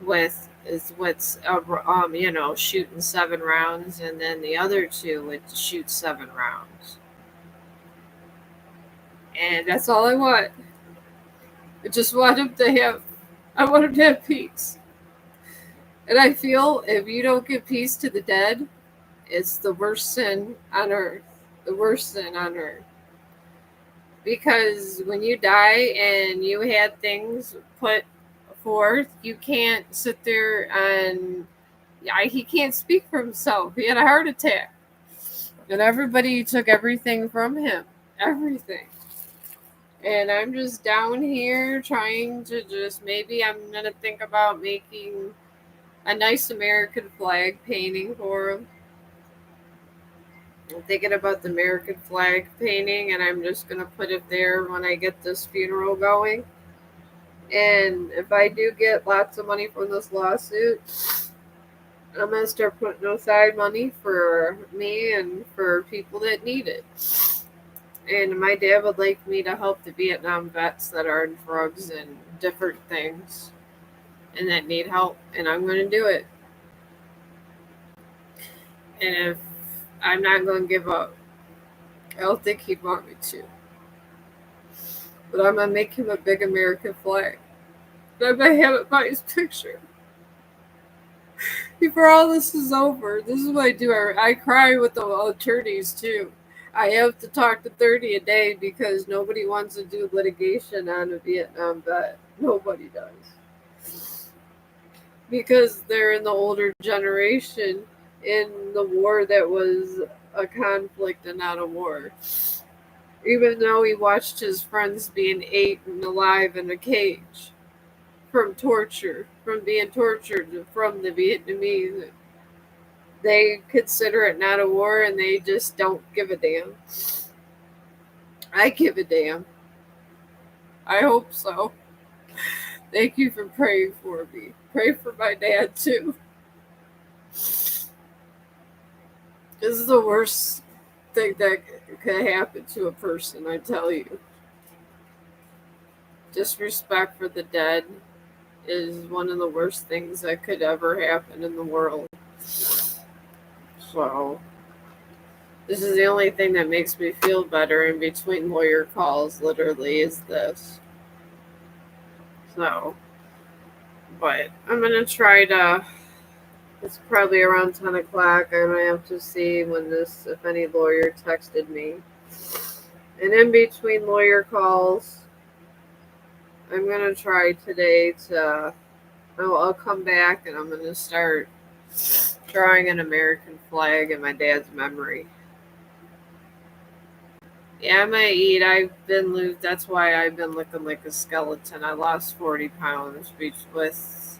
with is what's shooting 7 rounds, and then the other 2 would shoot 7 rounds, and that's all I want. I just want him to have. I want him to have peace, and I feel if you don't give peace to the dead, it's the worst sin on earth. The worst sin on earth. Because when you die and you had things put forth, you can't sit there and he can't speak for himself. He had a heart attack. And everybody took everything from him. Everything. And I'm just down here trying to maybe I'm going to think about making a nice American flag painting for him. I'm thinking about the American flag painting, and I'm just going to put it there when I get this funeral going. And if I do get lots of money from this lawsuit, I'm going to start putting aside money for me and for people that need it. And my dad would like me to help the Vietnam vets that are in drugs and different things and that need help. And I'm going to do it. And if I'm not going to give up, I don't think he'd want me to. But I'm going to make him a big American flag. And I'm going to have it by his picture. Before all this is over, this is what I do. I cry with the attorneys too. I have to talk to 30 a day because nobody wants to do litigation on a Vietnam vet. Nobody does. Because they're in the older generation in the war that was a conflict and not a war. Even though he watched his friends being ate and alive in a cage from torture, from being tortured from the Vietnamese. They consider it not a war and they just don't give a damn. I give a damn. I hope so. Thank you for praying for me. Pray for my dad too. This is the worst thing that could happen to a person, I tell you. Disrespect for the dead is one of the worst things that could ever happen in the world. So, this is the only thing that makes me feel better in between lawyer calls, literally, is this. So, but I'm going to try to. It's probably around 10 o'clock. I'm going to have to see when this, if any lawyer texted me. And in between lawyer calls, I'm going to try today to. I'll come back and I'm going to start drawing an American flag in my dad's memory. Yeah, I might eat. That's why I've been looking like a skeleton. I lost 40 pounds with,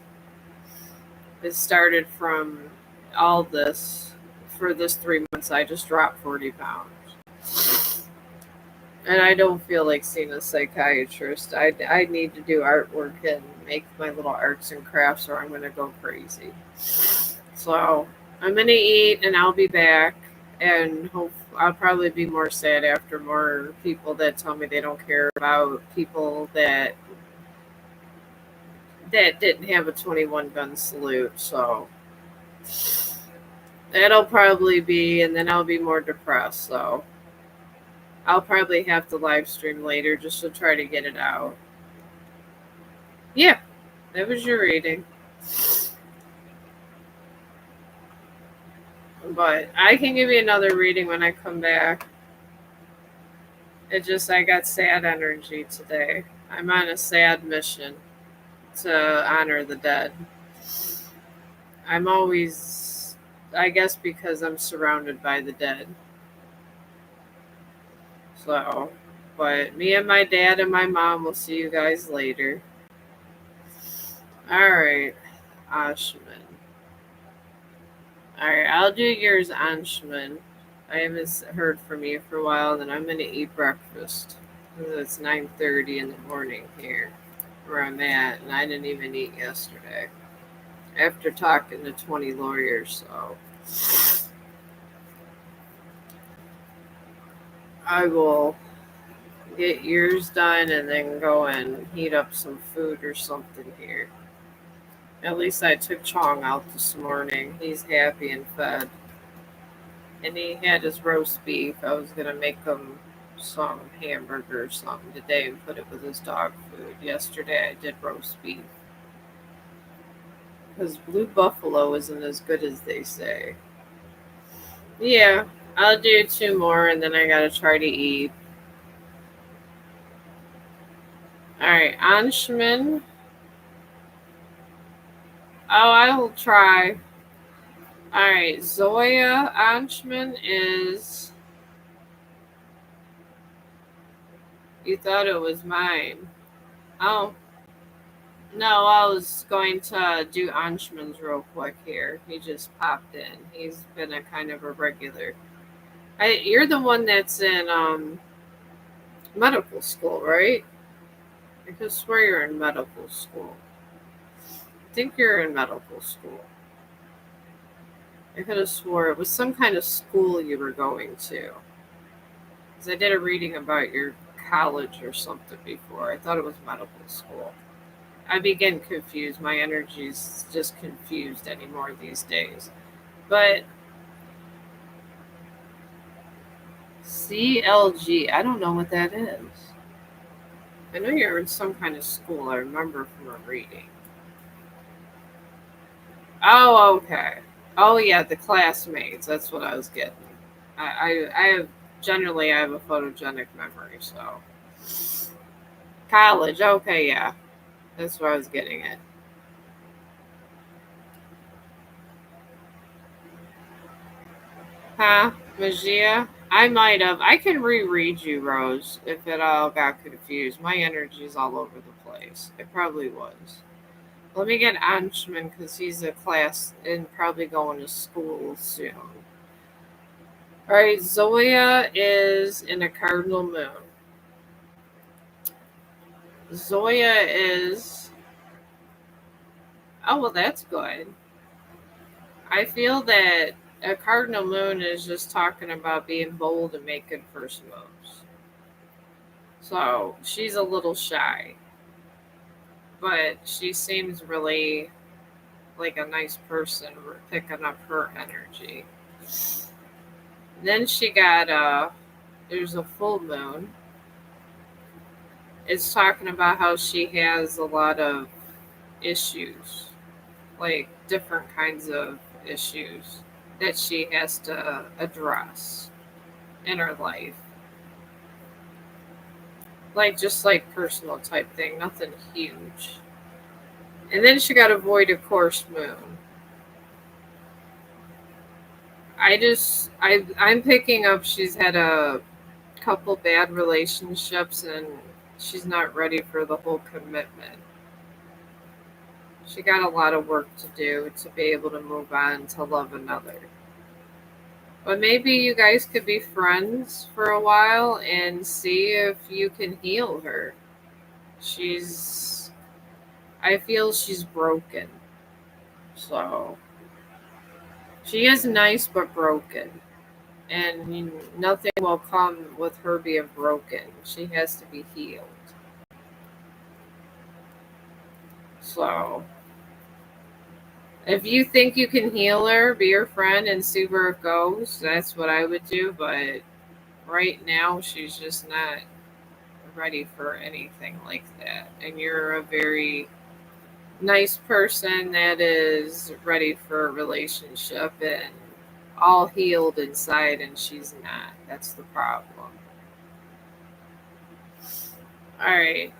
it started from all this. For this 3 months, I just dropped 40 pounds. And I don't feel like seeing a psychiatrist. I need to do artwork and make my little arts and crafts or I'm going to go crazy. So I'm going to eat and I'll be back. And I'll probably be more sad after more people that tell me they don't care about people that didn't have a 21 gun salute. So that'll probably be, and then I'll be more depressed. So I'll probably have to live stream later just to try to get it out. Yeah, that was your reading. But I can give you another reading when I come back. I got sad energy today. I'm on a sad mission to honor the dead. I'm always, I guess, because I'm surrounded by the dead. So, but me and my dad and my mom will see you guys later. Alright, Ashman. Alright, I'll do yours, Ashman. I haven't heard from you for a while, then I'm going to eat breakfast. It's 9:30 in the morning here where I'm at, and I didn't even eat yesterday. After talking to 20 lawyers, so I will get yours done and then go and heat up some food or something here. At least I took Chong out this morning. He's happy and fed. And he had his roast beef. I was going to make him some hamburger or something today and put it with his dog food. Yesterday I did roast beef. Because Blue Buffalo isn't as good as they say. Yeah, I'll do 2 more and then I gotta try to eat. Alright, Anshman. Oh, I will try. Alright, Zoya Anshman is. You thought it was mine. Oh. No, I was going to do Anshman's real quick here. He just popped in. He's been a kind of a regular. You're the one that's in medical school, right? I could swear you're in medical school. I think you're in medical school. I could have swore it was some kind of school you were going to. Because I did a reading about your college or something before. I thought it was medical school. I be getting confused. My energy's just confused anymore these days. But CLG, I don't know what that is. I know you're in some kind of school. I remember from a reading. Oh, okay. Oh, yeah, the classmates. That's what I was getting. I have generally I have a photogenic memory, so college. Okay, yeah, that's where I was getting it. Huh, Magia? I might have. I can reread you, Rose, if it all got confused. My energy's all over the place. It probably was. Let me get Anshman because he's a class and probably going to school soon. All right, Zoya is in a cardinal moon. Zoya is Oh, well, that's good. I feel that a cardinal moon is just talking about being bold and making first moves. So she's a little shy, but she seems really like a nice person. We're picking up her energy. Then she got there's a full moon. It's talking about how she has a lot of issues, like different kinds of issues that she has to address in her life. Like just like personal type thing, nothing huge. And then she got a void of course moon. I'm picking up she's had a couple bad relationships and she's not ready for the whole commitment. She got a lot of work to do to be able to move on to love another. But maybe you guys could be friends for a while and see if you can heal her. She's I feel she's broken. So she is nice but broken. And nothing will come with her being broken. She has to be healed. So if you think you can heal her, be her friend and see where it goes. That's what I would do. But right now, she's just not ready for anything like that. And you're a very nice person that is ready for a relationship and all healed inside, and she's not. That's the problem. All right.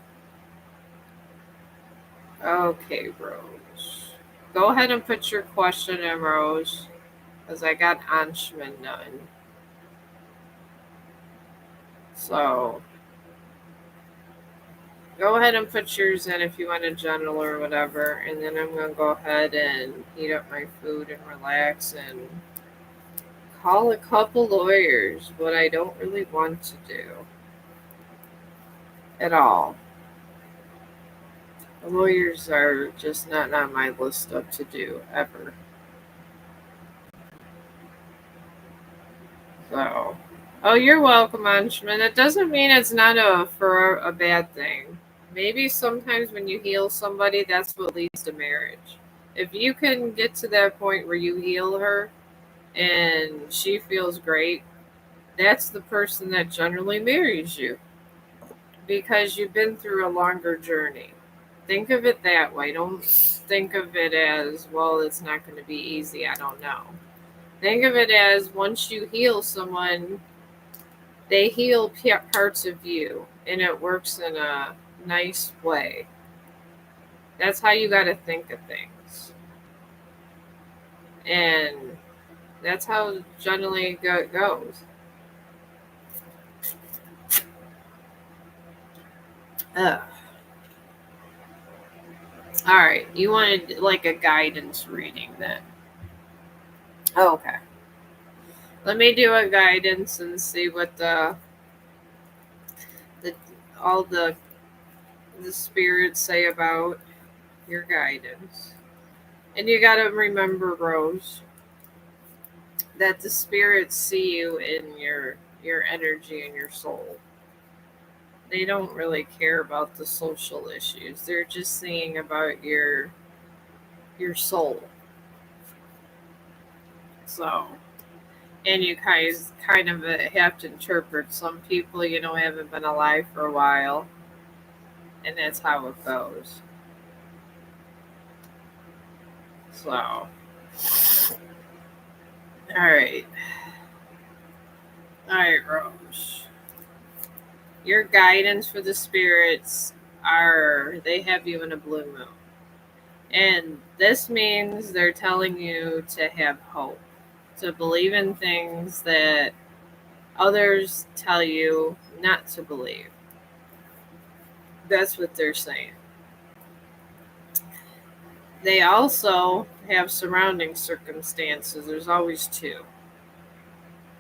Okay, Rose. Go ahead and put your question in, Rose, because I got Anshman none. So go ahead and put yours in if you want a general or whatever, and then I'm gonna go ahead and heat up my food and relax and call a couple lawyers, what I don't really want to do at all. The lawyers are just not on my list of to do ever. So, oh, you're welcome, Anshman. It doesn't mean it's not a bad thing. Maybe sometimes when you heal somebody, that's what leads to marriage. If you can get to that point where you heal her and she feels great, that's the person that generally marries you because you've been through a longer journey. Think of it that way. Don't think of it as, well, it's not going to be easy. I don't know. Think of it as once you heal someone, they heal parts of you and it works in a nice way. That's how you got to think of things. And that's how generally goes. Ugh. All right. You wanted like a guidance reading then. Oh, okay. Let me do a guidance and see what the all the spirits say about your guidance. And you got to remember, Rose, that the spirits see you in your energy and your soul. They don't really care about the social issues. They're just seeing about your soul. So, and you guys kind of have to interpret. Some people, haven't been alive for a while, and that's how it goes. So, all right, all right, Rose. Your guidance for the spirits are they have you in a blue moon. And this means they're telling you to have hope, to believe in things that others tell you not to believe. That's what they're saying. They also have surrounding circumstances. There's always two.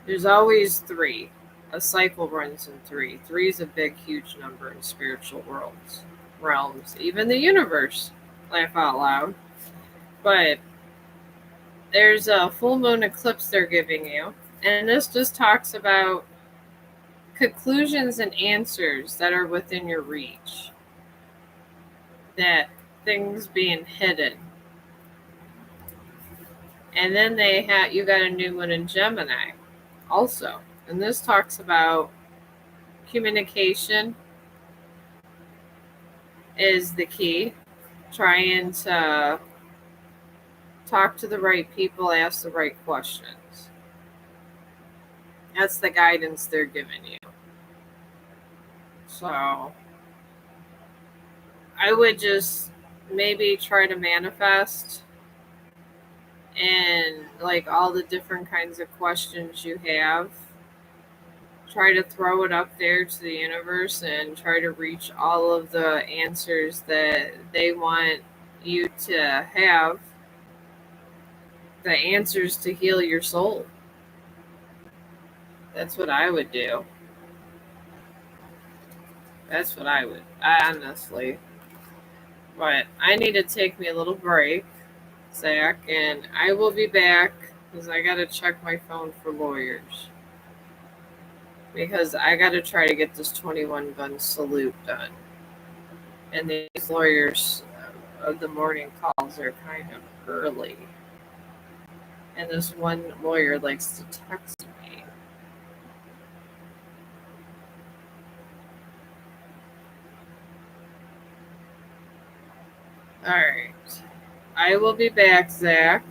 There's always three. A cycle runs in three. Three is a big, huge number in spiritual realms. Even the universe. Laugh out loud. But there's a full moon eclipse they're giving you. And this just talks about conclusions and answers that are within your reach. That things being hidden. And then you got a new one in Gemini also. And this talks about communication is the key. Trying to talk to the right people, ask the right questions. That's the guidance they're giving you. So I would just maybe try to manifest and like all the different kinds of questions you have. Try to throw it up there to the universe and try to reach all of the answers that they want you to have, the answers to heal your soul. That's what I would do. That's what I would, honestly. But I need to take me a little break, Zach, and I will be back because I got to check my phone for lawyers. Because I got to try to get this 21 gun salute done. And these lawyers of the morning calls are kind of early. And this one lawyer likes to text me. All right. I will be back, Zach.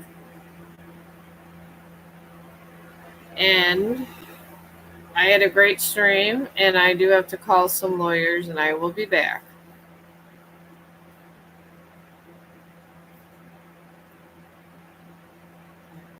And I had a great stream, and I do have to call some lawyers, and I will be back.